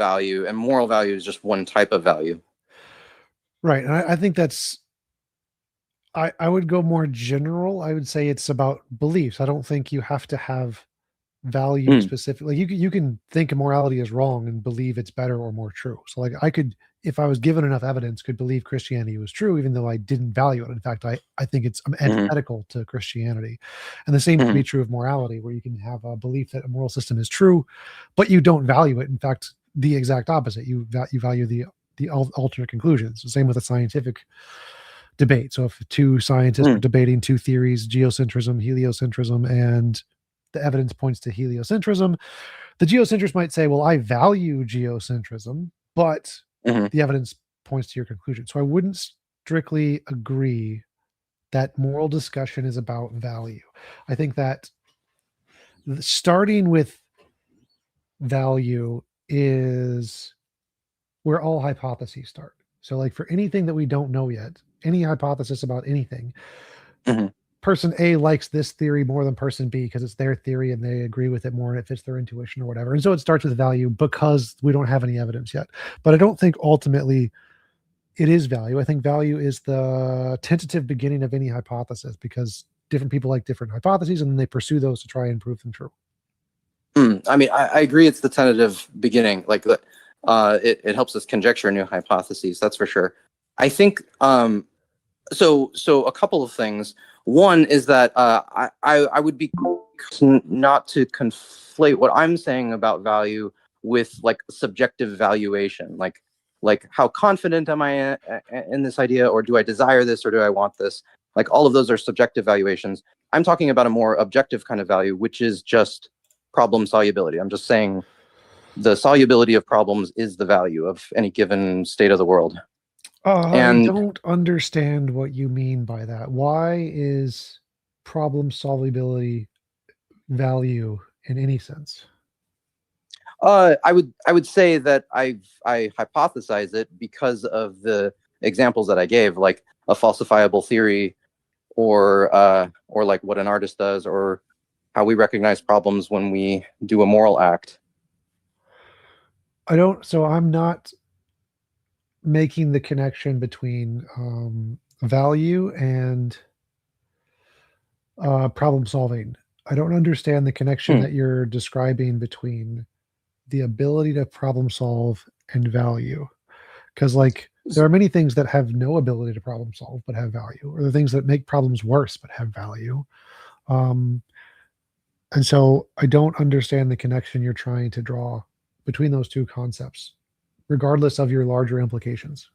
value, and moral value is just one type of value. Right. And I think that's, I would go more general. I would say it's about beliefs. I don't think you have to have value Mm, specifically. You can think morality is wrong and believe it's better or more true. So like I could, if I was given enough evidence, could believe Christianity was true, even though I didn't value it. In fact, I think I'm mhm, antithetical to Christianity. And the same can be mhm, true of morality, where you can have a belief that a moral system is true, but you don't value it. In fact, the exact opposite. You value the alternate conclusions. The same with a scientific debate. So if two scientists are mm, debating two theories, geocentrism, heliocentrism, and the evidence points to heliocentrism, the geocentrist might say, well, I value geocentrism, but mhm. the evidence points to your conclusion. So I wouldn't strictly agree that moral discussion is about value. I think that starting with value is where all hypotheses start. So, like for anything that we don't know yet, any hypothesis about anything, Mhm. person A likes this theory more than person B because it's their theory and they agree with it more and it fits their intuition or whatever. And so it starts with value because we don't have any evidence yet. But I don't think ultimately it is value. I think value is the tentative beginning of any hypothesis because different people like different hypotheses and then they pursue those to try and prove them true. I mean, I agree. It's the tentative beginning. Like, it helps us conjecture new hypotheses. That's for sure. I think so. A couple of things. One is that I would be not to conflate what I'm saying about value with like subjective valuation. Like how confident am I in this idea, or do I desire this, or do I want this? Like all of those are subjective valuations. I'm talking about a more objective kind of value, which is just problem solubility. I'm just saying the solubility of problems is the value of any given state of the world. I And don't understand what you mean by that. Why is problem solvability value in any sense? I would say that I hypothesize it because of the examples that I gave, like a falsifiable theory, or like what an artist does, or how we recognize problems when we do a moral act. I don't, so I'm not making the connection between value and problem solving. I don't understand the connection Hmm. that you're describing between the ability to problem solve and value. Because, like, there are many things that have no ability to problem solve but have value, or the things that make problems worse but have value. Um, and so I don't understand the connection you're trying to draw between those two concepts, regardless of your larger implications.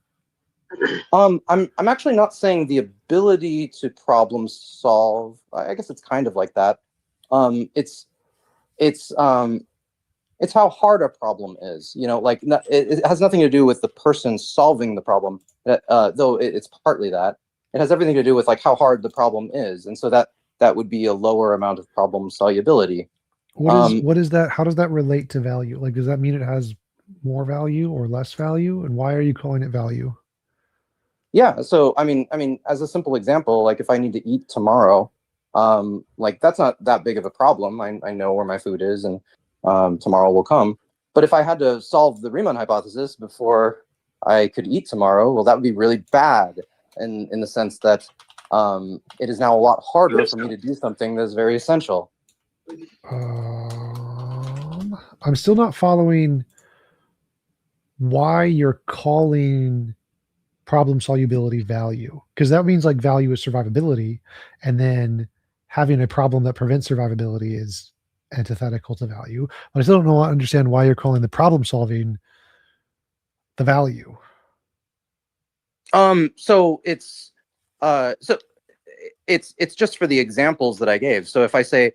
I'm actually not saying the ability to problem solve. I guess it's kind of like that. Um, it's it's um, it's how hard a problem is. Like it has nothing to do with the person solving the problem, though it's partly that. It has everything to do with like how hard the problem is, and so that would be a lower amount of problem solubility. Um, What is that? How does that relate to value? Like, does that mean it has more value or less value? And why are you calling it value? yeah. So I mean, as a simple example, like if I need to eat tomorrow, like that's not that big of a problem. I know where my food is, and tomorrow will come. But if I had to solve the Riemann hypothesis before I could eat tomorrow, well, that would be really bad, in the sense that it is now a lot harder for me to do something that's very essential. I'm still not following why you're calling problem solubility value, because that means like value is survivability, and then having a problem that prevents survivability is antithetical to value. But I still don't know understand why you're calling the problem solving the value. So it's just for the examples that I gave. So if I say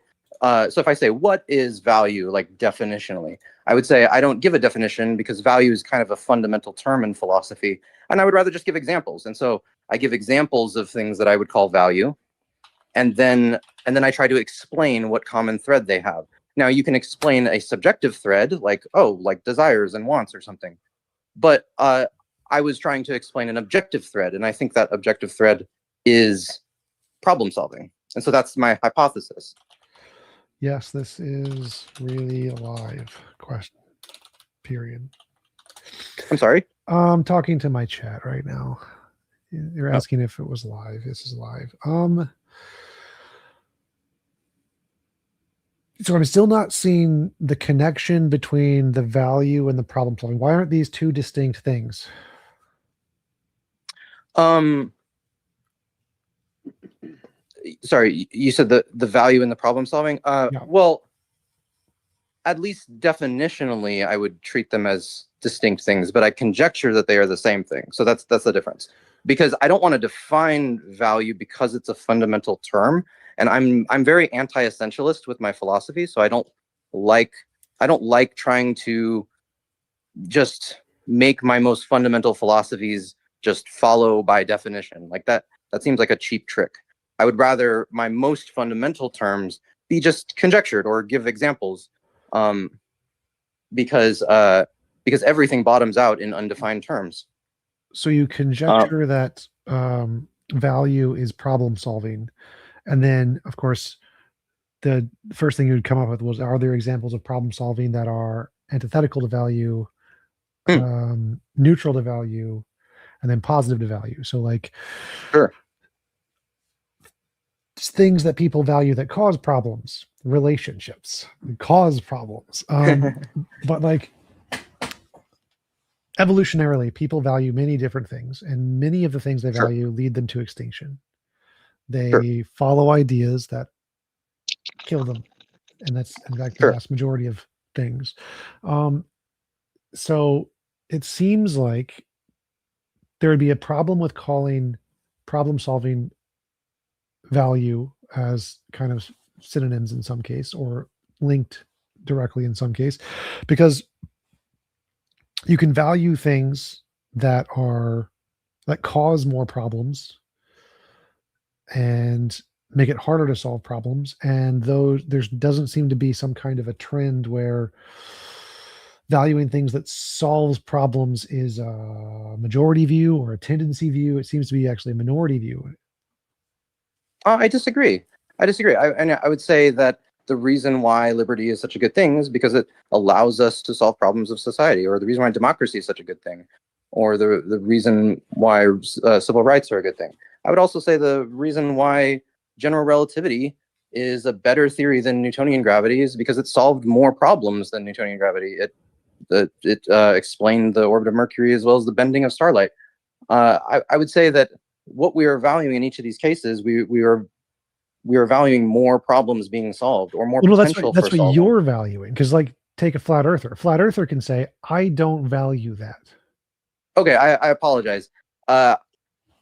what is value, like definitionally, I would say I don't give a definition because value is kind of a fundamental term in philosophy, and I would rather just give examples. And so I give examples of things that I would call value, and then I try to explain what common thread they have. Now you can explain a subjective thread, like, oh, like desires and wants or something, but I was trying to explain an objective thread, and I think that objective thread is problem solving, and so that's my hypothesis. Yes, this is really a live question, period. I'm sorry. I'm talking to my chat right now. You're Oh. asking if it was live. This is live. So I'm still not seeing the connection between the value and the problem solving. Why aren't these two distinct things? Sorry, you said the value in the problem solving. Yeah. Well, at least definitionally, I would treat them as distinct things, but I conjecture that they are the same thing. So that's the difference. Because I don't want to define value because it's a fundamental term, and I'm very anti-essentialist with my philosophy. So I don't like trying to just make my most fundamental philosophies just follow by definition. Like that seems like a cheap trick. I would rather my most fundamental terms be just conjectured or give examples, because everything bottoms out in undefined terms. So you conjecture that value is problem solving, and then of course the first thing you would come up with was, are there examples of problem solving that are antithetical to value, neutral to value, and then positive to value? So like, Sure. things that people value that cause problems, relationships cause problems. But like, evolutionarily, people value many different things, and many of the things they value lead them to extinction. They follow ideas that kill them, and that's in fact the vast majority of things. So it seems like there would be a problem with calling problem solving value as kind of synonyms in some case, or linked directly in some case, because you can value things that cause more problems and make it harder to solve problems, and though there doesn't seem to be some kind of a trend where valuing things that solves problems is a majority view or a tendency view. It seems to be actually a minority view. I disagree. I would say that the reason why liberty is such a good thing is because it allows us to solve problems of society, or the reason why democracy is such a good thing, or the reason why civil rights are a good thing. I would also say the reason why general relativity is a better theory than Newtonian gravity is because it solved more problems than Newtonian gravity. It explained the orbit of Mercury as well as the bending of starlight. I would say that what we are valuing in each of these cases, we are valuing more problems being solved, or more potential that's for what solving. you're valuing. Because like, take a flat earther. A flat earther can say, I don't value that. Okay, I apologize.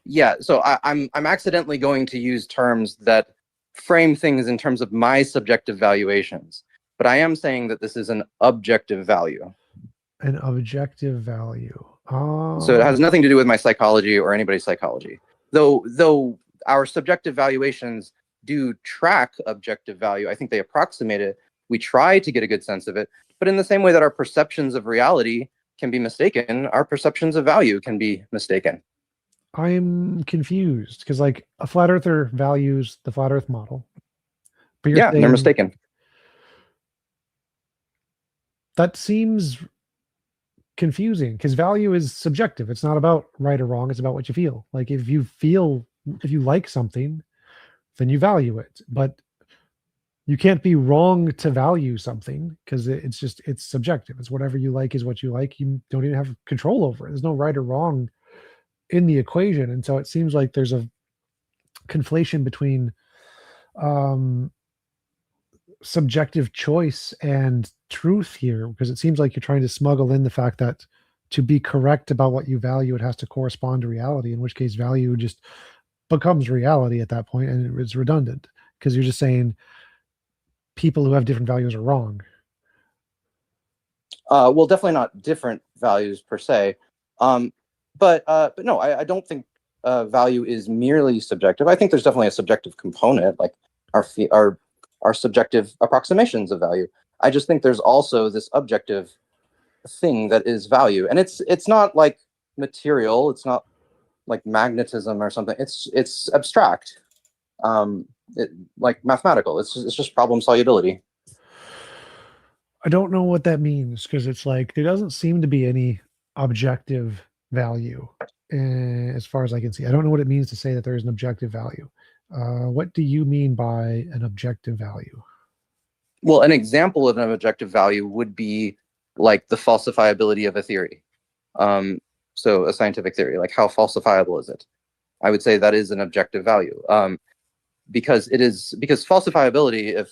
Yeah, so I'm accidentally going to use terms that frame things in terms of my subjective valuations, but I am saying that this is an objective value. An objective value. So it has nothing to do with my psychology or anybody's psychology. Though our subjective valuations do track objective value, I think they approximate it. We try to get a good sense of it, but in the same way that our perceptions of reality can be mistaken, our perceptions of value can be mistaken. I'm confused because like a flat earther values the flat earth model. But Yeah, they're mistaken. That seems confusing because value is subjective. It's not about right or wrong. It's about what you feel. Like if you like something, then you value it. But you can't be wrong to value something because it's subjective. It's whatever you like is what you like. You don't even have control over it. There's no right or wrong in the equation. And so it seems like there's a conflation between subjective choice and truth here, because it seems like you're trying to smuggle in the fact that to be correct about what you value, it has to correspond to reality, in which case value just becomes reality at that point, and it's redundant because you're just saying people who have different values are wrong. Well, definitely not different values per se, but no, I don't think value is merely subjective. I think there's definitely a subjective component, like our subjective approximations of value. I just think there's also this objective thing that is value, and it's not like material. It's not like magnetism or something. It's abstract, like mathematical. It's just problem solubility. I don't know what that means because it's like there doesn't seem to be any objective value, as far as I can see. I don't know what it means to say that there is an objective value. What do you mean by an objective value? Well, an example of an objective value would be like the falsifiability of a theory. So a scientific theory, like how falsifiable is it? I would say that is an objective value. Because falsifiability,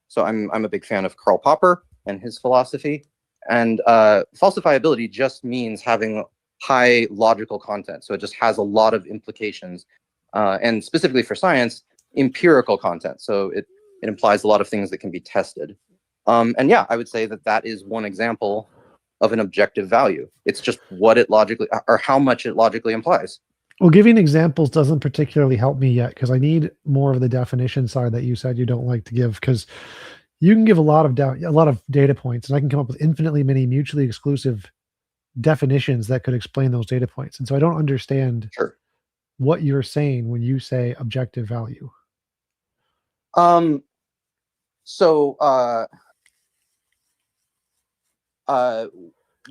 so I'm a big fan of Karl Popper and his philosophy, and falsifiability just means having high logical content. So it just has a lot of implications, and specifically for science, empirical content. So it implies a lot of things that can be tested. And yeah, I would say that that is one example of an objective value. It's just what it logically, or how much it logically implies. Well, giving examples doesn't particularly help me yet, because I need more of the definition side that you said you don't like to give, because you can give a lot of data points, and I can come up with infinitely many mutually exclusive definitions that could explain those data points. And so I don't understand Sure. what you're saying when you say objective value.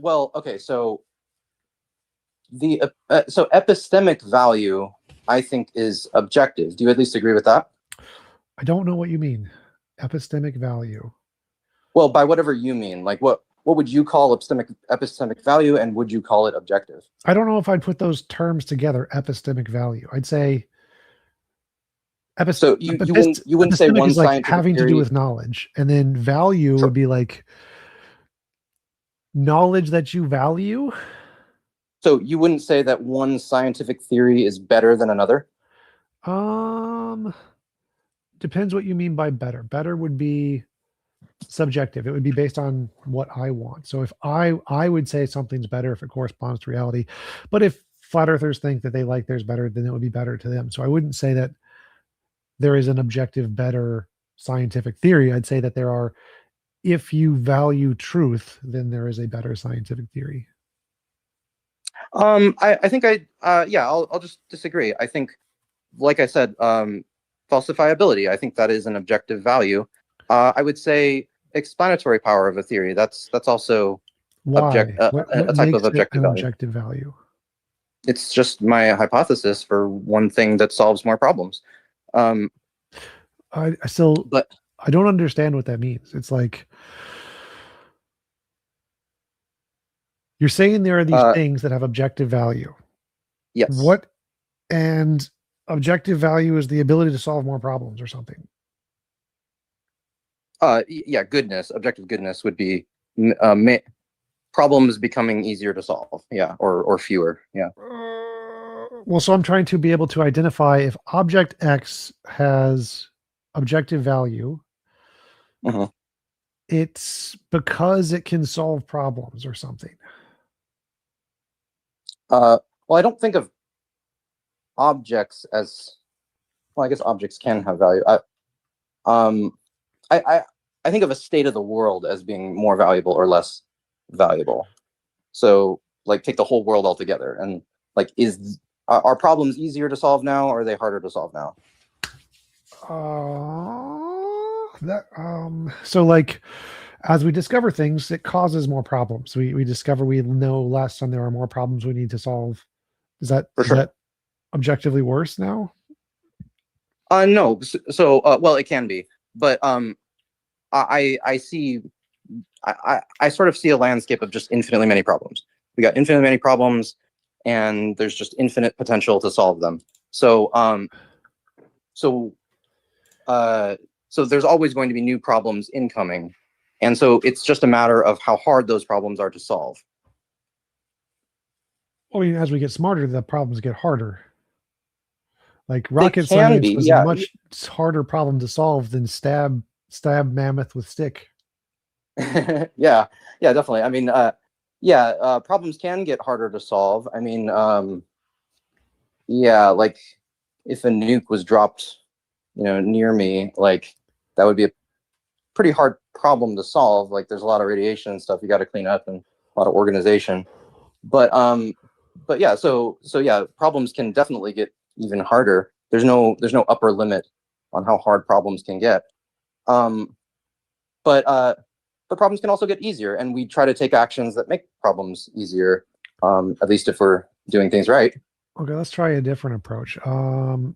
Well, okay, so the so epistemic value, I think, is objective. Do you at least agree with that? I don't know what you mean. Epistemic value. Well, by whatever you mean, like what would you call epistemic value, and would you call it objective? I don't know if I'd put those terms together, epistemic value. I'd say So you wouldn't say epistemic one is like scientific having to theory. do with knowledge, and then value Sure. would be like knowledge that you value. So you wouldn't say that one scientific theory is better than another? Depends what you mean by better. Better would be subjective. It would be based on what I want. So if I would say something's better if it corresponds to reality, but if flat earthers think that they like theirs better, then it would be better to them. So I wouldn't say that there is an objective better scientific theory. I'd say that there are, if you value truth, then there is a better scientific theory. I think I'll just disagree. I think, like I said, falsifiability, I think that is an objective value. I would say explanatory power of a theory. That's also Why? a type makes of objective it an value. objective value? It's just my hypothesis for one thing that solves more problems. I still, But I don't understand what that means. It's like you're saying there are these things that have objective value. yes. What, and objective value is the ability to solve more problems or something. Yeah, goodness, objective goodness would be problems becoming easier to solve. Yeah, or fewer. Yeah. Well, so I'm trying to be able to identify if object X has objective value. Mhm. It's because it can solve problems or something. Well, I don't think of objects as, well, I guess objects can have value. I think of a state of the world as being more valuable or less valuable. So, like, take the whole world altogether, and like, are problems easier to solve now, or are they harder to solve now? So like, as we discover things, it causes more problems. We discover we know less, and there are more problems we need to solve. Is that For sure. that objectively worse now? No. So, well, it can be, but I see, I sort of see a landscape of just infinitely many problems. We got infinitely many problems, and there's just infinite potential to solve them. So, so there's always going to be new problems incoming, and so it's just a matter of how hard those problems are to solve. I mean, as we get smarter, the problems get harder. Like rocket can science be, was yeah. a much harder problem to solve than stab mammoth with stick. Yeah, definitely. I mean, problems can get harder to solve. I mean, yeah, like if a nuke was dropped, near me, like that would be a pretty hard problem to solve. Like there's a lot of radiation and stuff you got to clean up, and a lot of organization. But yeah, so yeah, problems can definitely get even harder. There's no upper limit on how hard problems can get. But problems can also get easier, and we try to take actions that make problems easier. at least if we're doing things right. Okay, let's try a different approach.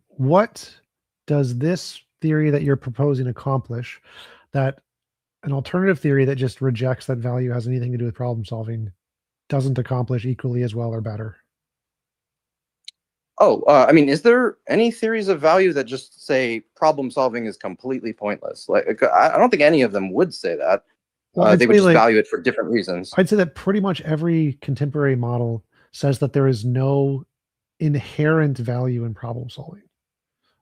What does this theory that you're proposing accomplish that an alternative theory that just rejects that value has anything to do with problem solving doesn't accomplish equally as well or better? Oh, I mean, is there any theories of value that just say problem solving is completely pointless? Like, I don't think any of them would say that. Well, They would just value it for different reasons. I'd say that pretty much every contemporary model says that there is no inherent value in problem solving.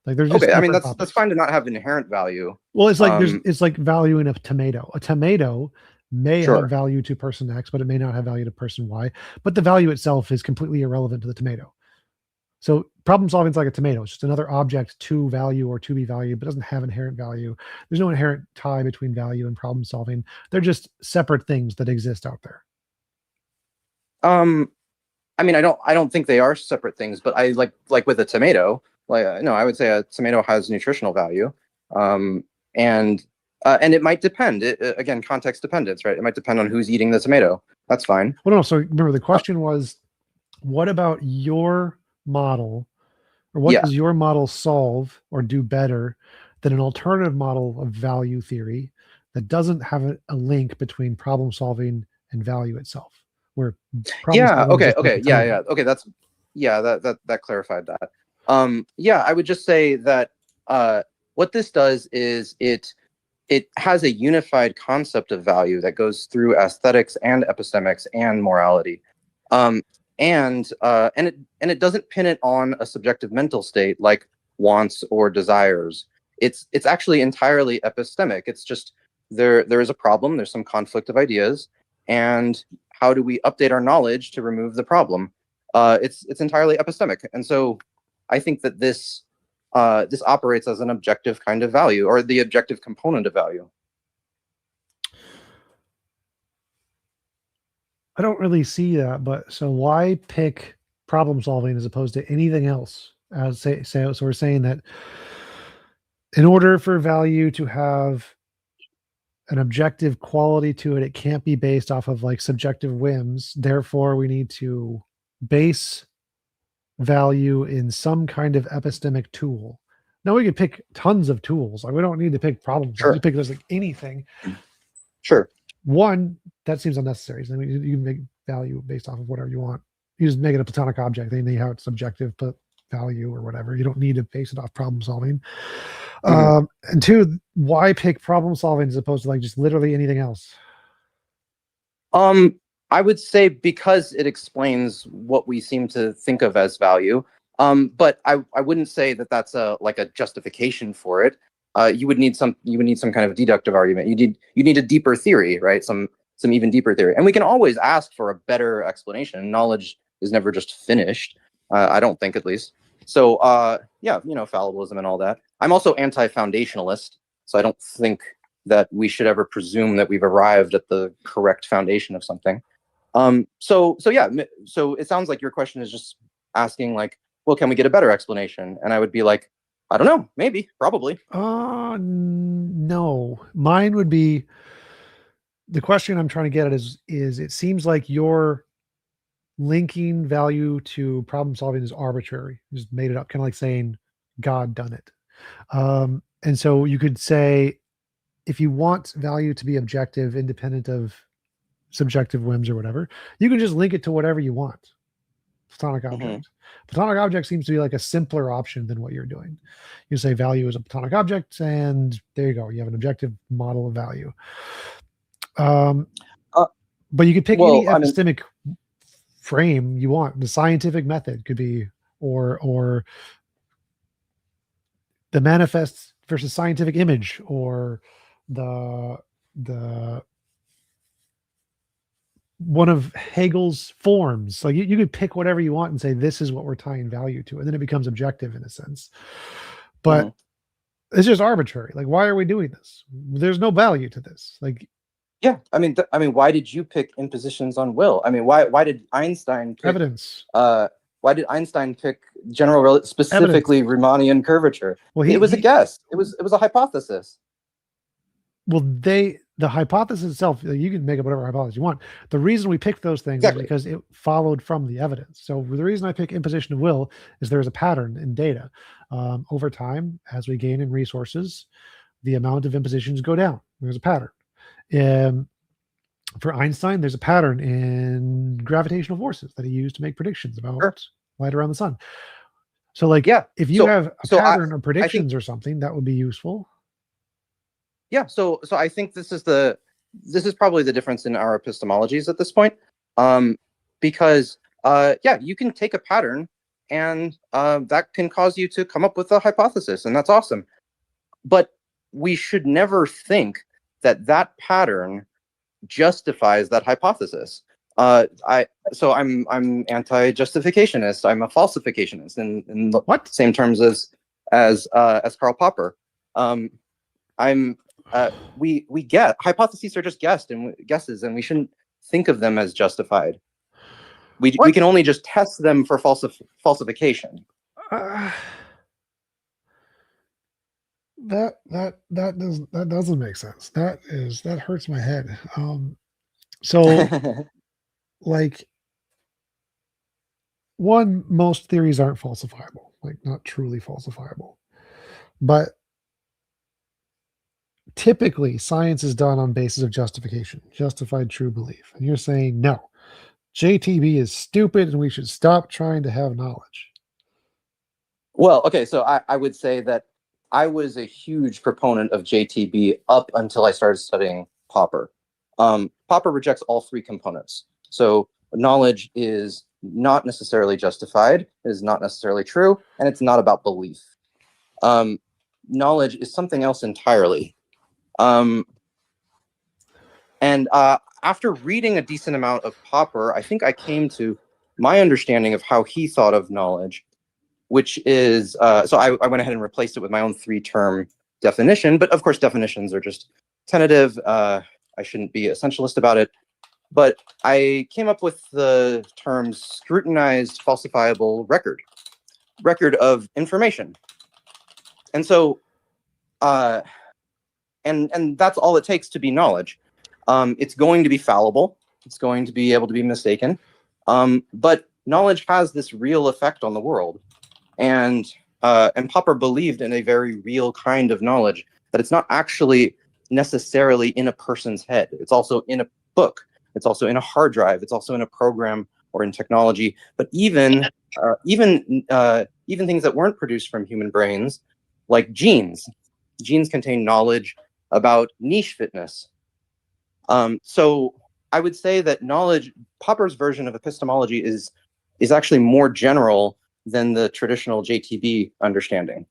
Like there's just Okay, I mean separate that's topics. fine to not have inherent value. Well, it's like it's like value in a tomato. A tomato may Sure. have value to person X, but it may not have value to person Y. But the value itself is completely irrelevant to the tomato. So problem solving is like a tomato. It's just another object to value or to be valued, but doesn't have inherent value. There's no inherent tie between value and problem solving. They're just separate things that exist out there. I mean, I don't think they are separate things, but I like with a tomato, like no, I would say a tomato has nutritional value, and it might depend. Again, context dependence, right? It might depend on who's eating the tomato. That's fine. Well, no. So remember, the question was, what about your model, or what does your model solve or do better than an alternative model of value theory that doesn't have a link between problem solving and value itself? Where okay, that's that clarified that. I would just say that what this does is it has a unified concept of value that goes through aesthetics and epistemics and morality, and it doesn't pin it on a subjective mental state like wants or desires. It's actually entirely epistemic. It's just there is a problem. There's some conflict of ideas, and how do we update our knowledge to remove the problem? It's entirely epistemic, and so I think that this operates as an objective kind of value, or the objective component of value. I don't really see that, but so why pick problem solving as opposed to anything else? So we're saying that in order for value to have an objective quality to it, it can't be based off of like subjective whims. Therefore, we need to base value in some kind of epistemic tool. Now we could pick tons of tools. Like we don't need to pick problems. Sure. We pick just like anything. Sure. One, that seems unnecessary. So you can make value based off of whatever you want. You just make it a platonic object. They know how it's subjective, but value or whatever. You don't need to base it off problem solving. And two, why pick problem solving as opposed to like just literally anything else? I would say because it explains what we seem to think of as value. But I wouldn't say that that's a justification for it. You would need some kind of deductive argument. You need a deeper theory, right? Some even deeper theory. And we can always ask for a better explanation. Knowledge is never just finished. I don't think, at least. So fallibilism and all that. I'm also anti-foundationalist, so I don't think that we should ever presume that we've arrived at the correct foundation of something. So it sounds like your question is just asking like, well, can we get a better explanation? And I would be like, I don't know, maybe, probably. No. Mine would be, the question I'm trying to get at is it seems like your linking value to problem solving is arbitrary. You just made it up, kind of like saying God done it. And so you could say, if you want value to be objective, independent of subjective whims or whatever, you can just link it to whatever you want. Platonic object. Platonic object seems to be like a simpler option than what you're doing. You say value is a platonic object, and there you go. You have an objective model of value. But you could pick any epistemic frame you want. The scientific method could be, or the manifest versus scientific image, or the one of Hegel's forms. Like you could pick whatever you want and say, this is what we're tying value to. And then it becomes objective in a sense, but it's just arbitrary. Like, why are we doing this? There's no value to this. Like, yeah, I mean, why did you pick impositions on will? I mean, why did Einstein pick, evidence? Why did Einstein pick general, specifically Riemannian curvature? Well, it was a guess. It was a hypothesis. Well, the the hypothesis itself, you can make up whatever hypothesis you want. The reason we picked those things Exactly. is because it followed from the evidence. So the reason I pick imposition of will is there's a pattern in data. Over time, as we gain in resources, the amount of impositions go down. There's a pattern. For Einstein, there's a pattern in gravitational forces that he used to make predictions about Sure. light around the sun. So, like, Yeah. if you So- have a so I- pattern of predictions or something, that would be useful. Yeah, so I think this is probably the difference in our epistemologies at this point, because yeah, you can take a pattern and that can cause you to come up with a hypothesis, and that's awesome. But we should never think that that pattern justifies that hypothesis. I'm anti-justificationist. I'm a falsificationist in the What? same terms as Karl Popper. We get hypotheses are just guesses, and we shouldn't think of them as justified. We What? can only just test them for falsification. That doesn't make sense. That hurts my head. So like, one, most theories aren't falsifiable, like not truly falsifiable, but typically science is done on basis of justification, justified true belief. And you're saying no, JTB is stupid and we should stop trying to have knowledge. Well, okay, so I would say that I was a huge proponent of JTB up until I started studying Popper. Popper rejects all three components. So knowledge is not necessarily justified, it is not necessarily true, and it's not about belief. Knowledge is something else entirely. After reading a decent amount of Popper, I think I came to my understanding of how he thought of knowledge, which is, so I went ahead and replaced it with my own 3-term definition, but of course definitions are just tentative. I shouldn't be essentialist about it, but I came up with the terms scrutinized falsifiable record of information. And so, and that's all it takes to be knowledge. It's going to be fallible. It's going to be able to be mistaken. But knowledge has this real effect on the world. And Popper believed in a very real kind of knowledge, that it's not actually necessarily in a person's head. It's also in a book. It's also in a hard drive. It's also in a program or in technology. But even things that weren't produced from human brains, like genes. Genes contain knowledge about niche fitness. So I would say that knowledge, Popper's version of epistemology is actually more general than the traditional JTB understanding.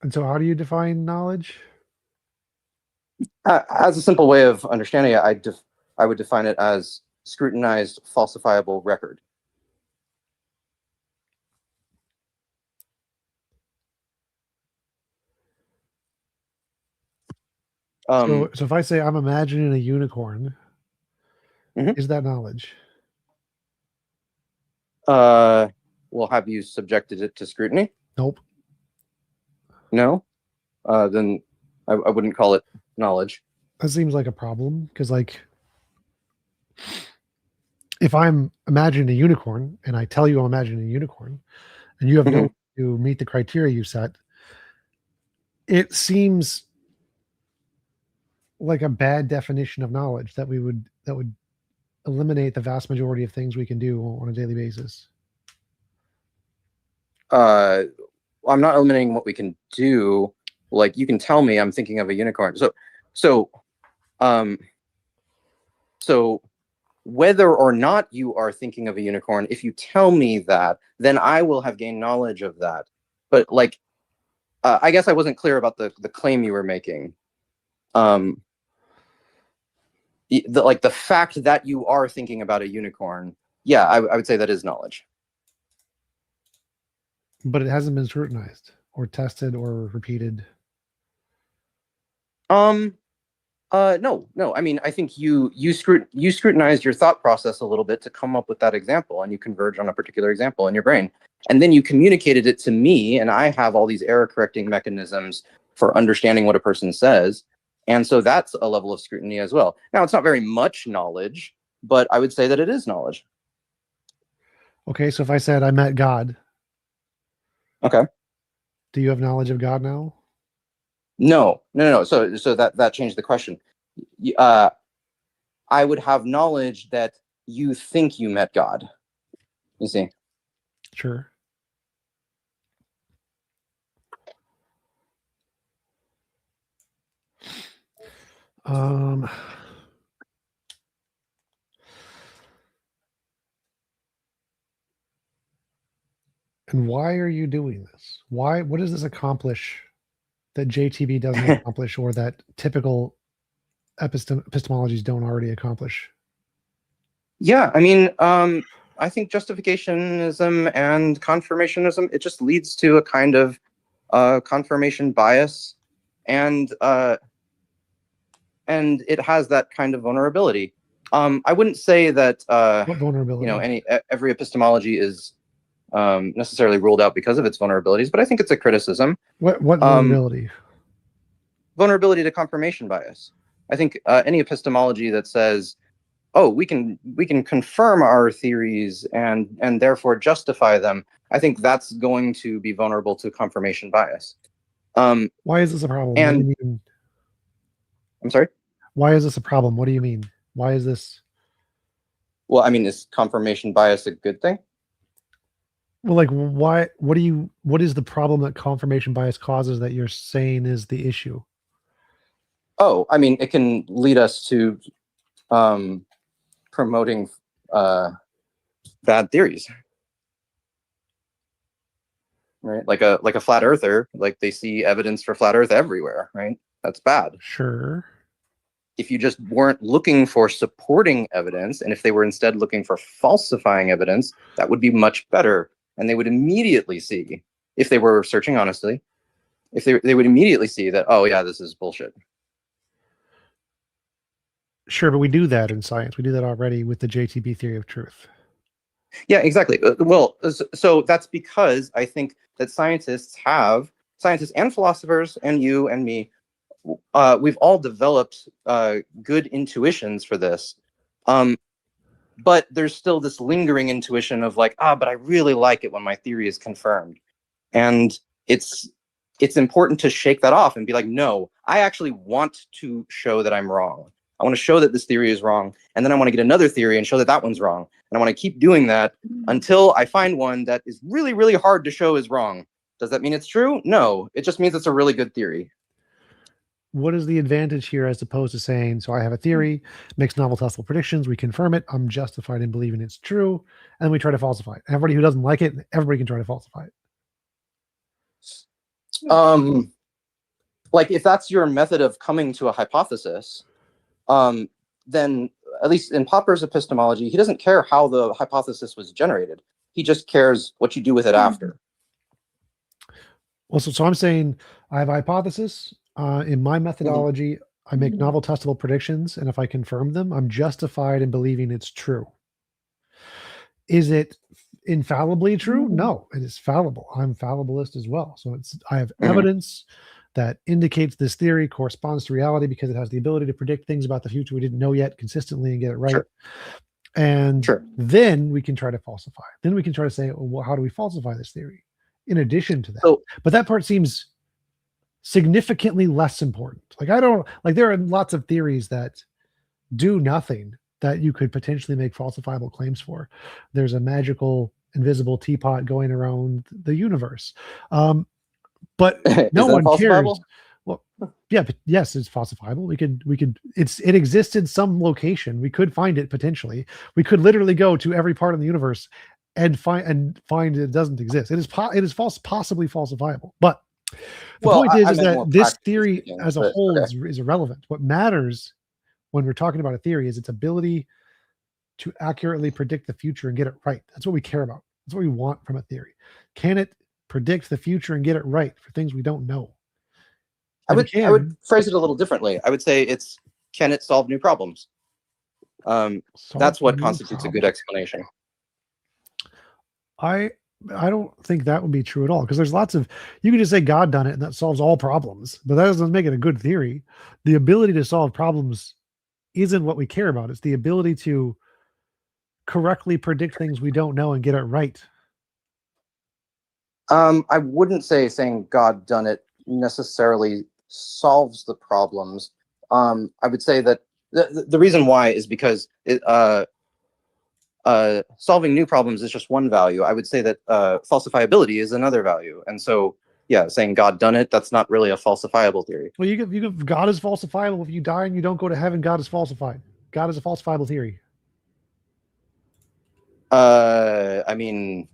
And so how do you define knowledge? As a simple way of understanding it, I would define it as scrutinized, falsifiable record. So if I say I'm imagining a unicorn, is that knowledge? Well, have you subjected it to scrutiny? Nope. No? Then I wouldn't call it knowledge. That seems like a problem, because like, if I'm imagining a unicorn and I tell you I'm imagining a unicorn and you have no way to meet the criteria you set, it seems like a bad definition of knowledge that would eliminate the vast majority of things we can do on a daily basis. I'm not eliminating what we can do. Like, you can tell me I'm thinking of a unicorn. So whether or not you are thinking of a unicorn, if you tell me that, then I will have gained knowledge of that. But like, I guess I wasn't clear about the claim you were making. The fact that you are thinking about a unicorn, yeah, I would say that is knowledge. But it hasn't been scrutinized or tested or repeated. No. I mean, I think you scrutinized your thought process a little bit to come up with that example, and you converge on a particular example in your brain, and then you communicated it to me, and I have all these error correcting mechanisms for understanding what a person says. And so that's a level of scrutiny as well. Now, it's not very much knowledge, but I would say that it is knowledge. Okay, so if I said I met God, Okay. do you have knowledge of God now? No. So that changed the question. I would have knowledge that you think you met God. You see? Sure. Um, and why are you doing this? What does this accomplish that JTB doesn't accomplish, or that typical epistemologies don't already accomplish? Yeah, I mean, I think justificationism and confirmationism, it just leads to a kind of confirmation bias, and it has that kind of vulnerability. I wouldn't say that What vulnerability? every epistemology is necessarily ruled out because of its vulnerabilities, but I think it's a criticism. What vulnerability? Vulnerability to confirmation bias. I think any epistemology that says, "Oh, we can confirm our theories and therefore justify them," I think that's going to be vulnerable to confirmation bias. Why is this a problem? And what do you mean? I'm sorry. Why is this a problem? What do you mean? Why is this? Well, I mean, is confirmation bias a good thing? Well, like, why? What is the problem that confirmation bias causes that you're saying is the issue? Oh, I mean, it can lead us to promoting bad theories, right? Like a flat earther, like they see evidence for flat Earth everywhere, right? That's bad. Sure. If you just weren't looking for supporting evidence, and if they were instead looking for falsifying evidence, that would be much better. And they would immediately see, if they were searching honestly, if they would immediately see that, oh yeah, this is bullshit. Sure, but we do that in science. We do that already with the JTB theory of truth. Yeah, exactly. Well, so that's because I think that scientists and philosophers and you and me, we've all developed good intuitions for this. But there's still this lingering intuition of like, but I really like it when my theory is confirmed. And it's important to shake that off and be like, no, I actually want to show that I'm wrong. I want to show that this theory is wrong. And then I want to get another theory and show that that one's wrong. And I want to keep doing that until I find one that is really, really hard to show is wrong. Does that mean it's true? No, it just means it's a really good theory. What is the advantage here as opposed to saying, so I have a theory, makes novel testable predictions, we confirm it, I'm justified in believing it's true, and then we try to falsify it. Everybody who doesn't like it, everybody can try to falsify it. Like if that's your method of coming to a hypothesis, then at least in Popper's epistemology, he doesn't care how the hypothesis was generated. He just cares what you do with it after. Well, so I'm saying I have a hypothesis. In my methodology, I make novel testable predictions, and if I confirm them, I'm justified in believing it's true. Is it infallibly true? No, it is fallible. I'm fallibilist as well. So I have evidence that indicates this theory corresponds to reality because it has the ability to predict things about the future we didn't know yet consistently and get it right. Sure. And then we can try to falsify. Then we can try to say, well, how do we falsify this theory? In addition to that, but that part seems significantly less important. Like there are lots of theories that do nothing that you could potentially make falsifiable claims for. There's a magical invisible teapot going around the universe. But no one cares. Well, yeah, but yes, it's falsifiable. It exists in some location. We could find it potentially. We could literally go to every part of the universe and find it doesn't exist. It is possibly falsifiable. But the point is that this theory as a whole is irrelevant. What matters when we're talking about a theory is its ability to accurately predict the future and get it right. That's what we care about. That's what we want from a theory. Can it predict the future and get it right for things we don't know? I would phrase it a little differently. I would say can it solve new problems? That's what constitutes a good explanation. I I don't think that would be true at all, because there's lots of, you can just say God done it and that solves all problems, but that doesn't make it a good theory. The ability to solve problems isn't what we care about. It's the ability to correctly predict things we don't know and get it right. I wouldn't say saying God done it necessarily solves the problems. I would say that the reason why is because solving new problems is just one value. I would say that falsifiability is another value. And so, yeah, saying God done it, that's not really a falsifiable theory. Well, you can God is falsifiable. If you die and you don't go to heaven, God is falsified. God is a falsifiable theory. I mean,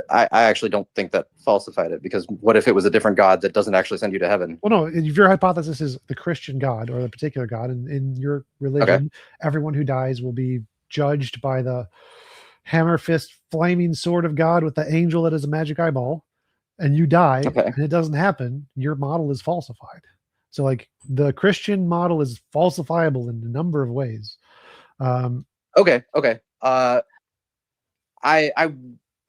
I actually don't think that falsified it, because what if it was a different God that doesn't actually send you to heaven? Well, no, if your hypothesis is the Christian God or the particular God, and in your religion, Okay. everyone who dies will be judged by the hammer fist flaming sword of God with the angel that is a magic eyeball, and you die Okay. and it doesn't happen, your model is falsified. So, like, the Christian model is falsifiable in a number of ways. Okay. I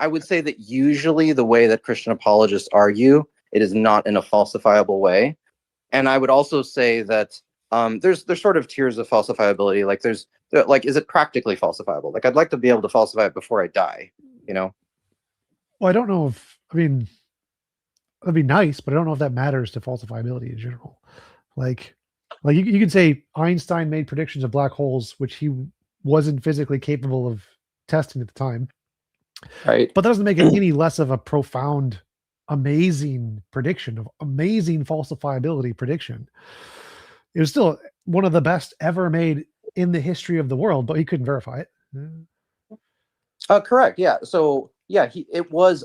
I would say that usually the way that Christian apologists argue, it is not in a falsifiable way. And I would also say that there's sort of tiers of falsifiability. Like like, is it practically falsifiable? Like, I'd like to be able to falsify it before I die. You know? Well, I don't know if, I mean, that'd be nice, but I don't know if that matters to falsifiability in general. Like, you can say Einstein made predictions of black holes, which he wasn't physically capable of testing at the time, Right. but that doesn't make it any less of a profound, amazing prediction, of amazing falsifiability prediction. It was still one of the best ever made in the history of the world, but he couldn't verify it. Correct. Yeah. So yeah, that was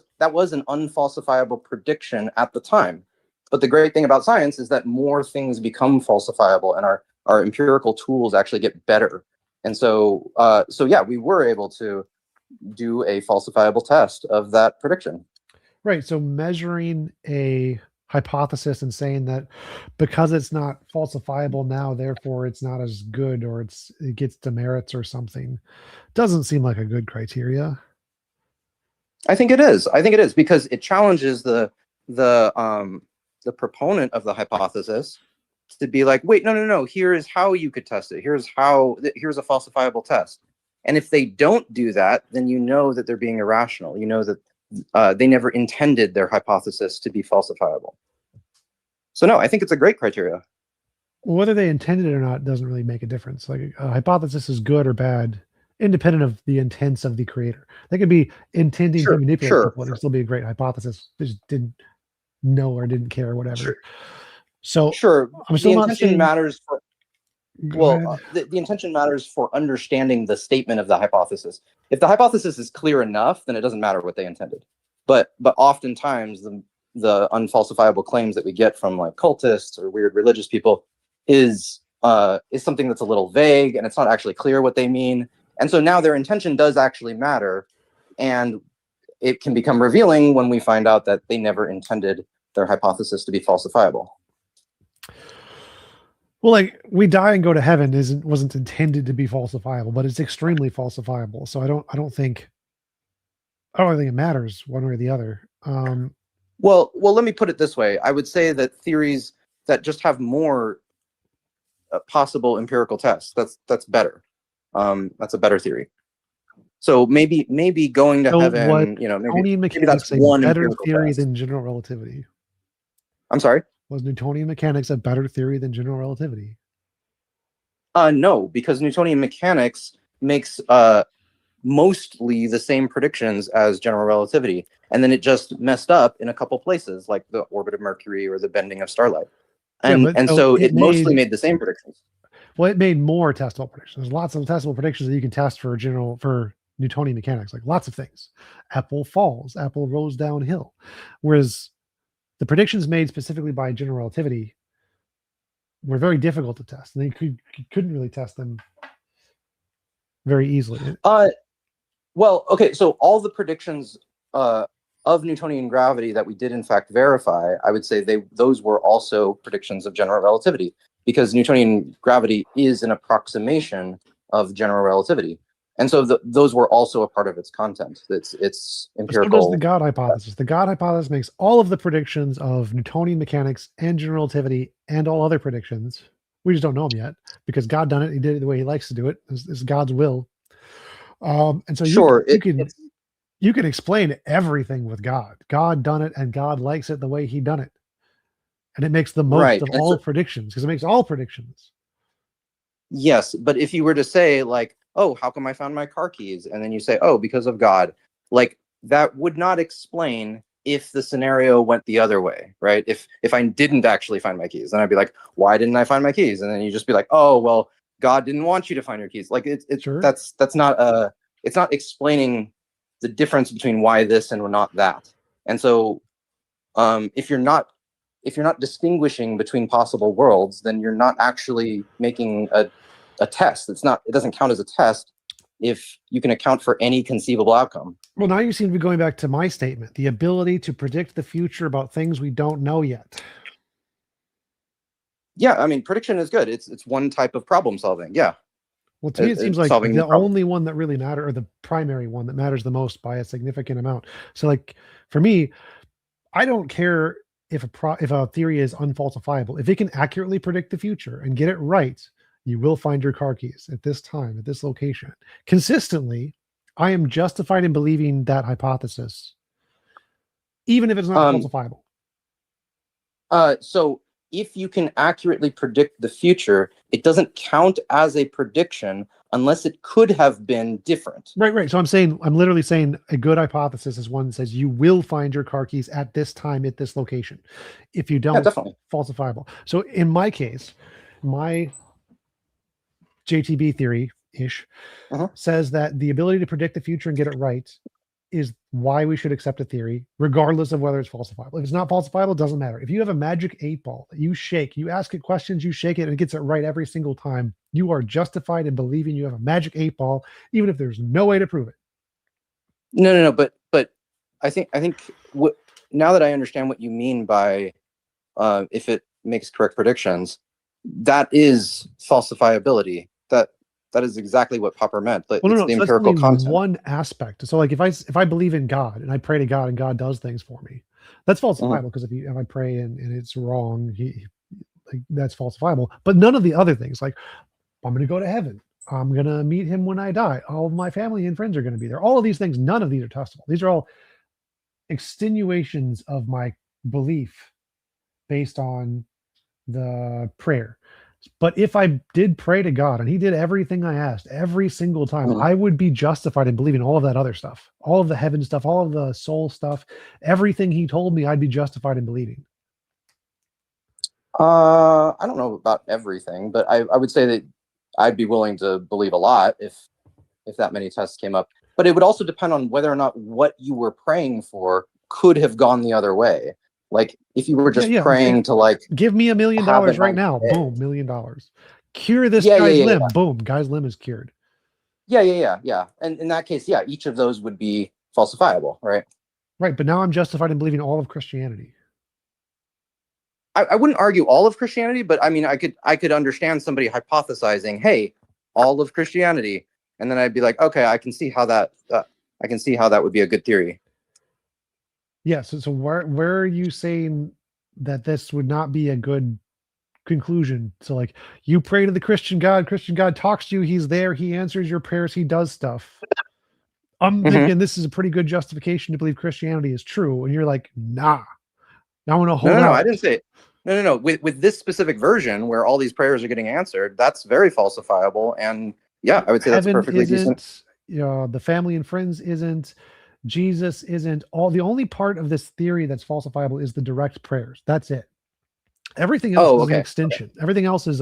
an unfalsifiable prediction at the time. But the great thing about science is that more things become falsifiable, and our empirical tools actually get better. And so so yeah, we were able to do a falsifiable test of that prediction. Right. So measuring a hypothesis and saying that because it's not falsifiable now, therefore it's not as good, or it gets demerits or something, doesn't seem like a good criteria. I think it is. I think it is, because it challenges the proponent of the hypothesis to be like, wait, no. Here is how you could test it. Here's a falsifiable test. And if they don't do that, then you know that they're being irrational. You know that they never intended their hypothesis to be falsifiable. So no, I think it's a great criteria. Whether they intended it or not doesn't really make a difference. Like, a hypothesis is good or bad, independent of the intents of the creator. They could be intending to manipulate people, and it'd still be a great hypothesis. They just didn't know or didn't care or whatever. Sure. So Sure, I'm still the not intention saying. matters for Go ahead. the intention matters for understanding the statement of the hypothesis. If the hypothesis is clear enough, then it doesn't matter what they intended. But oftentimes the unfalsifiable claims that we get from, like, cultists or weird religious people is something that's a little vague, and it's not actually clear what they mean. And so now their intention does actually matter, and it can become revealing when we find out that they never intended their hypothesis to be falsifiable. Well, like, we die and go to heaven wasn't intended to be falsifiable, but it's extremely falsifiable. So I don't think it matters one way or the other. Well, let me put it this way. I would say that theories that just have more possible empirical tests, that's better. That's a better theory. So maybe going to heaven, maybe that's one better empirical theory test. than general relativity. I'm sorry? Was Newtonian mechanics a better theory than general relativity? No, because Newtonian mechanics makes mostly the same predictions as general relativity, and then it just messed up in a couple places, like the orbit of Mercury or the bending of starlight. And so it mostly made the same predictions. Well, it made more testable predictions. There's lots of testable predictions that you can test for Newtonian mechanics, like lots of things. Apple falls, Apple rolls downhill. Whereas the predictions made specifically by general relativity were very difficult to test. And you couldn't really test them very easily. Well, okay, so all the predictions of Newtonian gravity that we did in fact verify, I would say those were also predictions of general relativity, because Newtonian gravity is an approximation of general relativity. And so those were also a part of its content. It's So empirical. does the God hypothesis. The God hypothesis makes all of the predictions of Newtonian mechanics and general relativity and all other predictions. We just don't know them yet because God done it. He did it the way he likes to do it. It's God's will. And so Sure, you can explain everything with God. God done it and God likes it the way he done it. And it makes the most right. of And all so, predictions because it makes all predictions. yes, but if you were to say like, oh, how come I found my car keys? And then you say, oh, because of God, like that would not explain if the scenario went the other way, right? If I didn't actually find my keys, then I'd be like, why didn't I find my keys? And then you just be like, oh, well, God didn't want you to find your keys. Like Sure. that's not it's not explaining the difference between why this and not that. And so if you're not distinguishing between possible worlds, then you're not actually making a test. It doesn't count as a test if you can account for any conceivable outcome. Well, now you seem to be going back to my statement, the ability to predict the future about things we don't know yet. Yeah, I mean, prediction is good. It's one type of problem solving. Yeah. Well, to me, it seems like solving the the problem. only one that really matters, or the primary one that matters the most by a significant amount. So, like for me, I don't care if a theory is unfalsifiable. If it can accurately predict the future and get it right, you will find your car keys at this time, at this location. Consistently, I am justified in believing that hypothesis, even if it's not falsifiable. So if you can accurately predict the future, it doesn't count as a prediction unless it could have been different. Right. So I'm literally saying a good hypothesis is one that says you will find your car keys at this time at this location. If you don't, definitely falsifiable. So in my case, my JTB theory-ish says that the ability to predict the future and get it right is why we should accept a theory, regardless of whether it's falsifiable. If it's not falsifiable, it doesn't matter. If you have a magic 8-ball that you shake, you ask it questions, you shake it, and it gets it right every single time, you are justified in believing you have a magic 8-ball, even if there's no way to prove it. No. But I think now that I understand what you mean by if it makes correct predictions, that is falsifiability. That is exactly what Popper meant. But Well, it's no, the so empirical that's only content. one aspect. So, like, if I believe in God and I pray to God and God does things for me, that's falsifiable because if I pray and it's wrong, that's falsifiable. But none of the other things, like I'm going to go to heaven, I'm going to meet him when I die, all of my family and friends are going to be there. All of these things, none of these are testable. These are all extenuations of my belief based on the prayer. But if I did pray to God and he did everything I asked every single time, I would be justified in believing all of that other stuff, all of the heaven stuff, all of the soul stuff, everything he told me, I'd be justified in believing. I don't know about everything, but I would say that I'd be willing to believe a lot if that many tests came up. But it would also depend on whether or not what you were praying for could have gone the other way. Like if you were just praying to like, give me $1 million right now, boom, $1 million. Cure this guy's limb, boom, guy's limb is cured. Yeah. And in that case, each of those would be falsifiable, right? Right, but now I'm justified in believing all of Christianity. I wouldn't argue all of Christianity, but I mean, I could understand somebody hypothesizing, hey, all of Christianity, and then I'd be like, okay, I can see how that would be a good theory. Yeah, so where are you saying that this would not be a good conclusion? So like you pray to the Christian God talks to you, he's there, he answers your prayers, he does stuff. I'm thinking this is a pretty good justification to believe Christianity is true, and you're like, nah. Now I want to hold out. No, I didn't say it. No. With this specific version where all these prayers are getting answered, that's very falsifiable, and I would say that's perfectly decent. The family and friends isn't. Jesus isn't. The only part of this theory that's falsifiable is the direct prayers. That's it. Everything else is an extension. Everything else is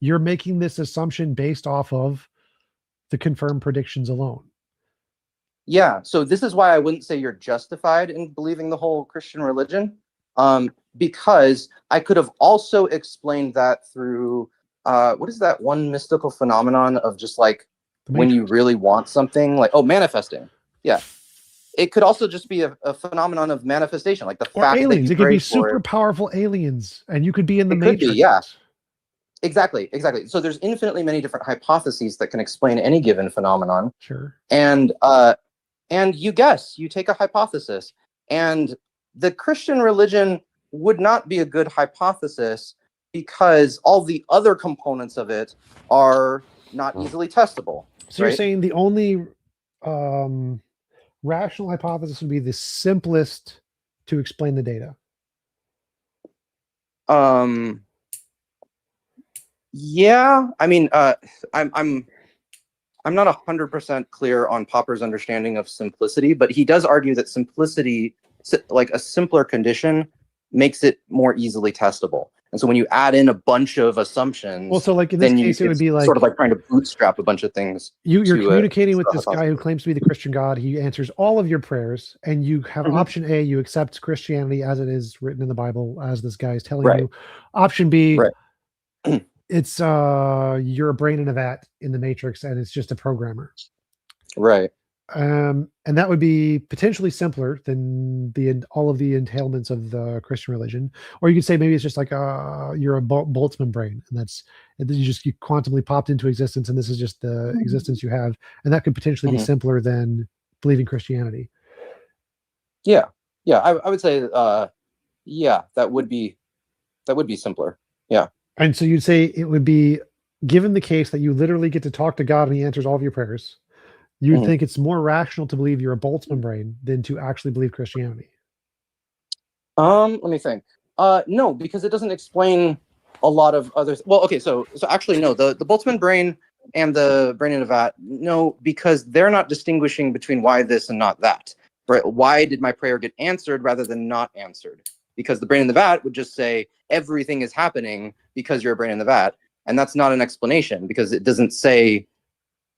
you're making this assumption based off of the confirmed predictions alone. Yeah. So this is why I wouldn't say you're justified in believing the whole Christian religion, because I could have also explained that through what is that one mystical phenomenon of just like when you really want something, like manifesting. Yeah. It could also just be a phenomenon of manifestation, like the fact aliens. that it could be super powerful aliens, and you could be in the Matrix. Could be, yeah. exactly, exactly. So there's infinitely many different hypotheses that can explain any given phenomenon, Sure. and you guess, you take a hypothesis, and the Christian religion would not be a good hypothesis because all the other components of it are not easily testable, So you're right? saying the only um, rational hypothesis would be the simplest to explain the data. Um, yeah, I mean, I'm not 100% clear on Popper's understanding of simplicity, but he does argue that simplicity, like a simpler condition, makes it more easily testable. And so when you add in a bunch of assumptions, Well, so like in this case, it would be like sort of like trying to bootstrap a bunch of things. you're communicating with a this guy who claims to be the Christian God. He answers all of your prayers, and you have Mhm. option A, you accept Christianity as it is written in the Bible, as this guy is telling Right. you. Option B, Right. it's you're a brain in a vat in the Matrix, and it's just a programmer. Right. And that would be potentially simpler than all of the entailments of the Christian religion. Or you could say maybe it's just like you're a Boltzmann brain, and that's you quantumly popped into existence, and this is just the existence you have, and that could potentially be Mhm. simpler than believing Christianity. Yeah. Yeah. I would say, yeah, that would be simpler. Yeah. And so you'd say it would be, given the case that you literally get to talk to God and He answers all of your prayers, you'd Mhm. think it's more rational to believe you're a Boltzmann brain than to actually believe Christianity. Let me think. No, because it doesn't explain a lot of other. Well, okay, so actually, no. The Boltzmann brain and the brain in a vat, no, because they're not distinguishing between why this and not that. Right? Why did my prayer get answered rather than not answered? Because the brain in the vat would just say everything is happening because you're a brain in the vat, and that's not an explanation because it doesn't say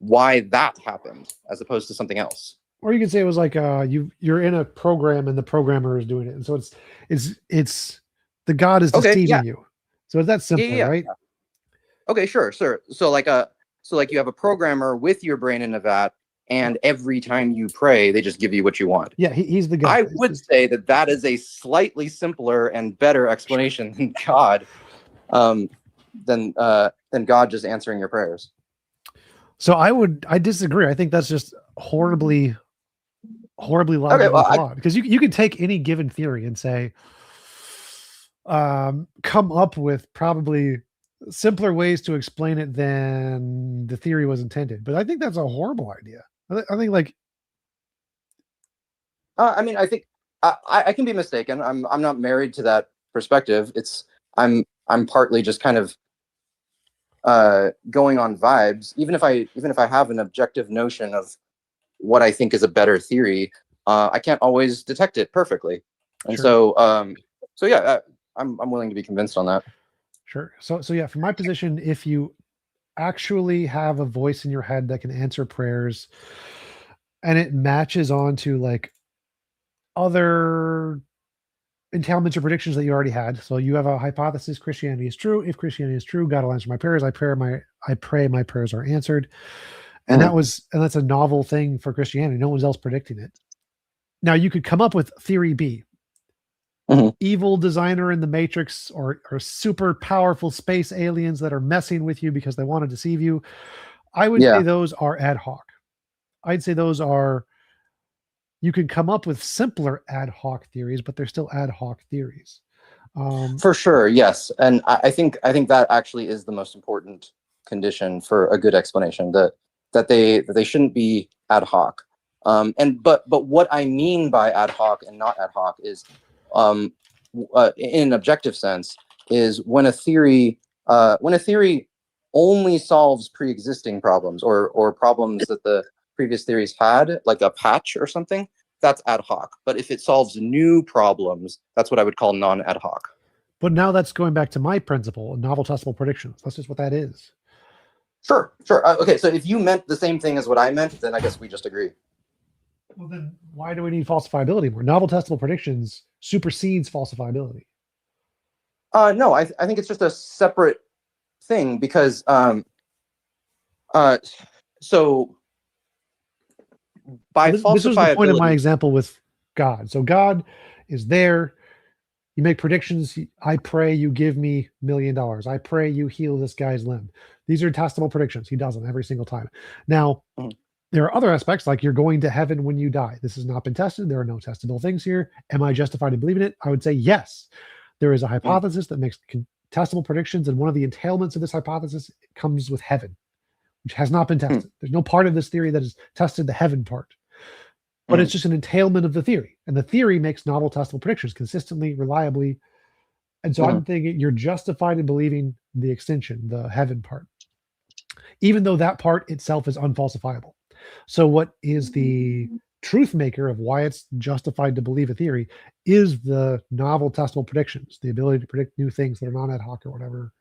why that happened as opposed to something else. Or you could say it was like you're in a program and the programmer is doing it, and so it's the God is Okay, yeah, deceiving you. So it's that yeah, simpler, yeah, right? yeah. Okay, sure, sure. So like you have a programmer with your brain in a vat, and every time you pray, they just give you what you want. Yeah, he's the God. I would say that that is a slightly simpler and better explanation than God, than God just answering your prayers. So I disagree. I think that's just horribly Okay, logically well, flawed, because you can take any given theory and say come up with probably simpler ways to explain it than the theory was intended. But I think that's a horrible idea. I think like I mean, I think I can be mistaken. I'm not married to that perspective. I'm partly just kind of going on vibes. Even if I have an objective notion of what I think is a better theory, I can't always detect it perfectly. And sure. so yeah, I'm willing to be convinced on that. Sure. So yeah, from my position, if you actually have a voice in your head that can answer prayers and it matches on to like other entailments or predictions that you already had. So you have a hypothesis Christianity is true. If Christianity is true, God will answer my prayers. I pray my prayers are answered. And that's a novel thing for Christianity. No one's else predicting it. Now you could come up with theory B. Mhm. Evil designer in the Matrix, or super powerful space aliens that are messing with you because they want to deceive you. I would say those are ad hoc. I'd say those are, you can come up with simpler ad hoc theories, but they're still ad hoc theories. For sure, yes, and I think that actually is the most important condition for a good explanation, that they shouldn't be ad hoc. And but what I mean by ad hoc and not ad hoc is, in an objective sense, is when a theory only solves pre-existing problems or problems that the previous theories had, like a patch or something. That's ad hoc. But if it solves new problems, that's what I would call non-ad hoc. But now that's going back to my principle, novel testable predictions. That's just what that is. Sure, sure. Okay, so if you meant the same thing as what I meant, then I guess we just agree. Well, then why do we need falsifiability more? Novel testable predictions supersedes falsifiability. No, I think it's just a separate thing because so by This was the point of my falsifiability. example with God. So God is there. You make predictions. I pray you give me $1 million. I pray you heal this guy's limb. These are testable predictions. He does them every single time. Now, Mhm. there are other aspects, like you're going to heaven when you die. This has not been tested. There are no testable things here. Am I justified in believing it? I would say yes. There is a hypothesis that makes testable predictions, and one of the entailments of this hypothesis comes with heaven, which has not been tested. There's no part of this theory that has tested the heaven part, but it's just an entailment of the theory. And the theory makes novel testable predictions consistently, reliably. And so I'm thinking you're justified in believing the extension, the heaven part, even though that part itself is unfalsifiable. So what is the truth maker of why it's justified to believe a theory is the novel testable predictions, the ability to predict new things that are non ad hoc or whatever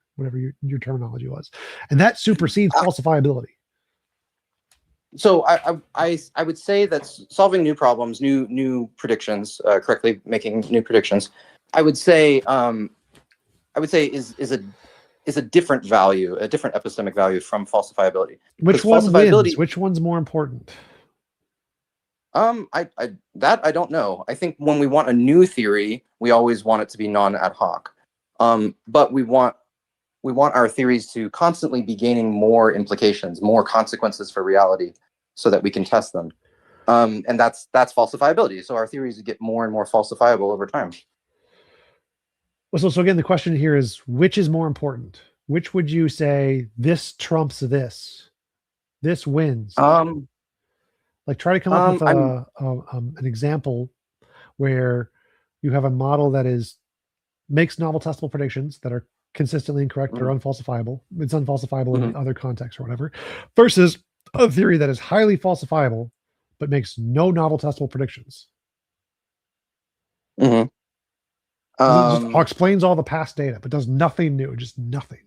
your terminology was. And that supersedes falsifiability. So I would say that solving new problems, new predictions, correctly making new predictions, I would say is a different value, a different epistemic value from falsifiability. Which one wins? Which one's more important? I don't know. I think when we want a new theory, we always want it to be non-ad hoc. But we want our theories to constantly be gaining more implications, more consequences for reality, so that we can test them. And that's falsifiability. So our theories get more and more falsifiable over time. So again, the question here is, which is more important? Which would you say this trumps this? This wins. Like try to come up with an example where you have a model that makes novel testable predictions that are consistently incorrect or unfalsifiable. It's unfalsifiable in other contexts or whatever, versus a theory that is highly falsifiable but makes no novel testable predictions. Just explains all the past data but does nothing new, just nothing.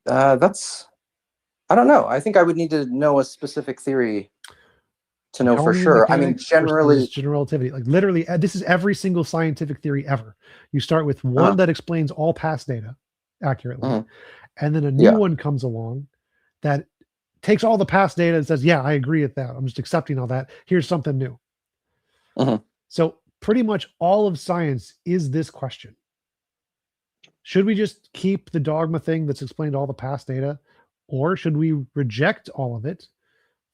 That's, I don't know. I think I would need to know a specific theory to know for sure. I mean, generally, general relativity, like literally, this is every single scientific theory ever. You start with one that explains all past data accurately, and then a new one comes along that takes all the past data and says, yeah, I agree with that. I'm just accepting all that. Here's something new. So pretty much all of science is this question. Should we just keep the dogma thing that's explained all the past data, or should we reject all of it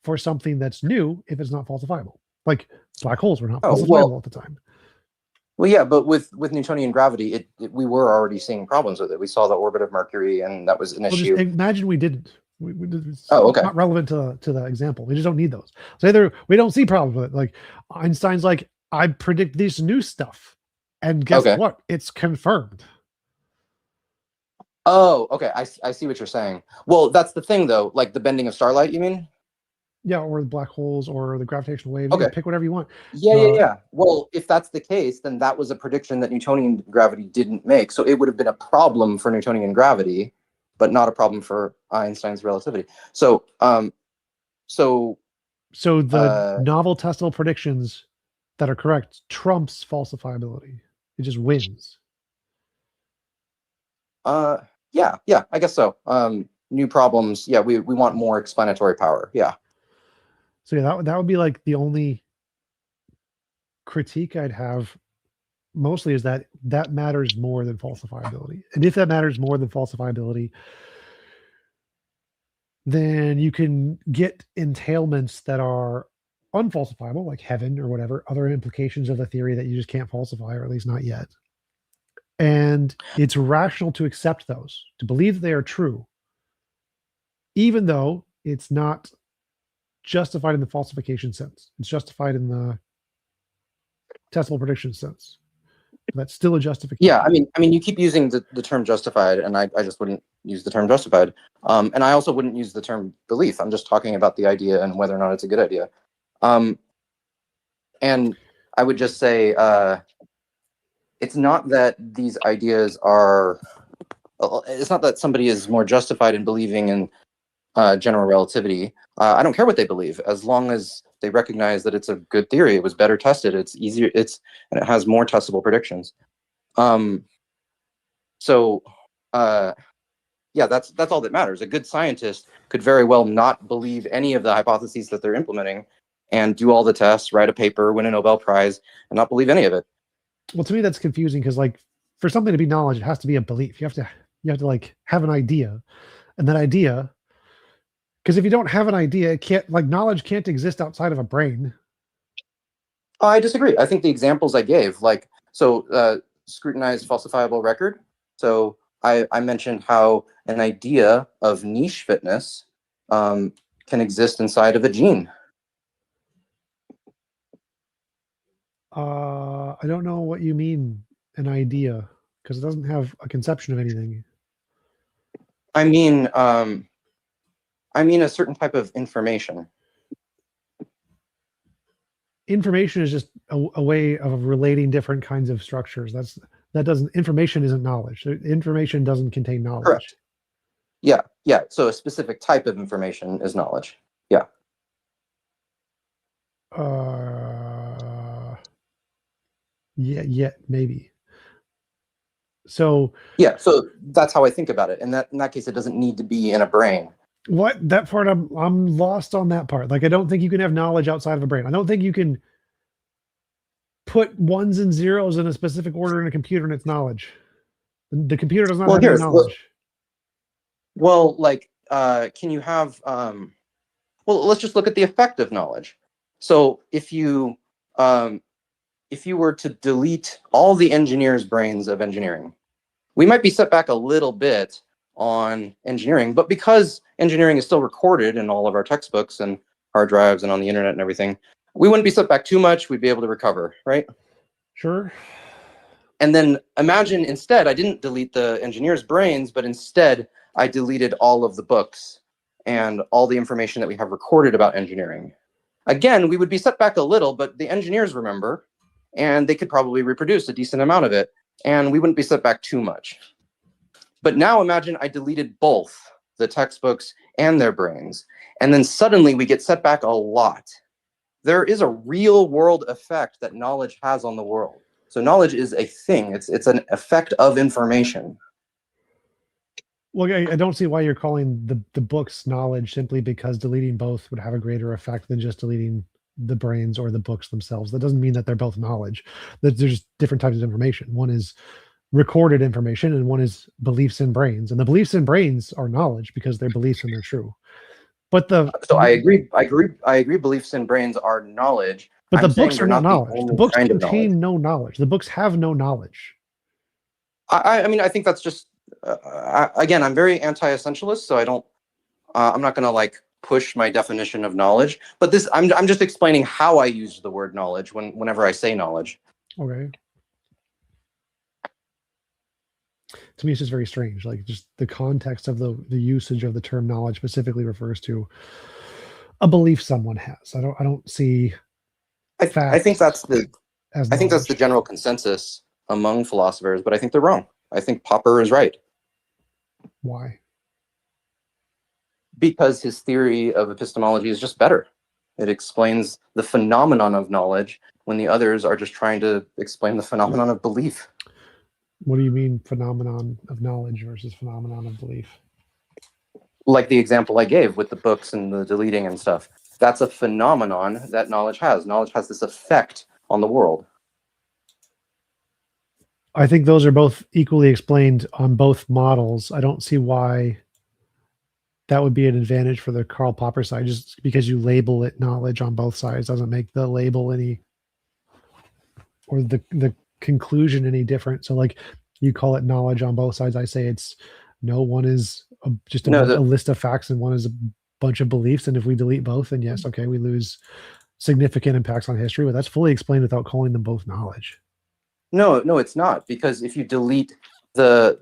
for something that's new if it's not falsifiable? Like black holes were not falsifiable at the time. Well, yeah, but with Newtonian gravity, we were already seeing problems with it. We saw the orbit of Mercury, and that was an issue. Just imagine we didn't. It's not relevant to the example. We just don't need those. So either we don't see problems with it. Like Einstein's like, I predict this new stuff, and guess what? It's confirmed. Oh, okay. I see what you're saying. Well, that's the thing, though. Like the bending of starlight, you mean? Yeah, or the black holes, or the gravitational waves. Okay, pick whatever you want. Yeah. Well, if that's the case, then that was a prediction that Newtonian gravity didn't make. So it would have been a problem for Newtonian gravity, but not a problem for Einstein's relativity. So the novel testable predictions that are correct trumps falsifiability. It just wins. Yeah, I guess so. New problems. Yeah, we want more explanatory power. Yeah. So yeah, that would be like the only critique I'd have mostly is that matters more than falsifiability. And if that matters more than falsifiability, then you can get entailments that are unfalsifiable, like heaven or whatever, other implications of the theory that you just can't falsify, or at least not yet. And it's rational to accept those, to believe they are true, even though it's not justified in the falsification sense. It's justified in the testable prediction sense. That's still a justification. Yeah, I mean, you keep using the term justified, and I just wouldn't use the term justified. And I also wouldn't use the term belief. I'm just talking about the idea and whether or not it's a good idea. And I would just say it's not that these ideas are. It's not that somebody is more justified in believing in general relativity. I don't care what they believe, as long as they recognize that it's a good theory. It was better tested. It's easier. And it has more testable predictions. Yeah, that's all that matters. A good scientist could very well not believe any of the hypotheses that they're implementing, and do all the tests, write a paper, win a Nobel Prize, and not believe any of it. Well, to me, that's confusing because, like, for something to be knowledge, it has to be a belief. You have to like have an idea, and that idea, because if you don't have an idea, it can't, like, knowledge can't exist outside of a brain. I disagree. I think the examples I gave, like, scrutinized falsifiable record. So I mentioned how an idea of niche fitness can exist inside of a gene. I don't know what you mean, an idea, because it doesn't have a conception of anything. I mean a certain type of information. Information is just a way of relating different kinds of structures. Information isn't knowledge. Information doesn't contain knowledge. Correct. Yeah. So a specific type of information is knowledge. Yeah. Yeah, maybe. So yeah, so that's how I think about it. And in that case, it doesn't need to be in a brain. What, that part, I'm lost on that part. Like, I don't think you can have knowledge outside of a brain. I don't think you can put ones and zeros in a specific order in a computer and it's knowledge. The computer does not have any knowledge. Well, like, can you have? Well, let's just look at the effect of knowledge. So if you were to delete all the engineers' brains of engineering, we might be set back a little bit on engineering, but because engineering is still recorded in all of our textbooks and hard drives and on the internet and everything, we wouldn't be set back too much. We'd be able to recover, right? Sure. And then imagine instead, I didn't delete the engineers' brains, but instead I deleted all of the books and all the information that we have recorded about engineering. Again, we would be set back a little, but the engineers remember, and they could probably reproduce a decent amount of it, and we wouldn't be set back too much. But now imagine I deleted both the textbooks and their brains, and then suddenly we get set back a lot. There is a real world effect that knowledge has on the world. So knowledge is a thing. It's an effect of information. Well, I don't see why you're calling the books knowledge simply because deleting both would have a greater effect than just deleting the brains or the books themselves. That doesn't mean that they're both knowledge. That there's different types of information. One is recorded information and one is beliefs in brains. And the beliefs in brains are knowledge because they're beliefs and they're true. But so I agree. Beliefs in brains are knowledge. But the books are not knowledge. The books contain no knowledge. The books have no knowledge. I mean, I think that's just again, I'm very anti-essentialist, so I'm not going to like push my definition of knowledge. But I'm just explaining how I use the word knowledge whenever I say knowledge. Okay. To me, it's just very strange. Like, just the context of the usage of the term knowledge specifically refers to a belief someone has. I don't see. I think that's the general consensus among philosophers, but I think they're wrong. I think Popper is right. Why? Because his theory of epistemology is just better. It explains the phenomenon of knowledge when the others are just trying to explain the phenomenon of belief. What do you mean phenomenon of knowledge versus phenomenon of belief? Like the example I gave with the books and the deleting and stuff. That's a phenomenon that knowledge has. Knowledge has this effect on the world. I think those are both equally explained on both models. I don't see why that would be an advantage for the Karl Popper side. Just because you label it knowledge on both sides doesn't make the label any, or the conclusion any different. So, like, you call it knowledge on both sides. I say it's no, one is just a list of facts and one is a bunch of beliefs. And if we delete both, then yes, okay, we lose significant impacts on history, but that's fully explained without calling them both knowledge. No, it's not, because if you delete the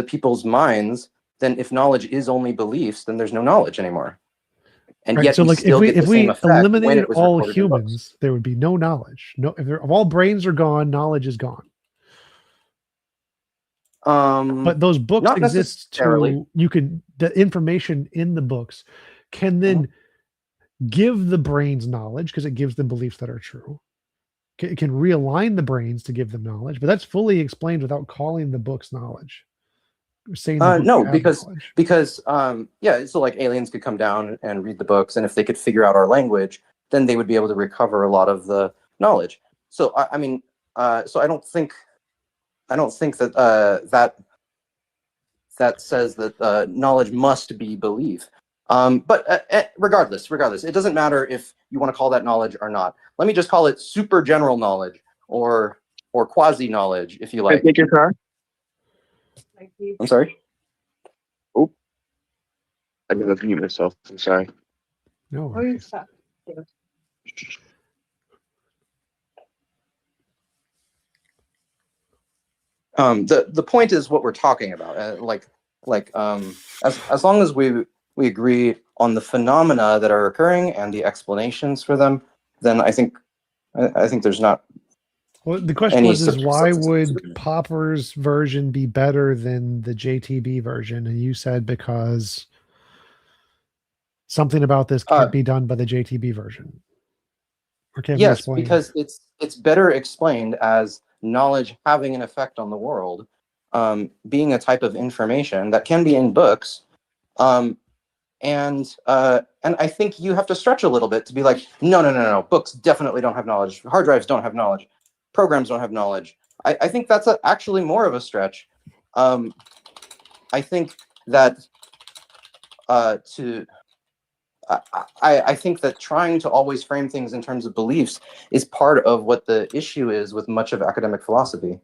people's minds, then if knowledge is only beliefs, then there's no knowledge anymore. And right, yet, so like if we eliminated all humans, there would be no knowledge. No, if all brains are gone, knowledge is gone. But those books exist to the information in the books can then give the brains knowledge because it gives them beliefs that are true. It can realign the brains to give them knowledge, but that's fully explained without calling the books knowledge. Saying no, because so like aliens could come down and read the books, and if they could figure out our language, then they would be able to recover a lot of the knowledge. So I mean, so I don't think that that says that knowledge must be belief. But regardless, it doesn't matter if you want to call that knowledge or not. Let me just call it super general knowledge or quasi knowledge, if you Can I like. take your car? I'm sorry. Oh, I gotta mute myself. I'm sorry. No worries. The point is what we're talking about. As long as we agree on the phenomena that are occurring and the explanations for them, then I think there's not. Well, the question Any was, such why substance would disagreement. Popper's version be better than the JTB version? And you said because something about this can't be done by the JTB version. Or can't be Yes, explained. because it's better explained as knowledge having an effect on the world, being a type of information that can be in books, and I think you have to stretch a little bit to be like, no, books definitely don't have knowledge. Hard drives don't have knowledge. Programs don't have knowledge. I think that's actually more of a stretch. I think that I think that trying to always frame things in terms of beliefs is part of what the issue is with much of academic philosophy.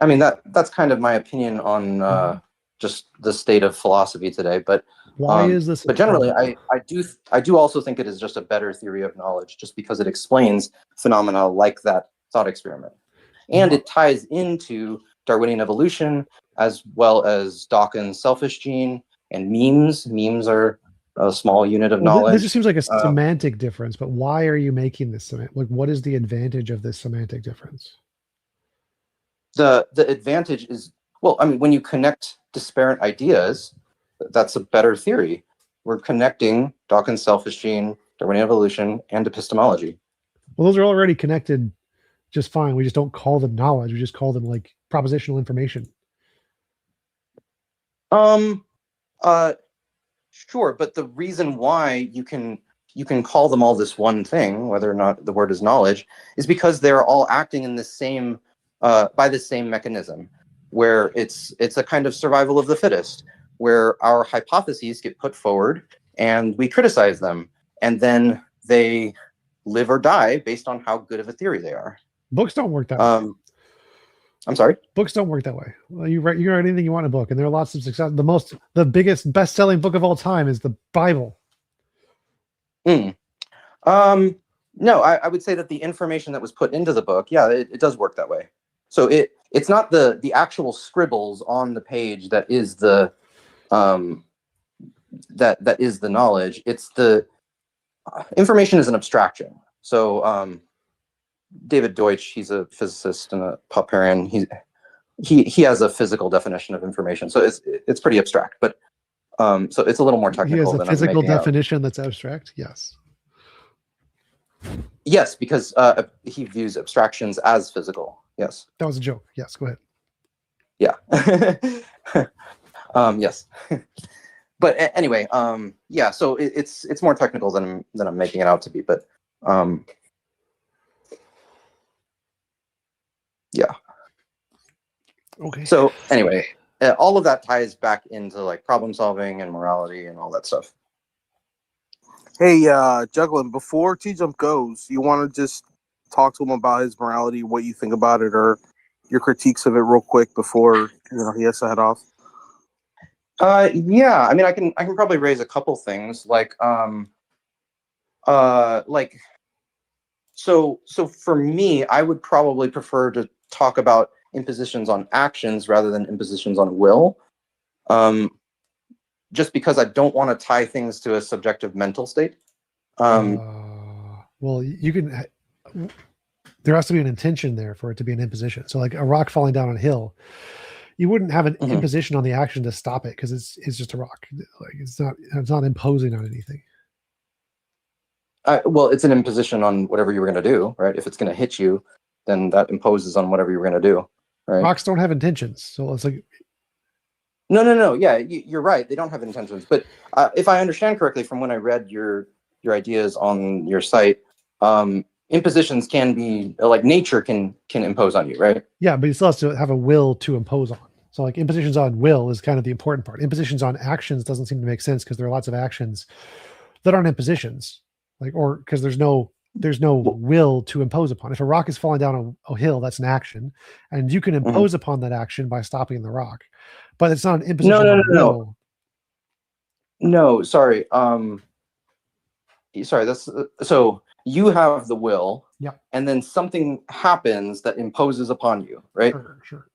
I mean, that's kind of my opinion on just the state of philosophy today. But why is this? But generally, I do also think it is just a better theory of knowledge, just because it explains phenomena like that thought experiment, and it ties into Darwinian evolution as well as Dawkins' selfish gene and memes. Memes are a small unit of knowledge. This just seems like a semantic difference, but why are you making this semantic? Like, what is the advantage of this semantic difference? The advantage is, well, I mean, when you connect disparate ideas, that's a better theory. We're connecting Dawkins' selfish gene, Darwinian evolution, and epistemology. Well, those are already connected just fine. We just don't call them knowledge. We just call them like propositional information. Sure, but the reason why you can call them all this one thing, whether or not the word is knowledge, is because they're all acting in the same by the same mechanism, where it's a kind of survival of the fittest, where our hypotheses get put forward and we criticize them, and then they live or die based on how good of a theory they are. Books don't work that way. I'm sorry? Books don't work that way. Well, you can write anything you want in a book, and there are lots of success. The biggest best-selling book of all time is the Bible. No, I would say that the information that was put into the book, yeah, it does work that way. So it's not the actual scribbles on the page that is the that is the knowledge. It's the information is an abstraction. So David Deutsch, he's a physicist and a Popperian. He has a physical definition of information, so it's pretty abstract. But so it's a little more technical. He has a physical definition that's abstract. Yes. Yes, because he views abstractions as physical. Yes. That was a joke. Yes, go ahead. Yeah. Yes. But anyway, yeah. So it's more technical than I'm making it out to be. But yeah. Okay. So anyway, all of that ties back into like problem solving and morality and all that stuff. Hey, Juggling, before T-Jump goes, you want to just talk to him about his morality, what you think about it, or your critiques of it real quick before he has to head off? Yeah, I mean, I can probably raise a couple things so for me, I would probably prefer to talk about impositions on actions rather than impositions on will. Just because I don't want to tie things to a subjective mental state. Well, you can. There has to be an intention there for it to be an imposition. So, like a rock falling down on a hill, you wouldn't have an imposition on the action to stop it because it's just a rock. Like it's not imposing on anything. Well, it's an imposition on whatever you were going to do, right? If it's going to hit you, then that imposes on whatever you're going to do, right? Rocks don't have intentions, so it's like No. Yeah, you're right. They don't have intentions. But if I understand correctly from when I read your ideas on your site, impositions can be like nature can impose on you, right? yeah, but he still has to have a will to impose on. So like impositions on will is kind of the important part. Impositions on actions doesn't seem to make sense because there are lots of actions that aren't impositions, like or because there's no will to impose upon. If a rock is falling down a hill, that's an action, and you can impose upon that action by stopping the rock, but it's not an imposition on will. No, sorry. Sorry. That's so you have the will, Yeah. and then something happens that imposes upon you, right? Sure.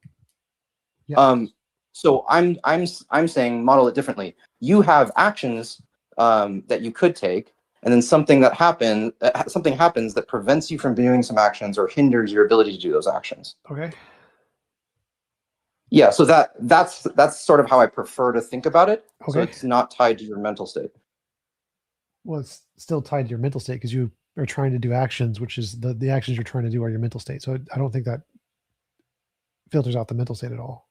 Yeah. So I'm saying model it differently. You have actions that you could take, and then something happens that prevents you from doing some actions or hinders your ability to do those actions. Okay. Yeah, so that's sort of how I prefer to think about it. Okay. So it's not tied to your mental state. Well, it's still tied to your mental state because you are trying to do actions, which is the actions you're trying to do are your mental state. So I don't think that filters out the mental state at all.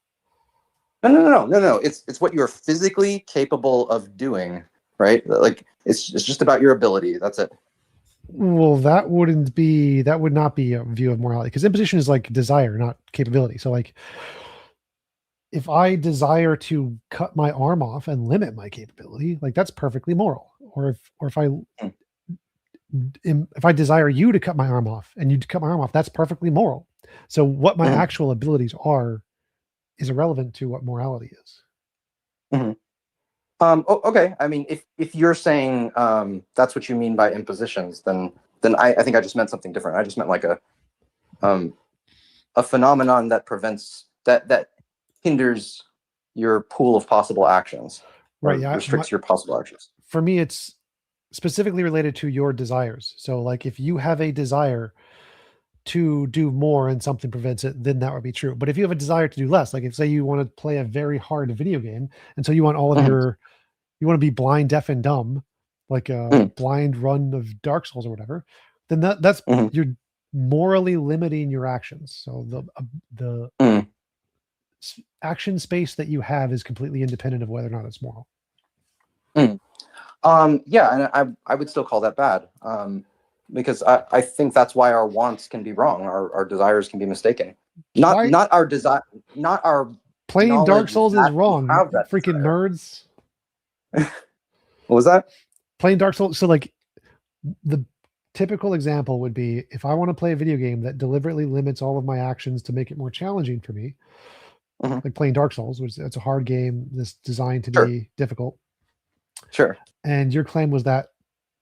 No. It's what you're physically capable of doing, right? Like it's just about your ability. That's it. Well, that would not be a view of morality because imposition is like desire, not capability. So like if I desire to cut my arm off and limit my capability, like that's perfectly moral. Or if I desire you to cut my arm off and you cut my arm off, that's perfectly moral. So what my actual abilities are is irrelevant to what morality is. Okay. I mean, if you're saying that's what you mean by impositions, then I think I just meant something different. I just meant like a phenomenon that prevents that hinders your pool of possible actions, right? Yeah, restricts your possible actions. For me, it's specifically related to your desires. So, like, if you have a desire to do more and something prevents it, then that would be true. But if you have a desire to do less, like if say you want to play a very hard video game, and so you want all of you want to be blind, deaf, and dumb, like a blind run of Dark Souls or whatever, then that's you're morally limiting your actions. So the action space that you have is completely independent of whether or not it's moral. Yeah, and I would still call that bad. Because I think that's why our wants can be wrong. Our desires can be mistaken. Not our desire, not our playing Dark Souls is wrong. Freaking desire. nerds. What was that? Playing Dark Souls. So like the typical example would be if I want to play a video game that deliberately limits all of my actions to make it more challenging for me, like playing Dark Souls, which it's a hard game that's designed to be difficult. Sure. And your claim was that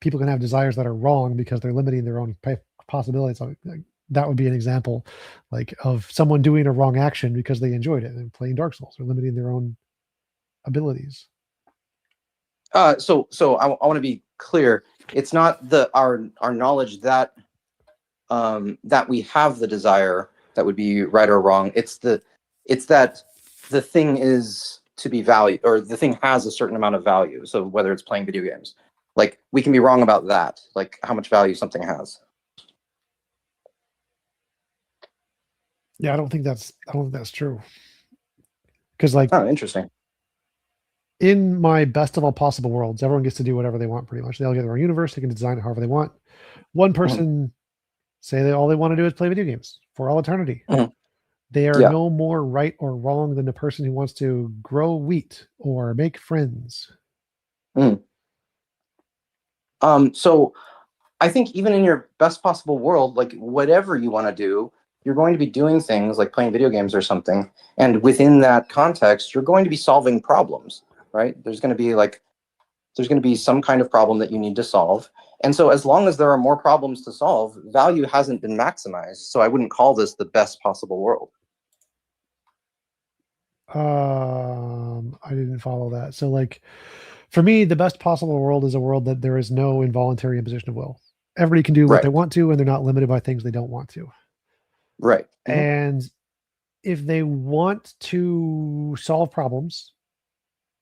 people can have desires that are wrong because they're limiting their own possibilities. That would be an example like of someone doing a wrong action because they enjoyed it and playing Dark Souls or limiting their own abilities. So I want to be clear. It's not our knowledge that that we have the desire that would be right or wrong. It's that the thing is to be valued, or the thing has a certain amount of value. So whether it's playing video games, like we can be wrong about that, like how much value something has. Yeah, I don't think that's true. Because like, oh, interesting. In my best of all possible worlds, everyone gets to do whatever they want pretty much. They all get their own universe, they can design it however they want. One person say all they want to do is play video games for all eternity. They are no more right or wrong than the person who wants to grow wheat or make friends. So I think even in your best possible world, like whatever you want to do, you're going to be doing things like playing video games or something. And within that context, you're going to be solving problems, right? There's going to be some kind of problem that you need to solve. And so as long as there are more problems to solve, value hasn't been maximized. So I wouldn't call this the best possible world. I didn't follow that. So like, for me, the best possible world is a world that there is no involuntary imposition of will. Everybody can do what they want to, and they're not limited by things they don't want to. Right. And if they want to solve problems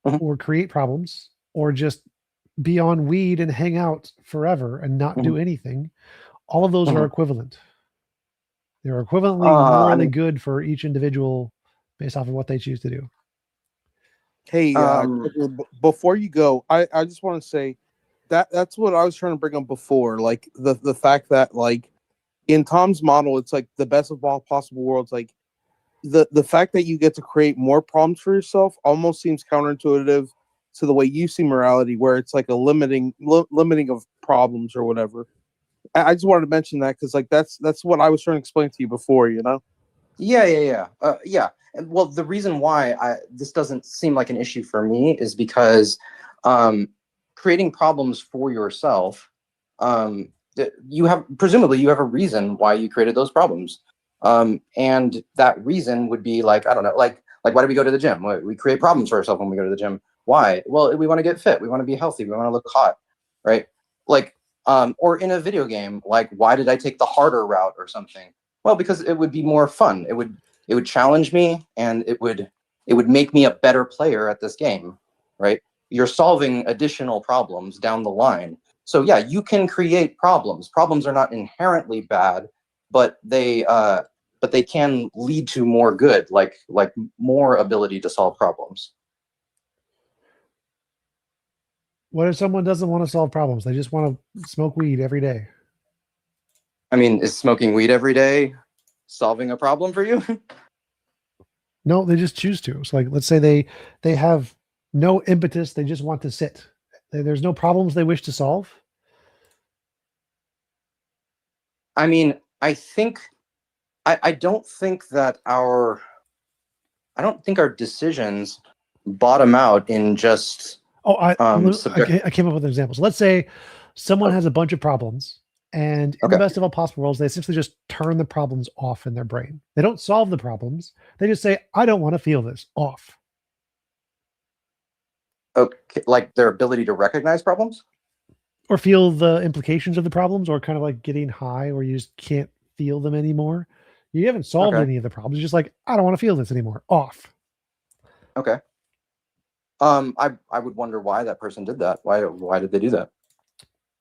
or create problems or just be on weed and hang out forever and not do anything, all of those are equivalent. They're equivalently I morally mean, good for each individual based off of what they choose to do. Hey, um, before you go, I just want to say that's what I was trying to bring up before. Like the fact that like in Tom's model, it's like the best of all possible worlds. Like the fact that you get to create more problems for yourself almost seems counterintuitive to the way you see morality, where it's like a limiting of problems or whatever. I just wanted to mention that because like that's what I was trying to explain to you before. You know. yeah. And, well, the reason why this doesn't seem like an issue for me is because um, creating problems for yourself, you have presumably you have a reason why you created those problems, and that reason would be like, I don't know, like why do we go to the gym? We create problems for ourselves when we go to the gym. Why? Well, we want to get fit. We want to be healthy. We want to look hot, right? Like, or in a video game, like why did I take the harder route or something? Well, because it would be more fun. It would challenge me, and it would make me a better player at this game, right? You're solving additional problems down the line. So yeah, you can create problems. Problems are not inherently bad, but they can lead to more good, like more ability to solve problems. What if someone doesn't want to solve problems? They just want to smoke weed every day. I mean, is smoking weed every day solving a problem for you? No, they just choose to. So like let's say they have no impetus, they just want to sit. There's no problems they wish to solve. I mean, I don't think that I don't think our decisions bottom out in just Oh, subject. I came up with an example. So let's say someone has a bunch of problems, and in the Okay. best of all possible worlds, they essentially just turn the problems off in their brain. They don't solve the problems. They just say, I don't want to feel this, off. Okay, like their ability to recognize problems. Or feel the implications of the problems, or kind of like getting high where you just can't feel them anymore. You haven't solved Okay. any of the problems. You're just like, I don't want to feel this anymore, off. Okay. I would wonder why that person did that. Why did they do that?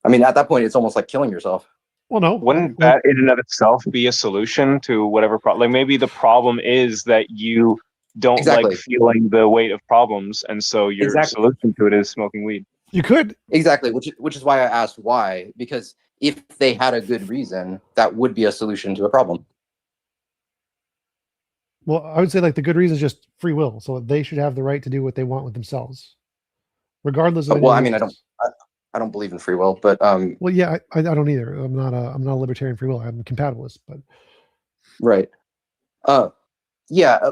I mean, at that point, it's almost like killing yourself. Well, no. Wouldn't Like, that in and of itself be a solution to whatever problem? Like maybe the problem is that you don't like Exactly. feeling the weight of problems, and so your Exactly. solution to it is smoking weed. you could. Exactly. Which is why I asked why, because if they had a good reason, that would be a solution to a problem. Well, I would say like the good reason is just free will. So they should have the right to do what they want with themselves, regardless of Well, I anything mean, else. I don't believe in free will, but Well, yeah, I don't either. I'm not a libertarian free will. I'm a compatibilist, but right. Yeah.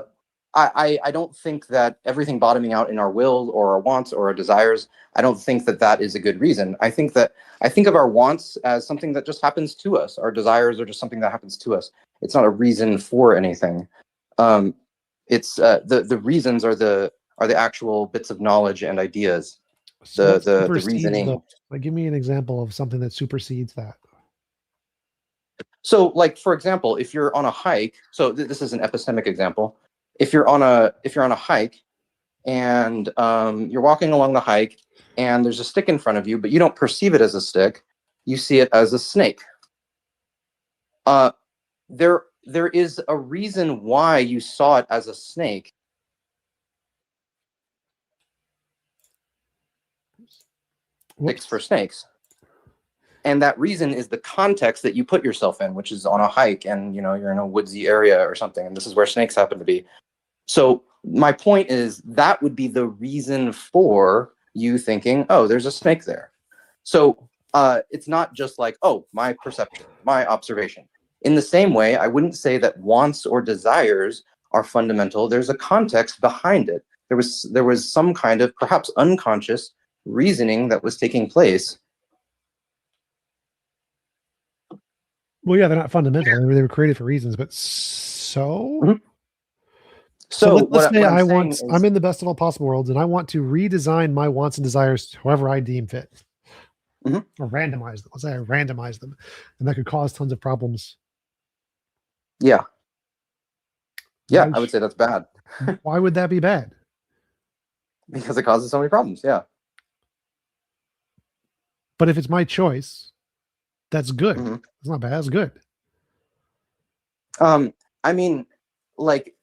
I don't think that everything bottoming out in our will or our wants or our desires, I don't think that that is a good reason. I think of our wants as something that just happens to us. Our desires are just something that happens to us. It's not a reason for anything. It's the reasons are the actual bits of knowledge and ideas. so what The supersedes reasoning. those? Like, give me an example of something that supersedes that. So, like for example, if you're on a hike, so this is an epistemic example. If you're on a hike and you're walking along the hike and there's a stick in front of you, but you don't perceive it as a stick, you see it as a snake. There is a reason why you saw it as a snake. Sticks for snakes. And that reason is the context that you put yourself in, which is on a hike and you're in a woodsy area or something, and this is where snakes happen to be. So my point is that would be the reason for you thinking, oh, there's a snake there. So it's not just like, oh, my perception, my observation. In the same way, I wouldn't say that wants or desires are fundamental. There's a context behind it. There was some kind of perhaps unconscious reasoning that was taking place. Well, yeah, they're not fundamental. They were created for reasons, but so. Mhm. So let's say what I'm saying is, I'm in the best of all possible worlds, and I want to redesign my wants and desires however I deem fit, Mhm. or randomize them. Let's say I randomize them, and that could cause tons of problems. yeah, I would say that's bad Why would that be bad? because it causes so many problems. Yeah. But if it's my choice, that's good. Mhm. It's not bad. It's good. I mean, like,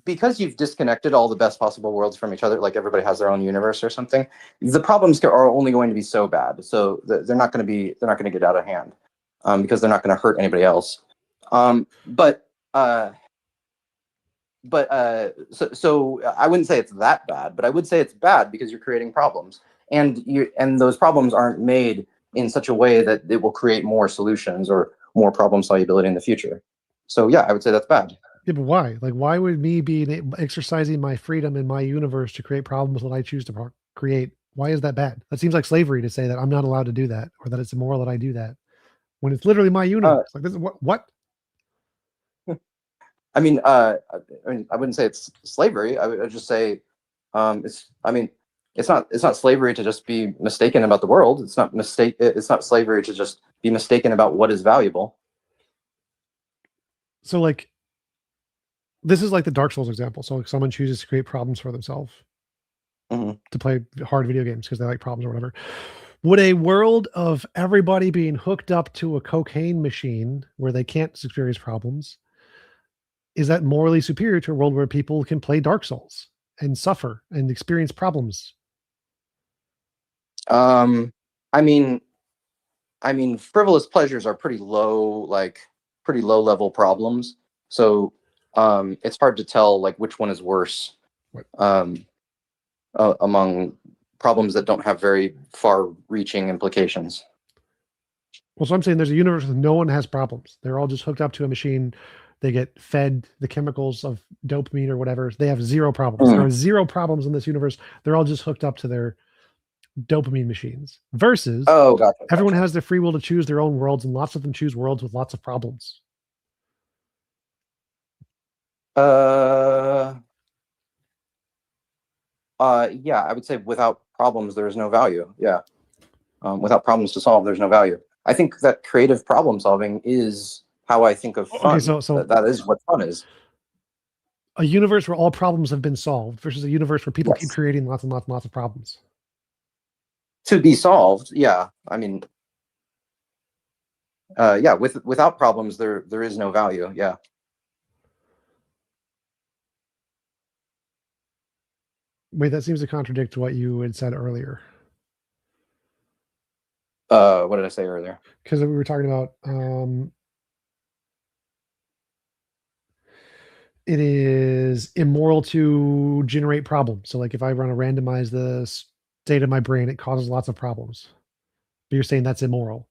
because you've disconnected all the best possible worlds from each other, like everybody has their own universe or something, the problems are only going to be so bad. So they're not going to get out of hand, because they're not going to hurt anybody else. So I wouldn't say it's that bad, but I would say it's bad because you're creating problems, and those problems aren't made in such a way that it will create more solutions or more problem solubility in the future. So yeah, I would say that's bad. Yeah, but why? Like, why would me be exercising my freedom in my universe to create problems that I choose to create? Why is that bad? That seems like slavery to say that I'm not allowed to do that, or that it's immoral that I do that, when it's literally my universe. Like, this is what? I mean, I wouldn't say it's slavery. I'd just say, it's. I mean, it's not slavery to just be mistaken about the world. It's not slavery to just be mistaken about what is valuable. So, like, this is like the Dark Souls example. So, like, someone chooses to create problems for themselves to play hard video games because they like problems or whatever. Would a world of everybody being hooked up to a cocaine machine where they can't experience problems, is that morally superior to a world where people can play Dark Souls and suffer and experience problems? I mean, frivolous pleasures are pretty low level problems. So it's hard to tell like which one is worse among problems that don't have very far-reaching implications. Well, so I'm saying there's a universe where no one has problems. They're all just hooked up to a machine. They get fed the chemicals of dopamine or whatever. They have zero problems. There are zero problems in this universe. They're all just hooked up to their dopamine machines. Versus, gotcha. Everyone has their free will to choose their own worlds, and lots of them choose worlds with lots of problems. Yeah, I would say without problems, there is no value. Yeah. Without problems to solve, there's no value. I think that creative problem solving is how I think of fun. Okay, so that is what fun is. A universe where all problems have been solved versus a universe where people keep Yes. creating lots and lots and lots of problems. To be solved, yeah. I mean, yeah, without problems, there is no value. Yeah. Wait, that seems to contradict what you had said earlier. What did I say earlier? Because we were talking about it is immoral to generate problems. So, like, if I run to randomize the state of my brain, it causes lots of problems. But you're saying that's immoral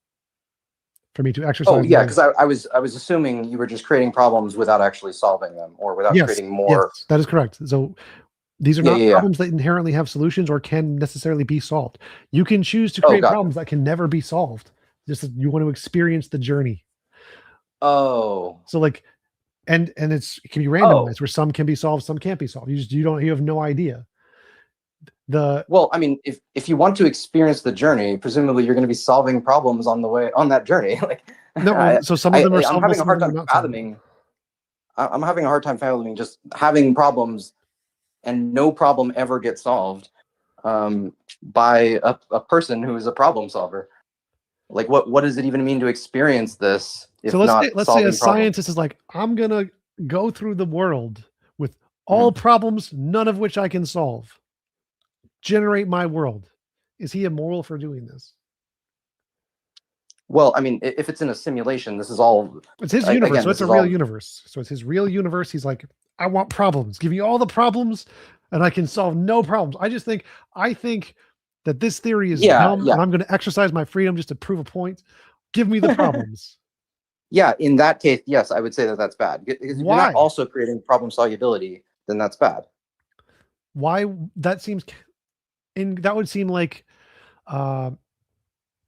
for me to exercise. Oh yeah, because I was assuming you were just creating problems without actually solving them, or without creating more. Yes, that is correct. So these are not problems that inherently have solutions or can necessarily be solved. You can choose to create problems that can never be solved. Just you want to experience the journey. Oh. So like, and it can be randomized where some can be solved, some can't be solved. You have no idea. Well, I mean, if you want to experience the journey, presumably you're going to be solving problems on that journey. Like, no, so some of them are. I'm having a hard time fathoming. I'm having a hard time fathoming just having problems and no problem ever gets solved by a person who is a problem solver. Like, what does it even mean to experience this? So let's say a scientist is like, I'm gonna go through the world with all problems, none of which I can solve. Generate my world. Is he immoral for doing this? Well, I mean, if it's in a simulation, this is all. It's his universe, again, so it's a real universe. So it's his real universe. He's like, I want problems. Give me all the problems, and I can solve no problems. I think that this theory is dumb, and I'm going to exercise my freedom just to prove a point. Give me the problems. Yeah, in that case, yes, I would say that that's bad. Because if you're not also creating problem solubility, then that's bad. Why? That would seem like.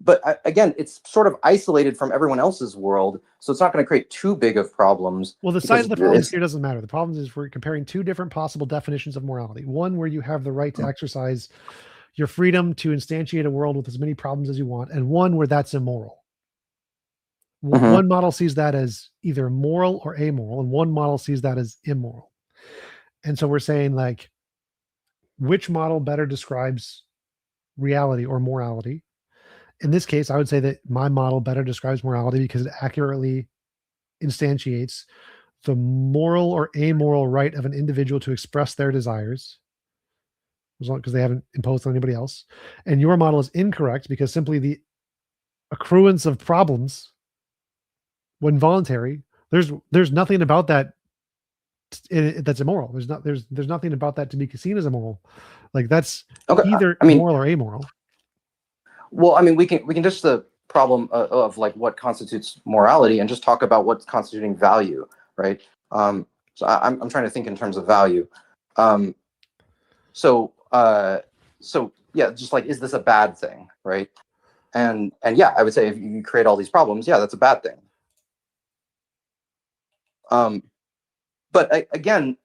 But again, it's sort of isolated from everyone else's world, so it's not going to create too big of problems. Well, the size of the problems here doesn't matter. The problem is we're comparing two different possible definitions of morality. One where you have the right to exercise your freedom to instantiate a world with as many problems as you want, and one where that's immoral. One model sees that as either moral or amoral, and one model sees that as immoral. And so we're saying, like, which model better describes reality or morality? In this case, I would say that my model better describes morality because it accurately instantiates the moral or amoral right of an individual to express their desires, as long because they haven't imposed on anybody else. And your model is incorrect because simply the accruance of problems, when voluntary, there's nothing about that that's immoral. There's nothing about that to be seen as immoral. Like that's Okay. either I mean, moral or amoral. well, I mean, we can just the problem of like what constitutes morality and just talk about what's constituting value, right? So I'm trying to think in terms of value. So yeah, just like, is this a bad thing, right? And yeah, I would say if you create all these problems, yeah, that's a bad thing. But again,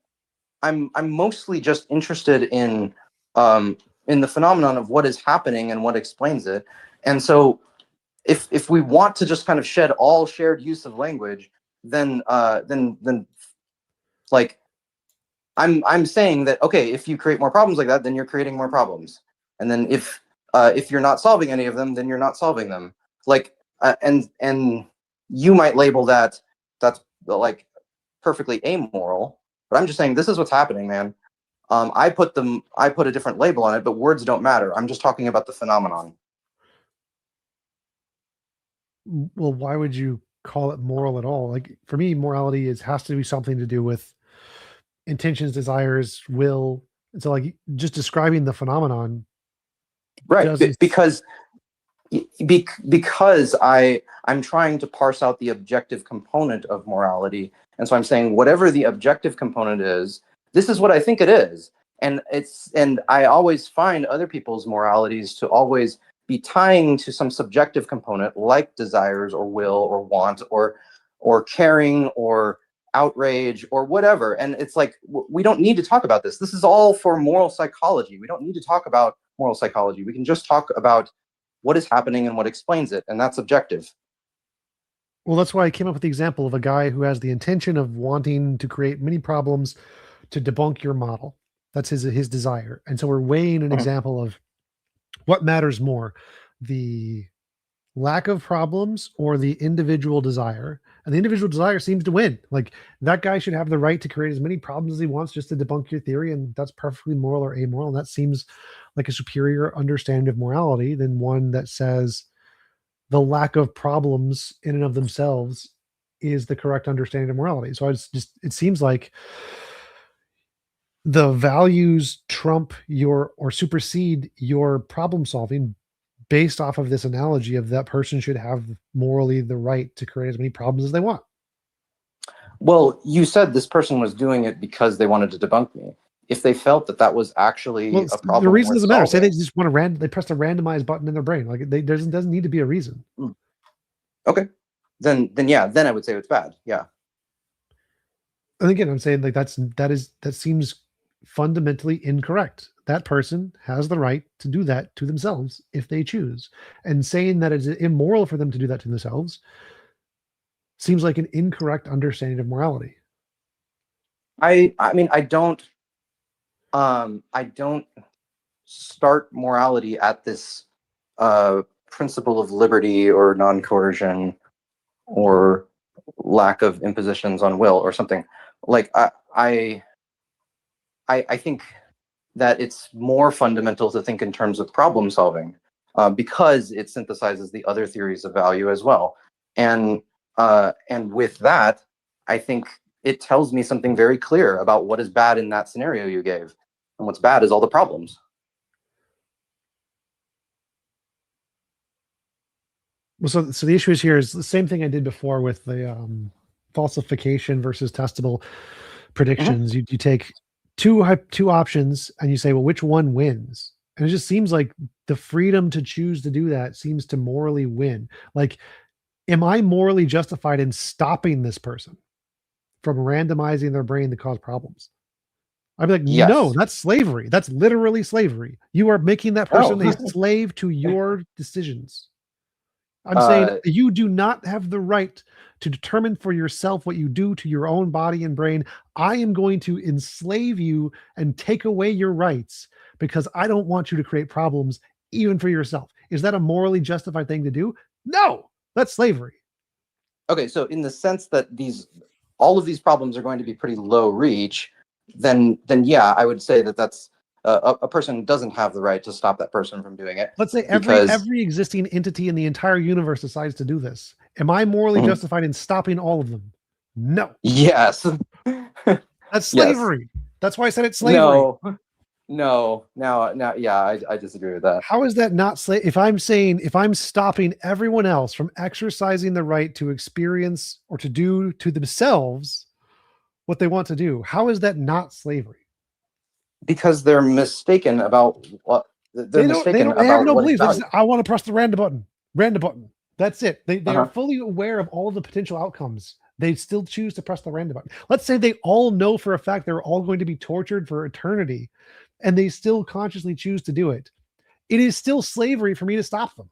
I'm mostly just interested in the phenomenon of what is happening and what explains it. And so if we want to just kind of shed all shared use of language, then like I'm saying that, okay, if you create more problems like that, then you're creating more problems. And then if you're not solving any of them, then you're not solving them. Like and you might label that's like perfectly amoral, but I'm just saying this is what's happening, man. I put a different label on it, but words don't matter. I'm just talking about the phenomenon. Well, why would you call it moral at all? Like for me, morality has to be something to do with intentions, desires, will. And so like just describing the phenomenon. Right. doesn't- Because I'm trying to parse out the objective component of morality. And so I'm saying whatever the objective component is, this is what I think it is. And I always find other people's moralities to always be tying to some subjective component like desires or will or want or caring or outrage or whatever. And it's like, we don't need to talk about this. This is all for moral psychology. We don't need to talk about moral psychology. We can just talk about what is happening and what explains it. And that's objective. Well, that's why I came up with the example of a guy who has the intention of wanting to create many problems to debunk your model. That's his desire. And so we're weighing an Mhm. example of what matters more, the lack of problems or the individual desire. And the individual desire seems to win. Like that guy should have the right to create as many problems as he wants just to debunk your theory. And that's perfectly moral or amoral. And that seems like a superior understanding of morality than one that says the lack of problems in and of themselves is the correct understanding of morality. So it seems like the values trump or supersede your problem solving based off of this analogy of that person should have morally the right to create as many problems as they want. Well, you said this person was doing it because they wanted to debunk me. If they felt that was actually Well, a problem, the reason worth doesn't matter. Say solving- they just want to they pressed a randomized button in their brain. Like there doesn't need to be a reason. Okay, then yeah, then I would say it's bad. Yeah. And again, I'm saying like that seems fundamentally incorrect. That person has the right to do that to themselves if they choose. And saying that it's immoral for them to do that to themselves seems like an incorrect understanding of morality. I mean, I don't start morality at this principle of liberty or non-coercion or lack of impositions on will or something. Like I think that it's more fundamental to think in terms of problem solving because it synthesizes the other theories of value as well. And with that, I think it tells me something very clear about what is bad in that scenario you gave. And what's bad is all the problems. Well, so the issue is here is the same thing I did before with the falsification versus testable predictions. You take two options and you say, well, which one wins? And it just seems like the freedom to choose to do that seems to morally win. Like, am I morally justified in stopping this person from randomizing their brain to cause problems? I'd be like, Yes. no, that's slavery. That's literally slavery. You are making that person Oh. a slave to your decisions. I'm saying you do not have the right to determine for yourself what you do to your own body and brain. I am going to enslave you and take away your rights because I don't want you to create problems even for yourself. Is that a morally justified thing to do? No, that's slavery. okay, so in the sense that all of these problems are going to be pretty low reach, then yeah, I would say that that's a person doesn't have the right to stop that person from doing it. Let's say Because- every existing entity in the entire universe decides to do this. Am I morally Mhm. justified in stopping all of them? No. Yes. That's slavery. That's why I said it's slavery. No. Now, yeah, I disagree with that. How is that not slave? If I'm stopping everyone else from exercising the right to experience or to do to themselves what they want to do, how is that not slavery? Because they're mistaken about what they're mistaken They have about no what beliefs. is They just, I want to press the random button. Random button. That's it. They are Uh-huh. fully aware of all of the potential outcomes. They still choose to press the random button. Let's say they all know for a fact they're all going to be tortured for eternity, and they still consciously choose to do it. It is still slavery for me to stop them.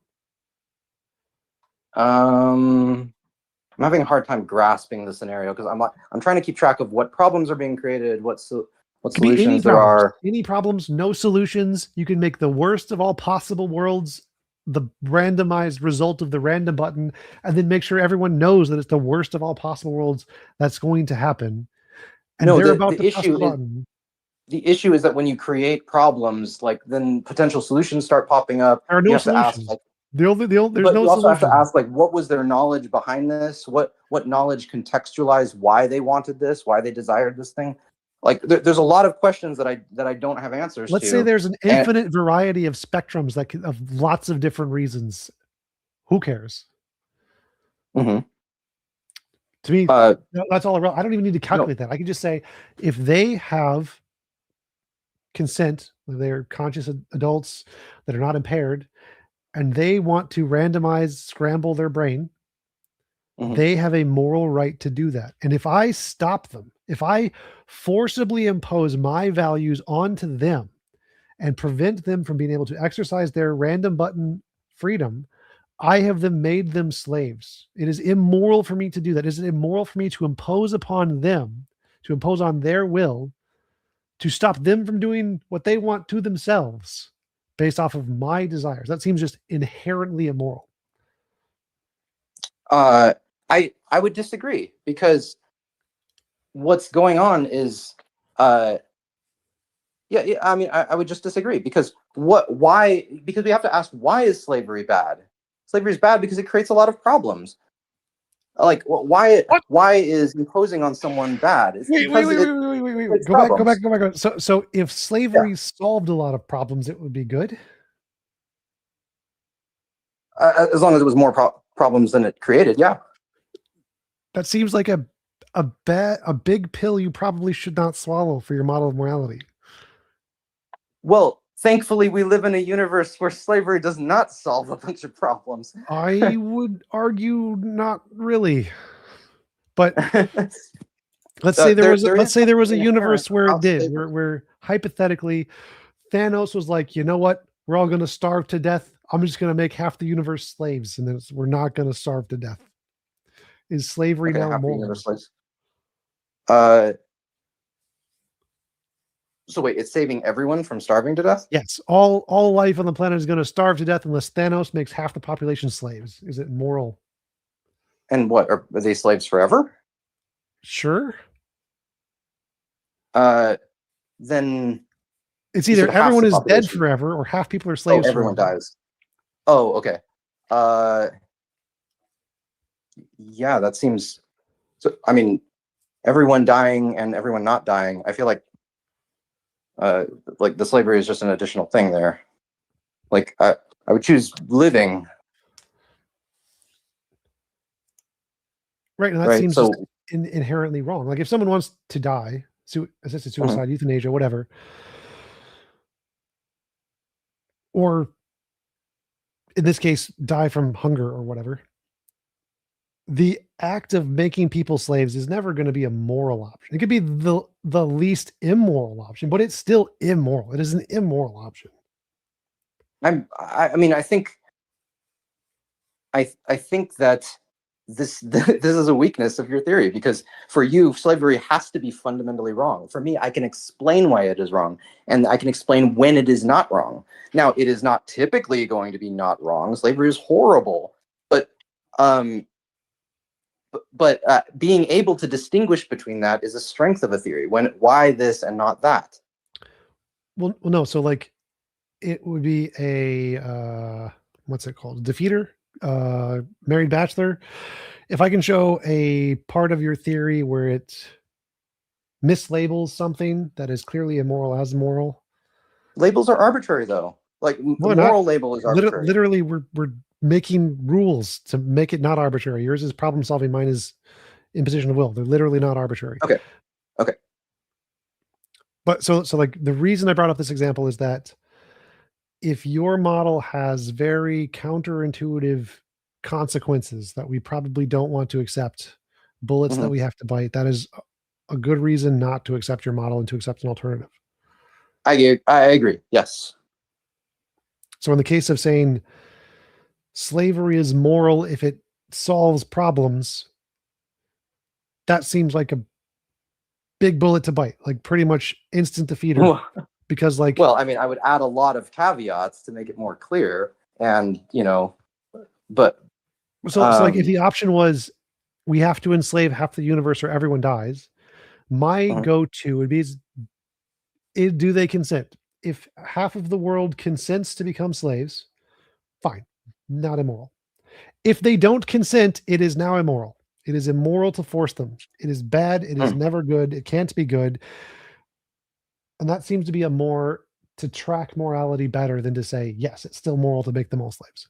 I'm having a hard time grasping the scenario because I'm trying to keep track of what problems are being created, what Could be any solutions there problems. are. Any problems, no solutions. You can make the worst of all possible worlds the randomized result of the random button, and then make sure everyone knows that it's the worst of all possible worlds that's going to happen. And No, they're the about to press issue the is- button. The issue is that when you create problems, like then potential solutions start popping up. There are You no have to ask, solutions. like, There's but no you also have solution. to ask, like, what was their knowledge behind this? What knowledge contextualized why they wanted this, why they desired this thing? Like, there's a lot of questions that I don't have answers Let's to. say there's an And- infinite variety of spectrums that can, of lots of different reasons. Who cares? Mhm. To me, Uh, that's all. I don't even need to calculate that. I can just say if they have consent, they're conscious adults that are not impaired, and they want to randomize, scramble their brain, Mhm. they have a moral right to do that. And if I stop them, if I forcibly impose my values onto them and prevent them from being able to exercise their random button freedom, I have made them slaves. It is immoral for me to do that. It is immoral for me to impose upon them, to impose on their will, to stop them from doing what they want to themselves based off of my desires. That seems just inherently immoral. I would disagree because what's going on is yeah, I mean, I would just disagree because because we have to ask, why is slavery bad? Slavery is bad because it creates a lot of problems. Like, why is imposing on someone bad? It's Wait. because it's problems. Go back. So if slavery solved a lot of problems, it would be good. As long as it was more problems than it created, yeah. That seems like a big pill you probably should not swallow for your model of morality. Well, thankfully, we live in a universe where slavery does not solve a bunch of problems. I would argue not really. But let's say there was a universe where it did, where hypothetically Thanos was like, you know what, we're all going to starve to death. I'm just going to make half the universe slaves, and then we're not going to starve to death. Is slavery now moral? So wait, it's saving everyone from starving to death? Yes, all life on the planet is going to starve to death unless Thanos makes half the population slaves. Is it moral? And what, are they slaves forever? Sure. Then it's you either said half everyone the is dead population. forever or half people are slaves. everyone forever. dies. Oh, okay. Yeah, that seems. So, I mean, everyone dying and everyone not dying. I feel like the slavery is just an additional thing there. Like, I would choose living. Right, and that Right. seems So, just inherently wrong. Like if someone wants to die, assisted suicide, euthanasia, whatever, or in this case, die from hunger or whatever, the act of making people slaves is never going to be a moral option. It could be the least immoral option, but it's still immoral. It is an immoral option. I mean, I think that this is a weakness of your theory, because for you, slavery has to be fundamentally wrong. For me, I can explain why it is wrong, and I can explain when it is not wrong. Now, it is not typically going to be not wrong. Slavery is horrible, but but being able to distinguish between that is a strength of a theory. Why this and not that? Well, no. So like, it would be a what's it called? Defeater, married bachelor. If I can show a part of your theory where it mislabels something that is clearly immoral as moral, Labels are arbitrary, though. Like No, the not- moral label is arbitrary. literally, we're making rules to make it not arbitrary. Yours is problem solving. Mine is imposition of will. They're literally not arbitrary. Okay. Okay. But so like the reason I brought up this example is that if your model has very counterintuitive consequences that we probably don't want to accept, bullets that Mhm. we have to bite, that is a good reason not to accept your model and to accept an alternative. I agree. Yes. So in the case of saying slavery is moral if it solves problems, that seems like a big bullet to bite, like pretty much instant defeater. Well, Because like, I mean, I would add a lot of caveats to make it more clear, and but so like if um, the option was we have to enslave half the universe or everyone dies, my Mhm. go-to would be do they consent? If half of the world consents to become slaves, fine, not immoral. If they don't consent, it is now immoral. It is immoral to force them. It is bad. It is never good. It can't be good. And that seems to be a more to track morality better than to say, yes, it's still moral to make them all slaves.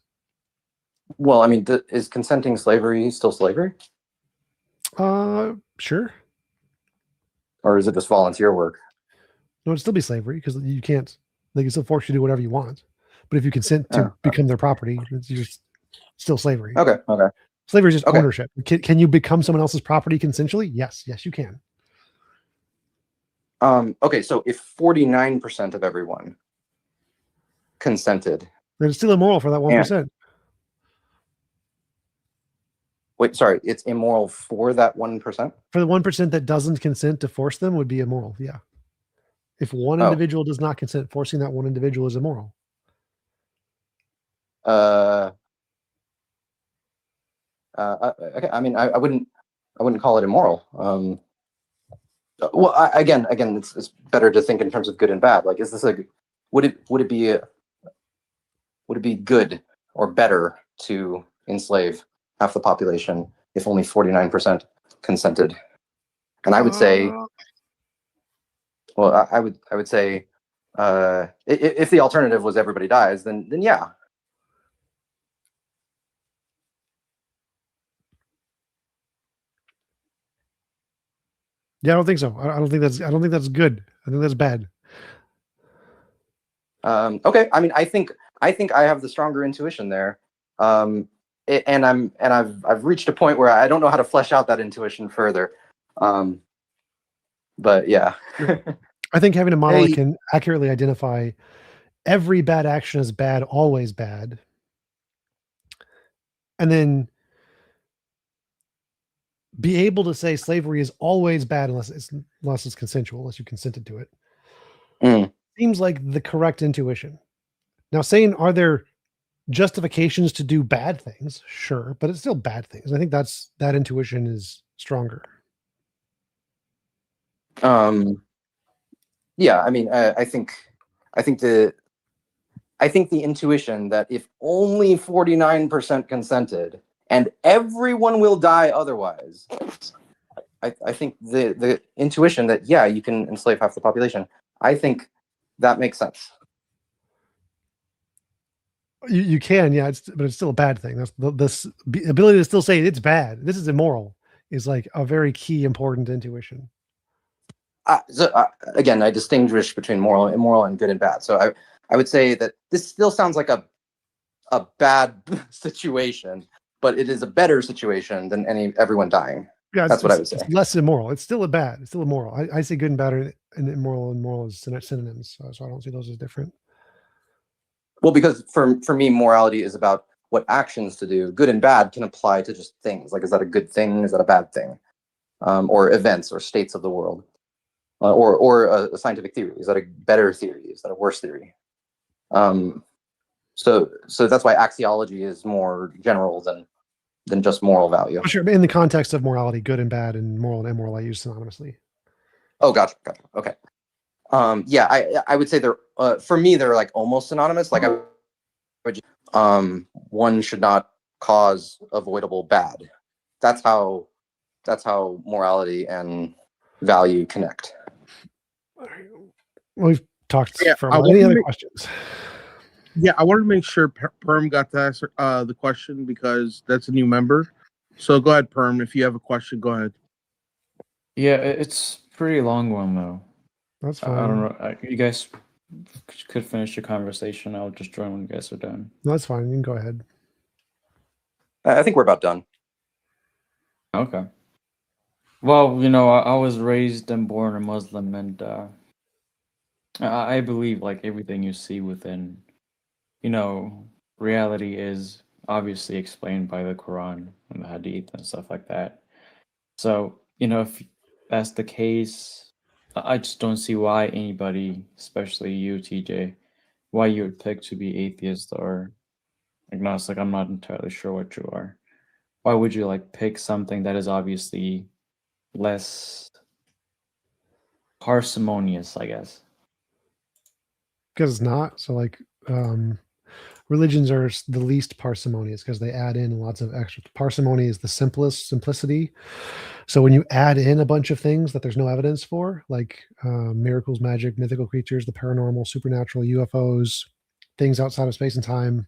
well, I mean, is consenting slavery still slavery, Sure. or is it just volunteer work? No, it'd still be slavery because you can't, they can still force you to do whatever you want. But if you consent to become their property, you're still slavery. Okay. Okay. Slavery is just Okay. ownership. Can you become someone else's property consensually? Yes, you can. Okay. So if 49% of everyone consented, Then it's still immoral for that 1%. wait, sorry, it's immoral for that 1%. For the 1% that doesn't consent to force them would be immoral. Yeah. If one Oh. individual does not consent, forcing that one individual is immoral. Okay. I mean, I wouldn't call it immoral. Well, again, it's better to think in terms of good and bad. Like, is this would it be good or better to enslave half the population if only 49% consented? And I would say, well, I would say, if the alternative was everybody dies, then yeah. Yeah, I don't think so. I don't think that's good. I think that's bad. Okay. I mean, I think I have the stronger intuition there. And I've reached a point where I don't know how to flesh out that intuition further. But yeah. I think having a model that Hey. can accurately identify every bad action as bad, always bad, and then be able to say slavery is always bad unless it's consensual, unless you consented to it, seems like the correct intuition. Now, saying are there justifications to do bad things? Sure, but it's still bad things. I think that intuition is stronger. Yeah, I mean, I think the intuition that if only 49% consented and everyone will die otherwise, I think the intuition that, yeah, you can enslave half the population, I think that makes sense. You can, yeah, but it's still a bad thing. That's this ability to still say it's bad, this is immoral, is like a very key important intuition. Again, I distinguish between moral, immoral, and good and bad. So I would say that this still sounds like a bad situation, but it is a better situation than everyone dying. Yeah, that's what I would say. It's less immoral. It's still it's still immoral. I say good and bad and immoral and moral is synonyms, so I don't see those as different. Well, because for me, morality is about what actions to do. Good and bad can apply to just things. Like, is that a good thing? Is that a bad thing? Or events or states of the world, or a scientific theory. Is that a better theory? Is that a worse theory? So that's why axiology is more general than than just moral value. Sure, but in the context of morality, good and bad and moral and immoral, I use synonymously. Oh, gotcha. Okay. Yeah, I would say they're for me they're like almost synonymous. Like one should not cause avoidable bad. That's how morality and value connect. We've talked Yeah, for a I while. Any wanted other to- questions? Yeah, I wanted to make sure Perm got to answer the question because that's a new member. So go ahead, Perm. If you have a question, go ahead. Yeah, it's pretty long one though. That's I fine. don't know. You guys could finish your conversation. I'll just join when you guys are done. No, that's fine. You can go ahead. I think we're about done. Okay. Well, I was raised and born a Muslim, and I believe like everything you see within, reality is obviously explained by the Quran and the Hadith and stuff like that. So, if that's the case, I just don't see why anybody, especially you, TJ, why you would pick to be atheist or agnostic. I'm not entirely sure what you are. Why would you like pick something that is obviously less parsimonious, I guess? Because it's not. So like religions are the least parsimonious because they add in lots of extra. Parsimony is the simplicity. So when you add in a bunch of things that there's no evidence for, like miracles, magic, mythical creatures, the paranormal, supernatural, UFOs, things outside of space and time,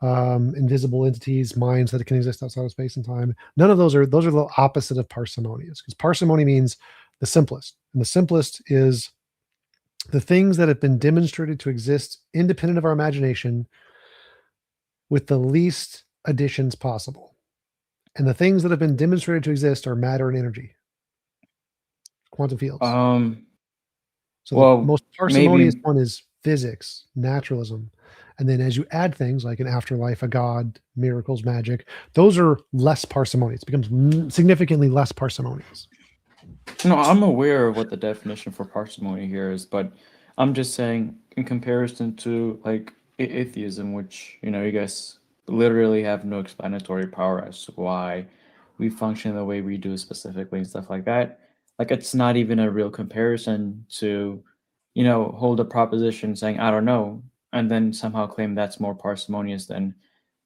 invisible entities, minds that can exist outside of space and time, none of those are the opposite of parsimonious, because parsimony means the simplest, and the simplest is the things that have been demonstrated to exist independent of our imagination with the least additions possible. And the things that have been demonstrated to exist are matter and energy, quantum fields. So well, the most parsimonious maybe- one is physics, naturalism. And then as you add things like an afterlife, a god, miracles, magic, those are less parsimonious. It becomes significantly less parsimonious. No, I'm aware of what the definition for parsimony here is, but I'm just saying in comparison to like atheism, which, you guys literally have no explanatory power as to why we function the way we do specifically and stuff like that. Like it's not even a real comparison to, hold a proposition saying, I don't know, and then somehow claim that's more parsimonious than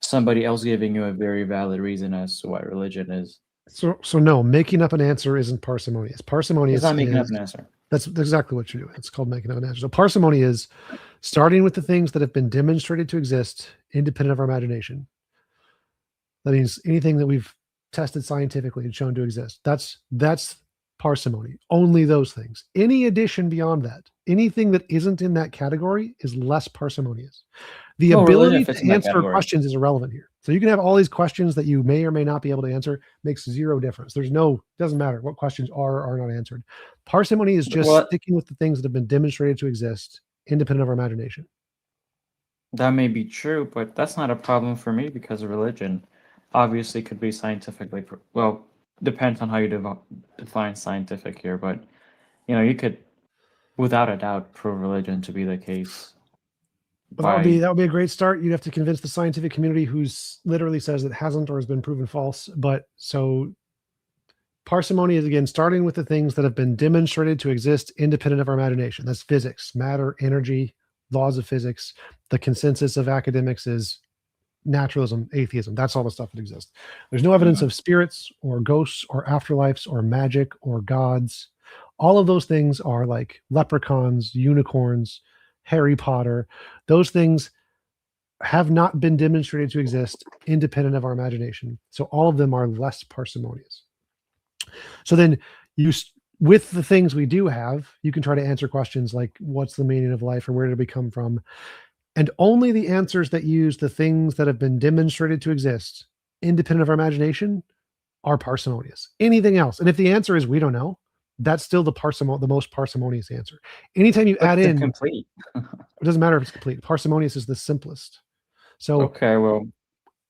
somebody else giving you a very valid reason as to what religion is. So no, making up an answer isn't parsimonious. Parsimonious It's not making up is, an answer. that's exactly what you're doing. It's called making up an answer. So parsimony is starting with the things that have been demonstrated to exist independent of our imagination. That means anything that we've tested scientifically and shown to exist. That's parsimony. Only those things. Any addition beyond that, anything that isn't in that category is less parsimonious. The No, ability religion fits to in that answer category. questions is irrelevant here. So you can have all these questions that you may or may not be able to answer, makes zero difference. Doesn't matter what questions are or are not answered. Parsimony is just Well, sticking with the things that have been demonstrated to exist independent of our imagination. That may be true, but that's not a problem for me because religion obviously could be scientifically, well, depends on how you define scientific here, but you could, without a doubt, prove religion to be the case. But that would be a great start. You'd have to convince the scientific community who's literally says it hasn't or has been proven false. But so parsimony is again starting with the things that have been demonstrated to exist independent of our imagination. That's physics, matter, energy, laws of physics. The consensus of academics is naturalism, atheism. That's all the stuff that exists. There's no evidence of spirits or ghosts or afterlives or magic or gods. All of those things are like leprechauns, unicorns, Harry Potter. Those things have not been demonstrated to exist independent of our imagination. So all of them are less parsimonious. So then with the things we do have, you can try to answer questions like what's the meaning of life or where did we come from? And only the answers that use the things that have been demonstrated to exist independent of our imagination are parsimonious. Anything else. And if the answer is we don't know, that's still the most parsimonious answer. Anytime you add in, complete. it doesn't matter if it's complete. Parsimonious is the simplest. So Okay, well,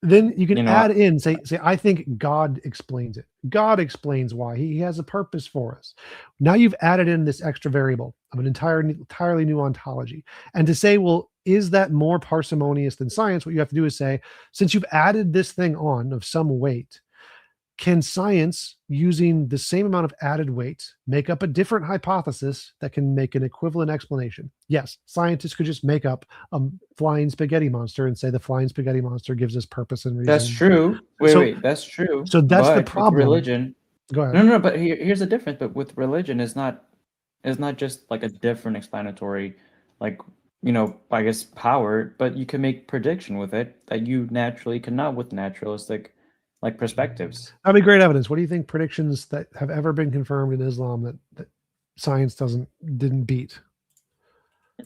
Then you can You know, add in, say, I think God explains it. God explains why he has a purpose for us. Now you've added in this extra variable of an entirely new ontology. And to say, well, is that more parsimonious than science? What you have to do is say, since you've added this thing on of some weight, can science, using the same amount of added weight, make up a different hypothesis that can make an equivalent explanation? Yes, scientists could just make up a flying spaghetti monster and say the flying spaghetti monster gives us purpose and reason. that's true. Wait, So- wait, that's true. so that's the but with problem. religion, Go ahead. no, but here's the difference. But with religion, it's not just like a different explanatory, like, I guess power, but you can make prediction with it that you naturally cannot with naturalistic like perspectives. That'd be great evidence. What do you think predictions that have ever been confirmed in Islam that science didn't beat?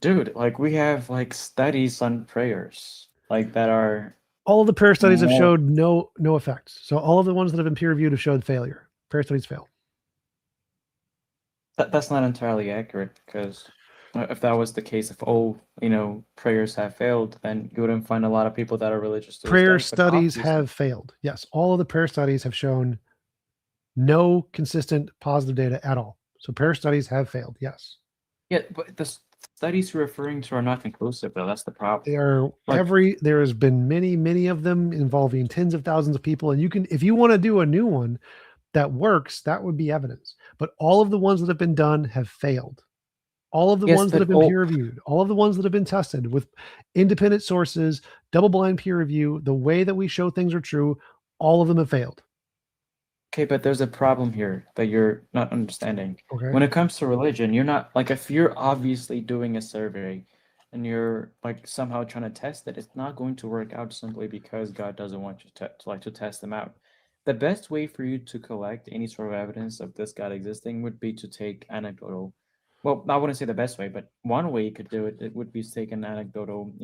Dude, like we have like studies on prayers, like that are All of the prayer studies have More- showed no effects. So all of the ones that have been peer reviewed have showed failure. Prayer studies fail. that's not entirely accurate because if that was the case, if all prayers have failed, then you wouldn't find a lot of people that are religious. To this Prayer day, but studies obviously- have failed. Yes, all of the prayer studies have shown no consistent positive data at all. So prayer studies have failed. Yes, Yeah, but the studies you're referring to are not conclusive, though. That's the problem. they are Like- there has been many of them involving tens of thousands of people, and you can, if you want to do a new one that works, that would be evidence. But all of the ones that have been done have failed. All of the Yes, ones that but have been all- peer reviewed, all of the ones that have been tested with independent sources, double blind peer review, the way that we show things are true, all of them have failed. Okay, but there's a problem here that you're not understanding. Okay. When it comes to religion, you're not like if you're obviously doing a survey and you're like somehow trying to test it, it's not going to work out simply because God doesn't want you to test them out. The best way for you to collect any sort of evidence of this God existing would be to take anecdotal. Well, I wouldn't say the best way, but one way you could do it, it would be to take an anecdotal,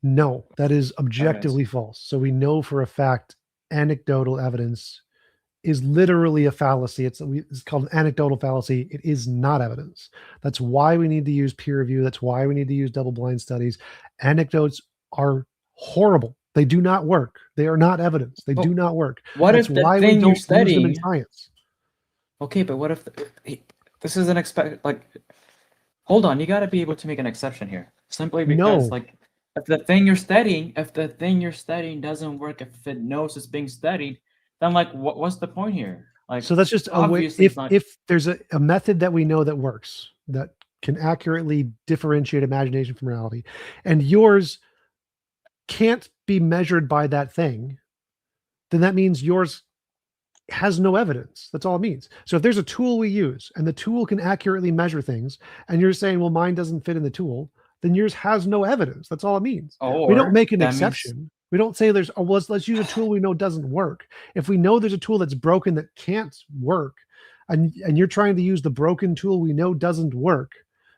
No, that is objectively false. So we know for a fact anecdotal evidence is literally a fallacy. It's called an anecdotal fallacy. It is not evidence. That's why we need to use peer review. That's why we need to use double blind studies. Anecdotes are horrible. They do not work. They are not evidence. They do not work. what That's if the why we thing don't you're use them in studying? science. Okay, but what if this is an hold on, you got to be able to make an exception here. Simply because No. if the thing you're studying doesn't work, if it knows it's being studied, then what's the point here? Like, So that's just a way. obviously it's not- If there's a method that we know that works, that can accurately differentiate imagination from reality, and yours can't be measured by that thing, then that means yours has no evidence. That's all it means. So if there's a tool we use and the tool can accurately measure things, and you're saying, well, mine doesn't fit in the tool, then yours has no evidence. That's all it means. or We don't make an that means- exception. We don't say there's, let's use a tool we know doesn't work. If we know there's a tool that's broken that can't work, and you're trying to use the broken tool we know doesn't work,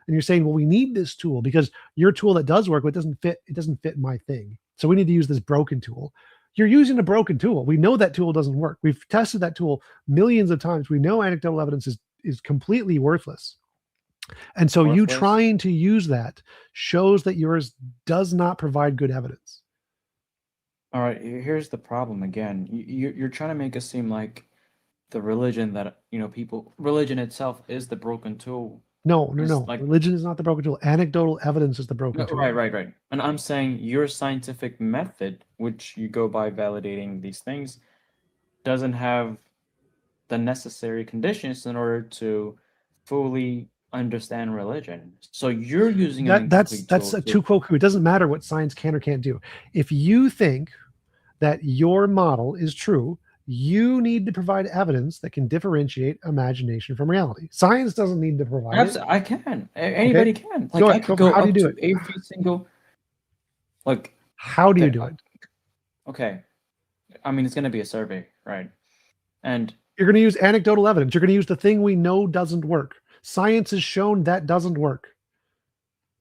and you're saying, well, we need this tool because your tool that does work, but it doesn't fit my thing. So we need to use this broken tool. You're using a broken tool. We know that tool doesn't work. We've tested that tool millions of times. We know anecdotal evidence is completely worthless. And so you Worthless? trying to use that shows that yours does not provide good evidence. All right, here's the problem again. You're trying to make it seem like the religion that religion itself is the broken tool. No. It's like- Religion is not the broken tool. Anecdotal evidence is the broken No, tool. right. And I'm saying your scientific method, which you go by validating these things, doesn't have the necessary conditions in order to fully understand religion. So you're using an That's incomplete a tool tu quoque. It doesn't matter what science can or can't do. If you think that your model is true, you need to provide evidence that can differentiate imagination from reality. Science doesn't need to provide Perhaps it. I can. Anybody can. Go I ahead. could Go- go how do up you do to every single. How do you okay, do it? Okay, I mean it's going to be a survey, right? And You're going to use anecdotal evidence. You're going to use the thing we know doesn't work. Science has shown that doesn't work.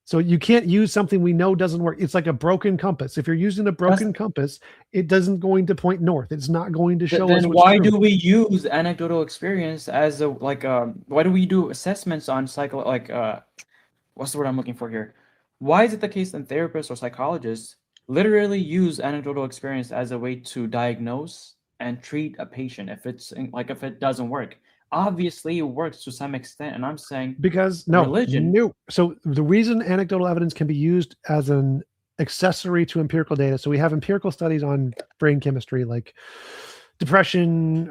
So you can't use something we know doesn't work. It's like a broken compass. If you're using a broken compass, it doesn't going to point north. It's not going to show us then what's why true. do we use anecdotal experience as a why do we do assessments on what's the word I'm looking for here? Why is it the case that therapists or psychologists literally use anecdotal experience as a way to diagnose and treat a patient if it doesn't work. Obviously, it works to some extent, and I'm saying Because no, religion. no. So the reason anecdotal evidence can be used as an accessory to empirical data. So we have empirical studies on brain chemistry, like depression,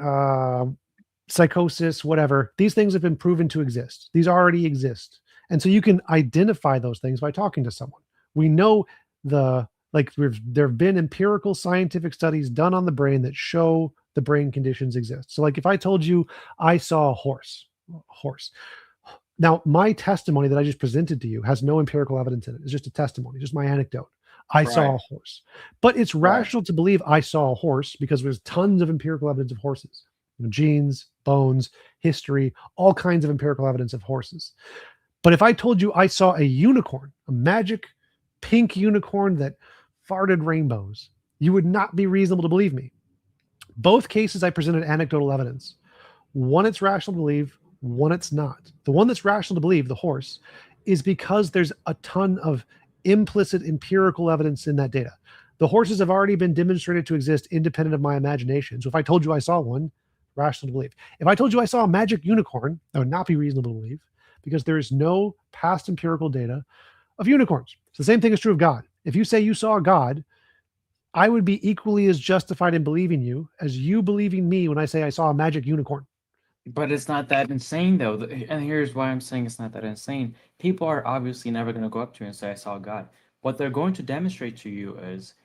psychosis, whatever. These things have been proven to exist. These already exist, and so you can identify those things by talking to someone. We know there have been empirical scientific studies done on the brain that show the brain conditions exist. So, like if I told you I saw a horse. Now, my testimony that I just presented to you has no empirical evidence in it. It's just a testimony, just my anecdote. I saw a Right. horse. But it's Right. rational to believe I saw a horse because there's tons of empirical evidence of horses. Genes, bones, history, all kinds of empirical evidence of horses. But if I told you I saw a unicorn, a magic pink unicorn that farted rainbows, you would not be reasonable to believe me. Both cases I presented anecdotal evidence. One it's rational to believe, one it's not. The one that's rational to believe, the horse, is because there's a ton of implicit empirical evidence in that data. The horses have already been demonstrated to exist independent of my imagination. So if I told you I saw one, rational to believe. If I told you I saw a magic unicorn, that would not be reasonable to believe because there is no past empirical data of unicorns. So the same thing is true of God. If you say you saw God, I would be equally as justified in believing you as you believing me when I say I saw a magic unicorn. But it's not that insane, though. And here's why I'm saying it's not that insane. People are obviously never going to go up to you and say, I saw God. What they're going to demonstrate to you is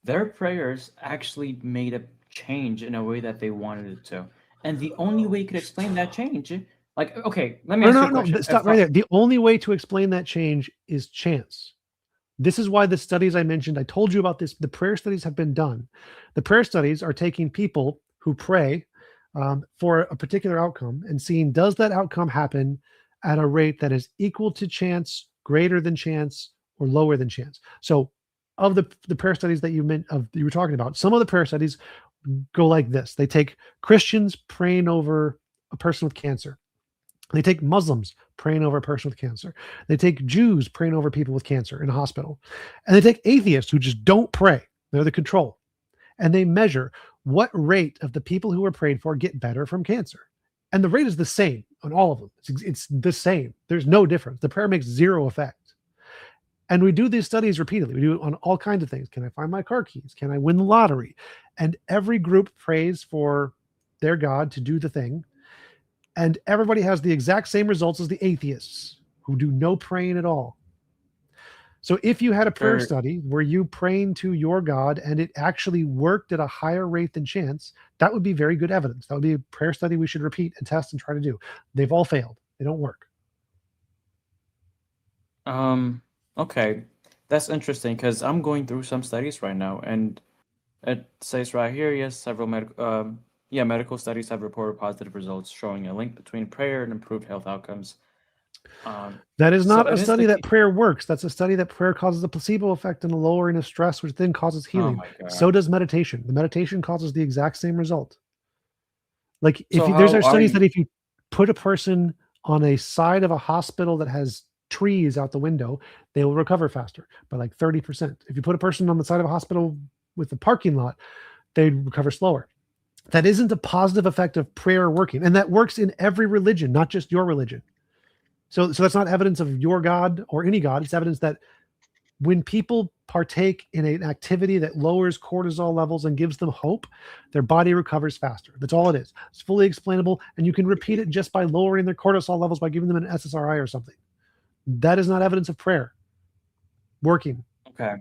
their prayers actually made a change in a way that they wanted it to. And the only way you could explain that change, like, okay, let me ask you a question. Stop right there. The only way to explain that change is chance. This is why the studies I mentioned, I told you about this, the prayer studies have been done. The prayer studies are taking people who pray for a particular outcome and seeing, does that outcome happen at a rate that is equal to chance, greater than chance, or lower than chance? So of the prayer studies that you were talking about, some of the prayer studies go like this. They take Christians praying over a person with cancer. They take Muslims praying over a person with cancer. They take Jews praying over people with cancer in a hospital. And they take atheists who just don't pray. They're the control. And they measure what rate of the people who are prayed for get better from cancer. And the rate is the same on all of them. It's the same. There's no difference. The prayer makes zero effect. And we do these studies repeatedly. We do it on all kinds of things. Can I find my car keys? Can I win the lottery? And every group prays for their God to do the thing. And everybody has the exact same results as the atheists who do no praying at all. So if you had a prayer study where you praying to your God and it actually worked at a higher rate than chance, that would be very good evidence. That would be a prayer study we should repeat and test and try to do. They've all failed. They don't work. Okay, that's interesting because I'm going through some studies right now, and it says right here, yes, several medical studies have reported positive results showing a link between prayer and improved health outcomes. That is not so a it is study the that prayer works. That's a study that prayer causes a placebo effect and a lowering of stress, which then causes Oh healing. my God. So does meditation. The meditation causes the exact same result. Like if So you, there's how our are studies you- that if you put a person on a side of a hospital that has trees out the window, they will recover faster by like 30%. If you put a person on the side of a hospital with the parking lot, they'd recover slower. That isn't a positive effect of prayer working. And that works in every religion, not just your religion. So that's not evidence of your God or any God. It's evidence that when people partake in an activity that lowers cortisol levels and gives them hope, their body recovers faster. That's all it is. It's fully explainable. And you can repeat it just by lowering their cortisol levels by giving them an SSRI or something. That is not evidence of prayer working. Okay.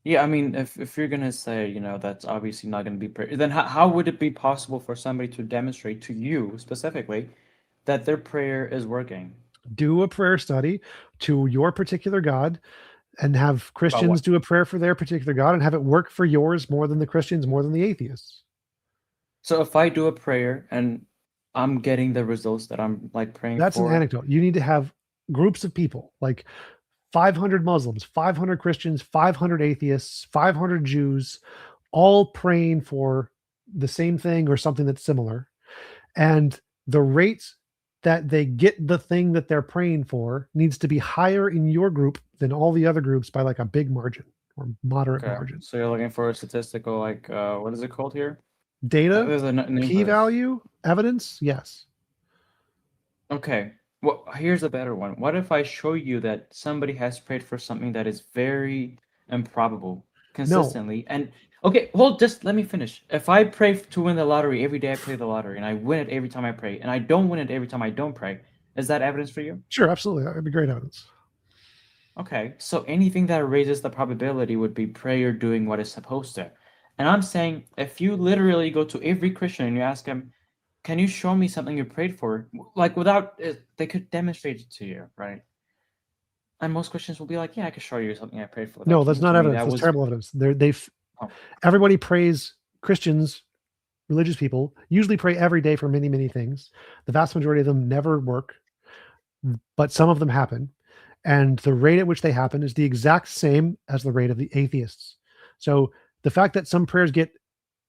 Yeah, I mean, if you're gonna say, that's obviously not gonna be prayer, then how would it be possible for somebody to demonstrate to you specifically that their prayer is working? Do a prayer study to your particular God and have Christians do a prayer for their particular God and have it work for yours more than the Christians, more than the atheists. So if I do a prayer and I'm getting the results that I'm like praying That's for, an anecdote. You need to have groups of people, like 500 Muslims, 500 Christians, 500 atheists, 500 Jews, all praying for the same thing or something that's similar. And the rates that they get the thing that they're praying for needs to be higher in your group than all the other groups by like a big margin or moderate Okay. margin. So you're looking for a statistical, like, what is it called here? Data, There's a name for this. p-value, evidence, yes. Okay. Well, here's a better one. What if I show you that somebody has prayed for something that is very improbable consistently? And okay, well, just let me finish. If I pray to win the lottery every day, I play the lottery, and I win it every time I pray, and I don't win it every time I don't pray, is that evidence for you? Sure, absolutely. That would be great evidence. Okay, so anything that raises the probability would be prayer doing what it's supposed to. And I'm saying if you literally go to every Christian and you ask him, can you show me something you prayed for? Like without it, they could demonstrate it to you, right? And most Christians will be like, yeah, I can show you something I prayed for. No, That that's came not to me, evidence. that That's was- terrible evidence. They've Oh. everybody prays. Christians, religious people usually pray every day for many, many things. The vast majority of them never work, but some of them happen. And the rate at which they happen is the exact same as the rate of the atheists. So the fact that some prayers get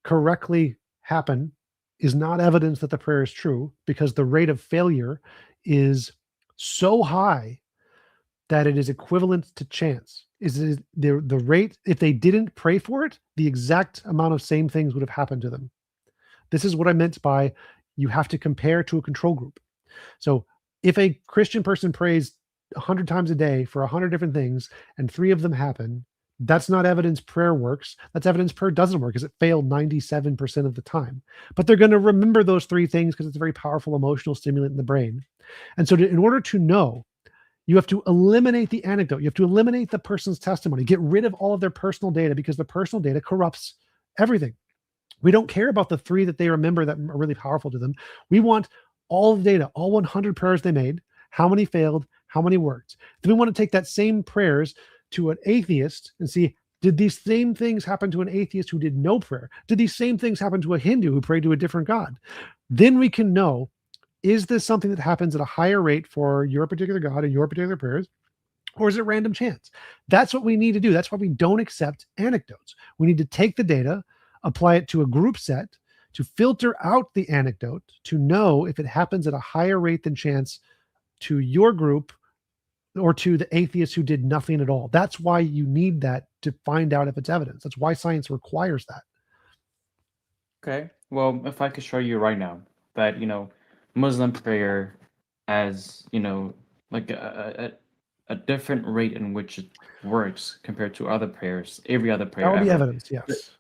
correctly happen is not evidence that the prayer is true, because the rate of failure is so high that it is equivalent to chance. Is the rate, if they didn't pray for it, the exact amount of same things would have happened to them. This is what I meant by you have to compare to a control group. So if a Christian person prays 100 times a day for 100 different things and 3 of them happen, that's not evidence prayer works. That's evidence prayer doesn't work, because it failed 97% of the time. But they're going to remember those 3 things because it's a very powerful emotional stimulant in the brain. And so in order to know, you have to eliminate the anecdote. You have to eliminate the person's testimony. Get rid of all of their personal data, because the personal data corrupts everything. We don't care about the 3 that they remember that are really powerful to them. We want all the data, all 100 prayers they made, how many failed, how many worked. Then we want to take that same prayers to an atheist and see, did these same things happen to an atheist who did no prayer? Did these same things happen to a Hindu who prayed to a different God? Then we can know, is this something that happens at a higher rate for your particular God and your particular prayers, or is it random chance? That's what we need to do. That's why we don't accept anecdotes. We need to take the data, apply it to a group set to filter out the anecdote, to know if it happens at a higher rate than chance to your group or to the atheists who did nothing at all. That's why you need that to find out if it's evidence. That's why science requires that. Okay. Well, if I could show you right now that, Muslim prayer has, like a different rate in which it works compared to other prayers, every other prayer That would be ever. evidence, yes.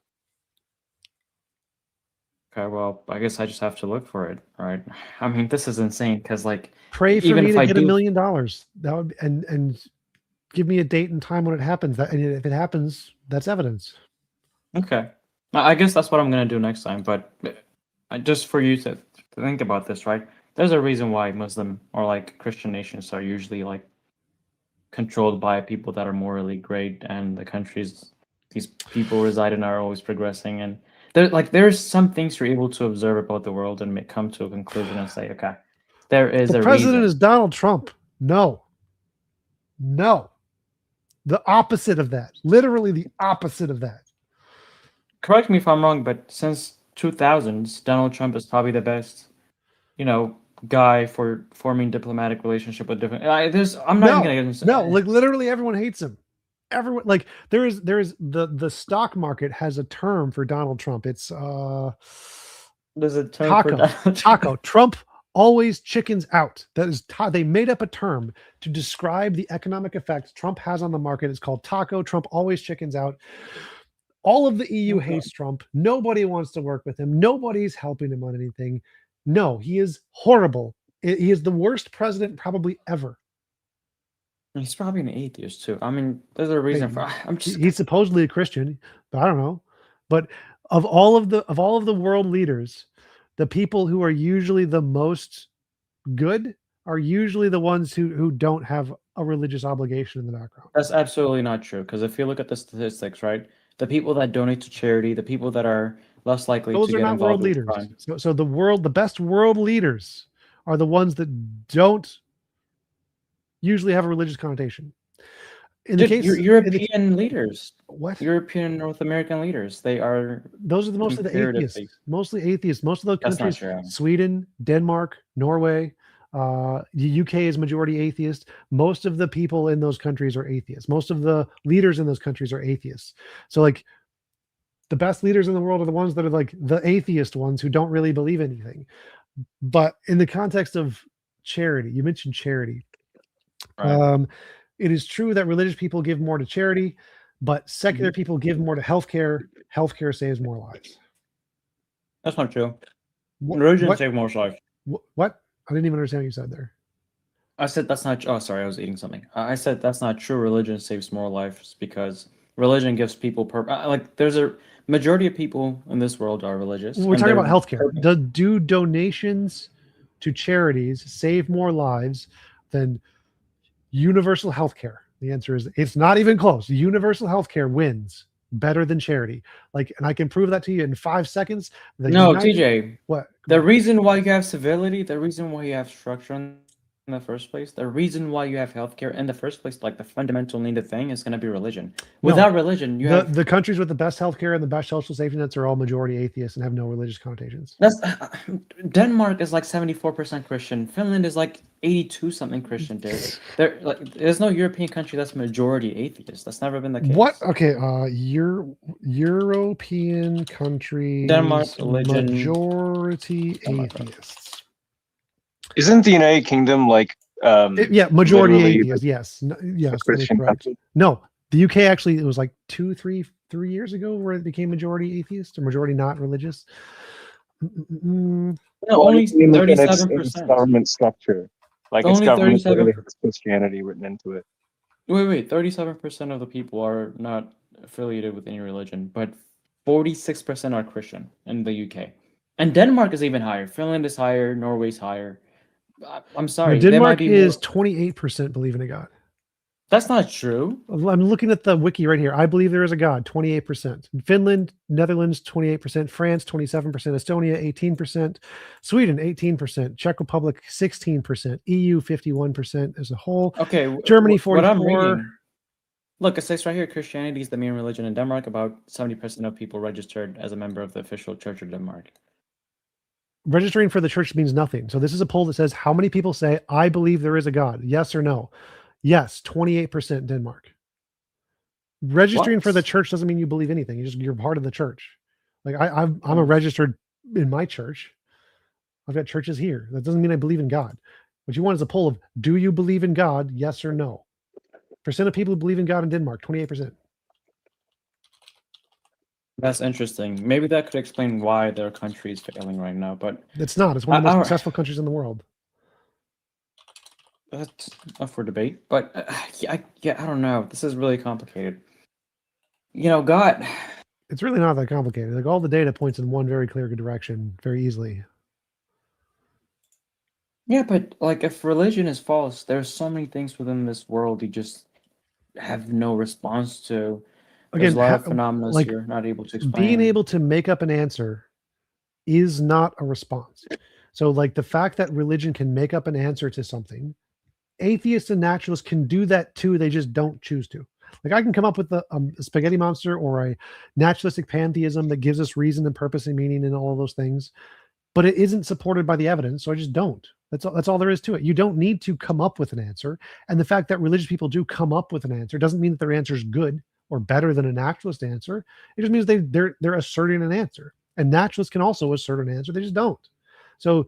Okay, well, I guess I just have to look for it, right? I mean, this is insane because, like, Pray for even me if to I get do- $1 million. That would and give me a date and time when it happens. That, and if it happens, that's evidence. okay. I guess that's what I'm gonna do next time. But just for you to think about this, right? There's a reason why Muslim or like Christian nations are usually like controlled by people that are morally great, and the countries these people reside in are always progressing. And there's some things you're able to observe about the world and come to a conclusion and say, okay, there is The a president reason. is Donald Trump. No. The opposite of that. Literally the opposite of that. Correct me if I'm wrong, but since 2000s, Donald Trump is probably the best, guy for forming diplomatic relationship with different. I'm not even gonna get into. No, like literally everyone hates him. Everyone, like there is the stock market has a term for Donald Trump. It's There's a term for taco. Donald Trump. Taco. Trump always chickens out. That is they made up a term to describe the economic effects Trump has on the market. It's called taco. Trump always chickens out. All of the EU Okay. hates Trump. Nobody wants to work with him. Nobody's helping him on anything. No, he is horrible. He is the worst president probably ever. He's probably an atheist too. I mean, there's a reason for. I'm just. He's supposedly a Christian, but I don't know. But of all of the world leaders, the people who are usually the most good are usually the ones who don't have a religious obligation in the background. That's absolutely not true. Because if you look at the statistics, right, the people that donate to charity, the people that are less likely Those to are get not world involved with leaders. crime. So the best world leaders are the ones that don't usually have a religious connotation. In the Dude, case European leaders, what? European North American leaders, they are. Those are mostly the comparatively- atheists. Mostly atheists. Most of those That's not countries, true. Sweden, Denmark, Norway, The UK is majority atheist. Most of the people in those countries are atheists. Most of the leaders in those countries are atheists. So like the best leaders in the world are the ones that are like the atheist ones who don't really believe anything. But in the context of charity, you mentioned charity. Right. It is true that religious people give more to charity, but secular people give more to healthcare. Healthcare saves more lives. That's not true. Wh- Religion What? saves more lives. What? I didn't even understand what you said there. I said that's not. Oh, sorry, I was eating something. I said that's not true. Religion saves more lives because religion gives people like there's a majority of people in this world are religious. We're and talking about they're healthcare. Do donations to charities save more lives than universal healthcare? The answer is it's not even close. Universal healthcare wins better than charity. Like, and I can prove that to you in 5 seconds. The No, United- TJ. What? The reason why you have civility, the reason why you have structure in the first place, the reason why you have healthcare in the first place, like the fundamental needed thing, is going to be religion. No. Without religion, you have The countries with the best healthcare and the best social safety nets are all majority atheists and have no religious connotations. that's Denmark is like 74% Christian. Finland is like 82 something Christian. Dude, there's no European country that's majority atheist. That's never been the case. What? Okay, European countries Denmark, religion. majority Denmark. atheists. Isn't the United Kingdom like Yeah, majority literally atheists. Yes, yes, a that is Christian correct. country? No, the UK actually it was like 3 years ago where it became majority atheist or majority not religious. No, Well, only if you look at its 37%. government structure. Like its Only government 37 literally has Christianity written into it. Wait. 37% of the people are not affiliated with any religion, but 46% are Christian in the UK. And Denmark is even higher. Finland is higher. Norway's higher. I'm sorry. there might Denmark be is more. 28% believe in a god. That's not true. I'm looking at the wiki right here. I believe there is a god, 28%. Finland, Netherlands, 28%. France, 27%. Estonia, 18%. Sweden, 18%. Czech Republic, 16%. EU, 51% as a whole. Okay. Germany, what I'm 44. reading. Look, it says right here Christianity is the main religion in Denmark. About 70% of people registered as a member of the official Church of Denmark. Registering for the church means nothing. So this is a poll that says how many people say, I believe there is a God? Yes or no? Yes, 28% Denmark. Registering for the What? church doesn't mean you believe anything. You're part of the church. Like I'm a registered in my church. I've got churches here. That doesn't mean I believe in God. What you want is a poll of do you believe in God? Yes or no. Percent of people who believe in God in Denmark, 28%. That's interesting. Maybe that could explain why their country is failing right now, but It's not. It's one of the most Our- successful countries in the world. that's up for debate. But I don't know. This is really complicated. God. It's really not that complicated. Like all the data points in one very clear direction very easily. Yeah, but like if religion is false, there's so many things within this world you just have no response to. There's Again, a lot of phenomena like, you're not able to explain. being able to make up an answer is not a response. So like the fact that religion can make up an answer to something, atheists and naturalists can do that too. They just don't choose to. Like I can come up with a spaghetti monster or a naturalistic pantheism that gives us reason and purpose and meaning and all of those things, but it isn't supported by the evidence. So I just don't. That's all there is to it. You don't need to come up with an answer. And the fact that religious people do come up with an answer doesn't mean that their answer is good or better than a naturalist answer. It just means they're asserting an answer. And naturalists can also assert an answer. They just don't. So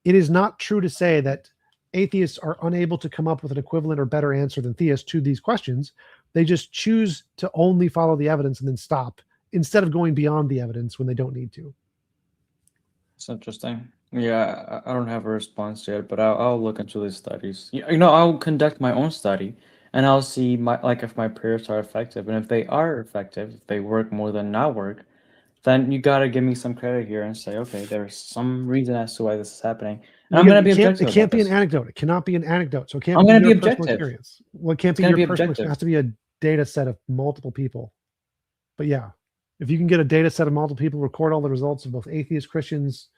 it is not true to say that atheists are unable to come up with an equivalent or better answer than theists to these questions. They just choose to only follow the evidence and then stop instead of going beyond the evidence when they don't need to. It's interesting. Yeah, I don't have a response yet, but I'll look into these studies. I'll conduct my own study, and I'll see if my prayers are effective, and if they are effective, if they work more than not work, then you gotta give me some credit here and say, okay, there's some reason as to why this is happening, and I'm gonna be objective. It can't about be an this. anecdote. It cannot be an anecdote. So it can't I'm be gonna your be personal objective. experience. Well, it can't It's be gonna your be personal experience. objective. It has to be a data set of multiple people. But yeah, if you can get a data set of multiple people, record all the results of both atheists, Christians,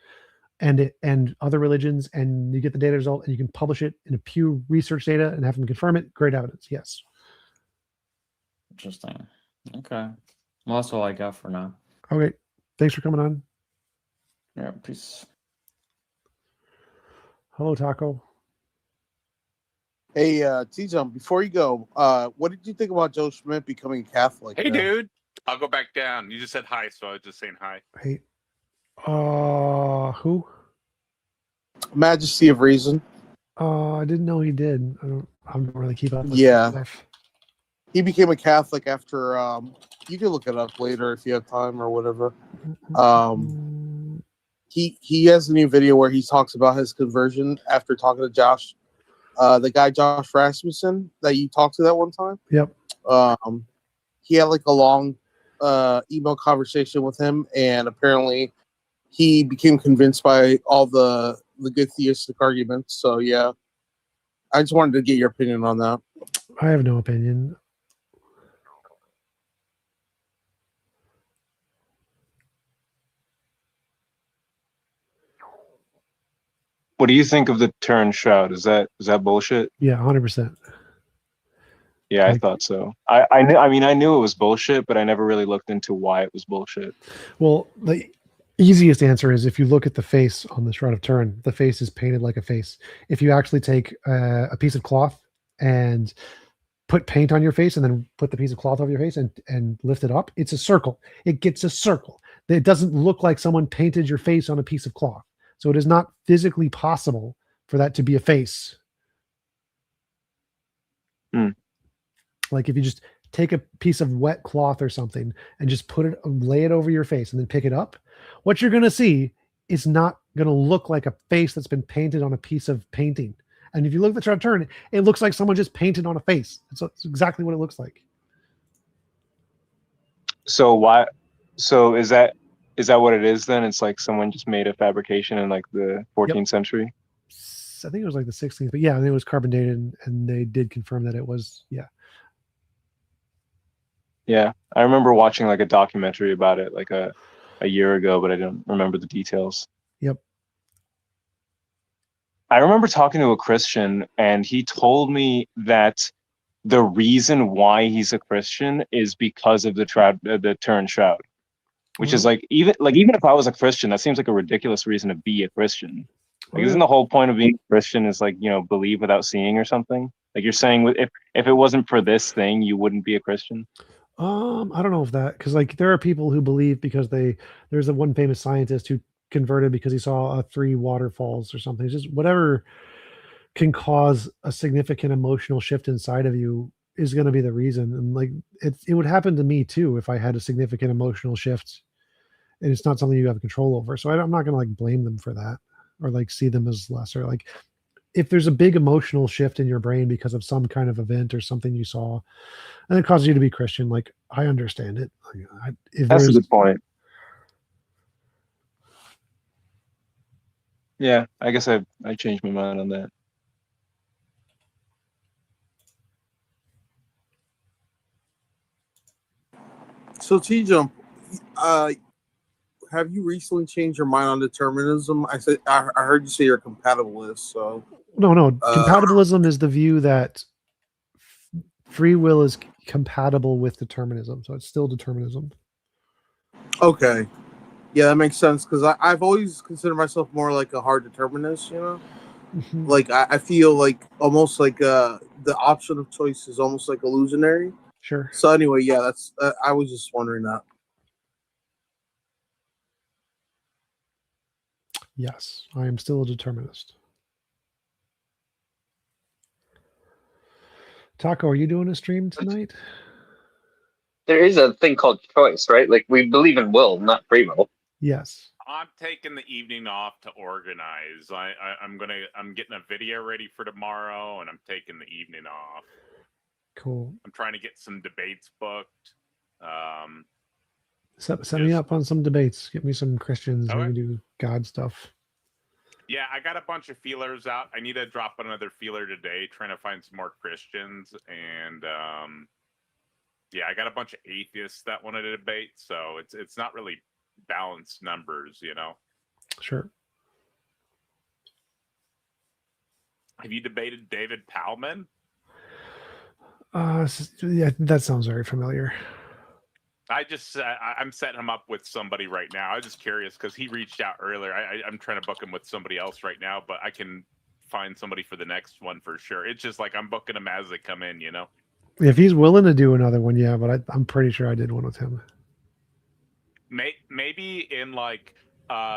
and other religions, and you get the data result, and you can publish it in a Pew Research data and have them confirm it. Great evidence. Yes. Interesting. Okay. Well, that's all I got for now. Okay. Thanks for coming on. Yeah, peace. Hello, Taco. Hey, T-Jump, before you go, what did you think about Joe Schmidt becoming Catholic? Hey, man? dude. I'll go back down. You just said hi, so I was just saying hi. Hey. Who? Majesty of Reason. I didn't know he did. I don't really keep up with Yeah. stuff. He became a Catholic after. You can look it up later if you have time or whatever. He has a new video where he talks about his conversion after talking to Josh, the guy Josh Rasmussen that you talked to that one time. Yep. He had like a long email conversation with him, and apparently he became convinced by all the good theistic arguments. So yeah, I just wanted to get your opinion on that. I have no opinion. What do you think of the Turin shroud? Is that bullshit? Yeah, 100%. Yeah, I Like- thought so. I knew. I mean, I knew it was bullshit, but I never really looked into why it was bullshit. Well, the easiest answer is if you look at the face on the Shroud of Turin, the face is painted like a face. If you actually take a piece of cloth and put paint on your face and then put the piece of cloth over your face and lift it up, it's a circle. It gets a circle. It doesn't look like someone painted your face on a piece of cloth. So it is not physically possible for that to be a face. Like if you just take a piece of wet cloth or something and just lay it over your face and then pick it up, what you're going to see is not going to look like a face that's been painted on a piece of painting. And if you look at the Shroud of Turin, it looks like someone just painted on a face. It's exactly what it looks like. So why? So is that what it is then? It's like someone just made a fabrication in like the 14th century. I think it was like the 16th, but yeah, it was carbon dated, and they did confirm that it was. Yeah. Yeah, I remember watching like a documentary about it like a year ago, but I don't remember the details. Yep. I remember talking to a Christian, and he told me that the reason why he's a Christian is because of the Turin shroud, which is like even if I was a Christian, that seems like a ridiculous reason to be a Christian. Like, isn't the whole point of being a Christian is like, believe without seeing or something? Like you're saying, if it wasn't for this thing, you wouldn't be a Christian. I don't know if that, because like there are people who believe because there's a one famous scientist who converted because he saw 3 waterfalls or something. It's just whatever can cause a significant emotional shift inside of you is going to be the reason. And like it would happen to me too if I had a significant emotional shift, and it's not something you have control over. So I'm not going to like blame them for that or like see them as lesser. Like if there's a big emotional shift in your brain because of some kind of event or something you saw, and it causes you to be Christian, like I understand it. Like, That's a good point. Yeah, I guess I changed my mind on that. So T-Jump, have you recently changed your mind on determinism? I heard you say you're a compatibilist. So no. Compatibilism is the view that free will is compatible with determinism, so it's still determinism. okay, yeah, that makes sense because I've always considered myself more like a hard determinist. Like I feel like almost like the option of choice is almost like illusionary. Sure. So anyway, yeah, that's I was just wondering that. Yes, I am still a determinist. Taco, are you doing a stream tonight? There is a thing called choice, right? Like we believe in will, not free will. Yes. I'm taking the evening off to organize. I'm getting a video ready for tomorrow, and I'm taking the evening off. Cool. I'm trying to get some debates booked. Set me up on some debates. Get me some Christians who Okay. can do God stuff. Yeah, I got a bunch of feelers out. I need to drop another feeler today, trying to find some more Christians. And yeah, I got a bunch of atheists that want to debate, so it's not really balanced numbers, Sure. Have you debated David Palman? Yeah, that sounds very familiar. I'm setting him up with somebody right now. I was just curious because he reached out earlier. I'm trying to book him with somebody else right now, but I can find somebody for the next one for sure. It's just like I'm booking them as they come in, you know. If he's willing to do another one, yeah, but I'm pretty sure I did one with him. Maybe in like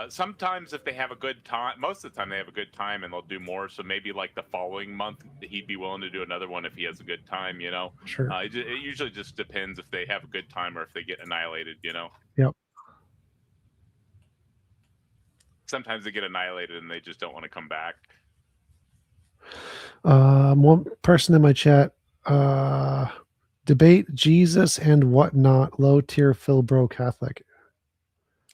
sometimes if they have a good time, most of the time they have a good time and they'll do more. So maybe like the following month he'd be willing to do another one if he has a good time, you know. Sure. It usually just depends if they have a good time or if they get annihilated, you know. Yep. Sometimes they get annihilated and they just don't want to come back. One person in my chat, debate Jesus and whatnot, low tier Phil Bro Catholic.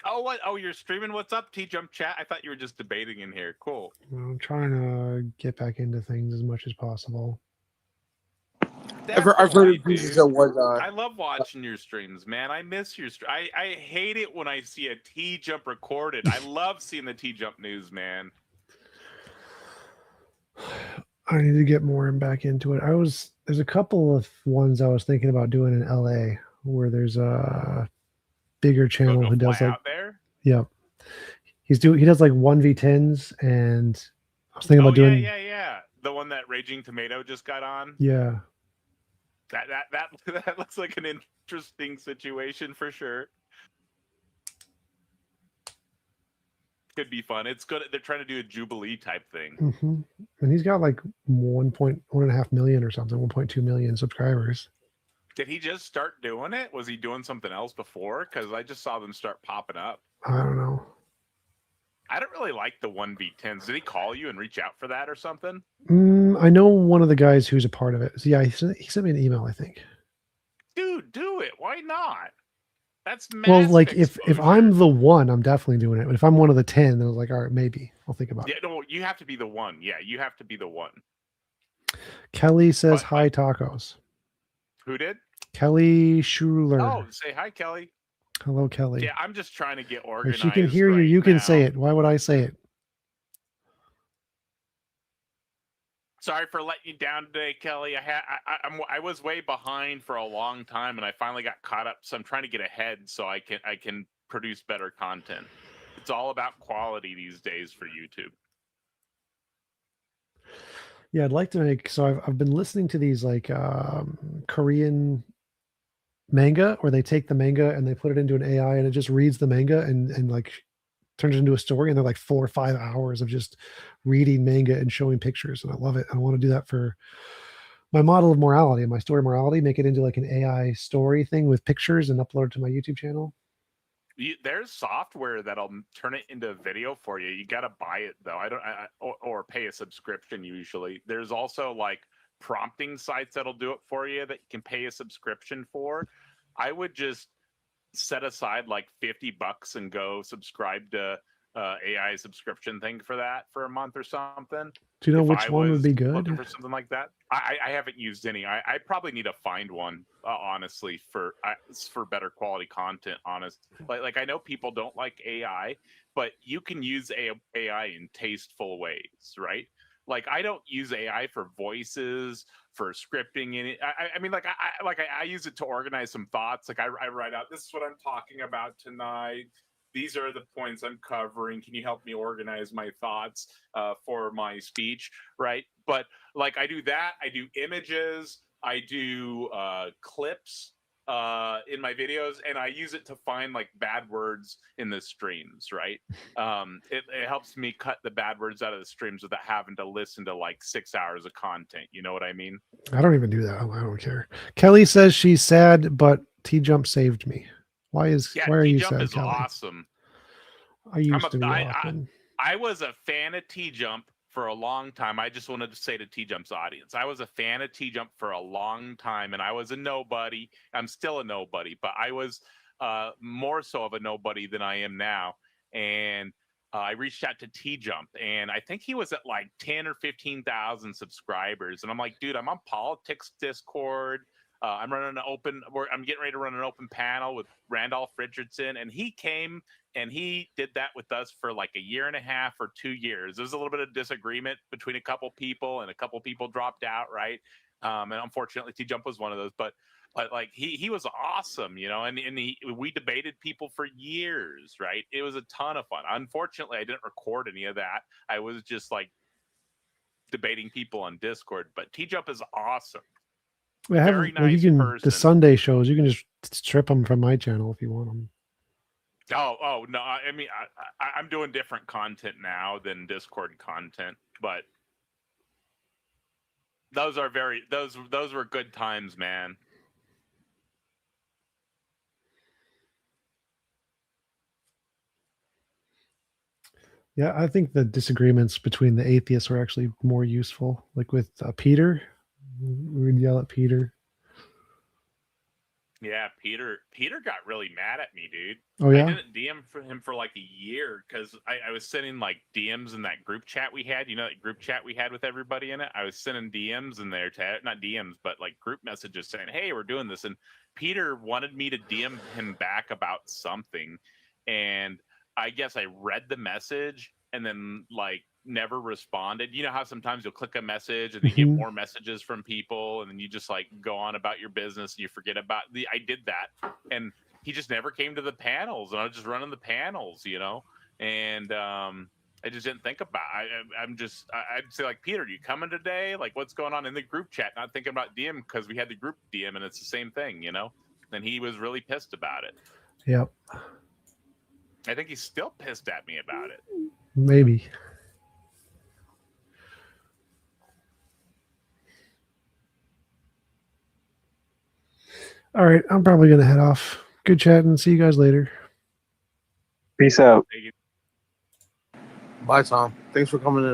Oh, what? Oh, you're streaming? What's up, T-Jump chat? I thought you were just debating in here. Cool. I'm trying to get back into things as much as possible. I've heard of Jesus and whatnot. I love watching your streams, man. I miss your I hate it when I see a T-Jump recorded. I love seeing the T-Jump news, man. I need to get more back into it. There's a couple of ones I was thinking about doing in LA where there's a bigger channel who does like out there. Yeah, he does like 1v10s, and I was thinking about doing yeah. The one that Raging Tomato just got on. Yeah. That looks like an interesting situation for sure. Could be fun. It's good. They're trying to do a Jubilee type thing. Mm-hmm. And he's got like 1.5 million or something, 1.2 million subscribers. Did he just start doing it? Was he doing something else before? Because I just saw them start popping up. I don't know. I don't really like the 1v10s. Did he call you and reach out for that or something? I know one of the guys who's a part of it. So yeah, he sent me an email, I think. Dude, do it. Why not? That's well, like exposure. if I'm the one, I'm definitely doing it. But if I'm one of the 10, then I was like, all right, maybe I'll think about it. Yeah, no, you have to be the one. Yeah, you have to be the one. Kelly says hi, tacos. Who did? Kelly Schuler. Oh, say hi, Kelly. Hello, Kelly. Yeah, I'm just trying to get If organized. she can hear you, you can say it. Why would I say it? Sorry for letting you down today, Kelly. I was way behind for a long time, and I finally got caught up. So I'm trying to get ahead so I can produce better content. It's all about quality these days for YouTube. Yeah, I'd like to make. So I've been listening to these like Korean manga where they take the manga and they put it into an AI and it just reads the manga and like turns it into a story, and they're like 4 or 5 hours of just reading manga and showing pictures, and I love it. I want to do that for my model of morality and my story morality, make it into like an AI story thing with pictures and upload it to my YouTube channel. There's software that'll turn it into a video for you. You got to buy it though. Or pay a subscription usually. There's also like prompting sites that'll do it for you that you can pay a subscription for. I would just set aside like $50 and go subscribe to AI subscription thing for that for a month or something. Do you know which one would be good? Looking for something like that. I haven't used any. I probably need to find one honestly for better quality content. Like I know people don't like AI, but you can use AI in tasteful ways, right? Like I don't use AI for voices, for scripting in it. I mean, like I use it to organize some thoughts. Like I write out, this is what I'm talking about tonight. These are the points I'm covering. Can you help me organize my thoughts for my speech, right? But like I do that. I do images. I do clips in my videos, and I use it to find like bad words in the streams, right? It helps me cut the bad words out of the streams without having to listen to like 6 hours of content. You know what I mean? I don't even do that. I don't care. Kelly says she's sad, but T-Jump saved me. Why are you sad, is Kelly? Awesome. I used to be often. I was a fan of T-Jump for a long time. I just wanted to say to T-Jump's audience, I was a fan of T-Jump for a long time, and I was a nobody. I'm still a nobody, but I was more so of a nobody than I am now. And I reached out to T-Jump, and I think he was at like 10 or 15,000 subscribers. And I'm like, dude, I'm on Politics Discord. I'm getting ready to run an open panel with Randolph Richardson, and he came and he did that with us for like 1.5 years or 2 years. There was a little bit of disagreement between a couple people, and a couple people dropped out, right? And unfortunately, T-Jump was one of those. But like he was awesome, you know. And we debated people for years, right? It was a ton of fun. Unfortunately, I didn't record any of that. I was just like debating people on Discord, but T-Jump is awesome. I have, Very like, you nice can person. the Sunday shows. You can just strip them from my channel if you want them. Oh no! I mean, I'm doing different content now than Discord content, but those were good times, man. Yeah, I think the disagreements between the atheists were actually more useful. Like with Peter, we would yell at Peter. Yeah, Peter got really mad at me, dude. Oh I yeah, didn't DM for him for like a year because I was sending like DMs in that group chat we had. You know, that group chat we had with everybody in it. I was sending DMs in there to not DMs, but like group messages saying, "Hey, we're doing this." And Peter wanted me to DM him back about something, and I guess I read the message and then like never responded. You know how sometimes you'll click a message and you get Mhm. more messages from people, and then you just like go on about your business and you forget about the. I did that, and he just never came to the panels, and I was just running the panels, you know, and I just didn't think about. I'd say like, Peter, you coming today? Like, what's going on in the group chat? Not thinking about DM because we had the group DM, and it's the same thing, you know. And he was really pissed about it. yep, I think he's still pissed at me about it. maybe. All right, I'm probably gonna head off. Good chatting. See you guys later. Peace out. Bye, Tom. Thanks for coming in.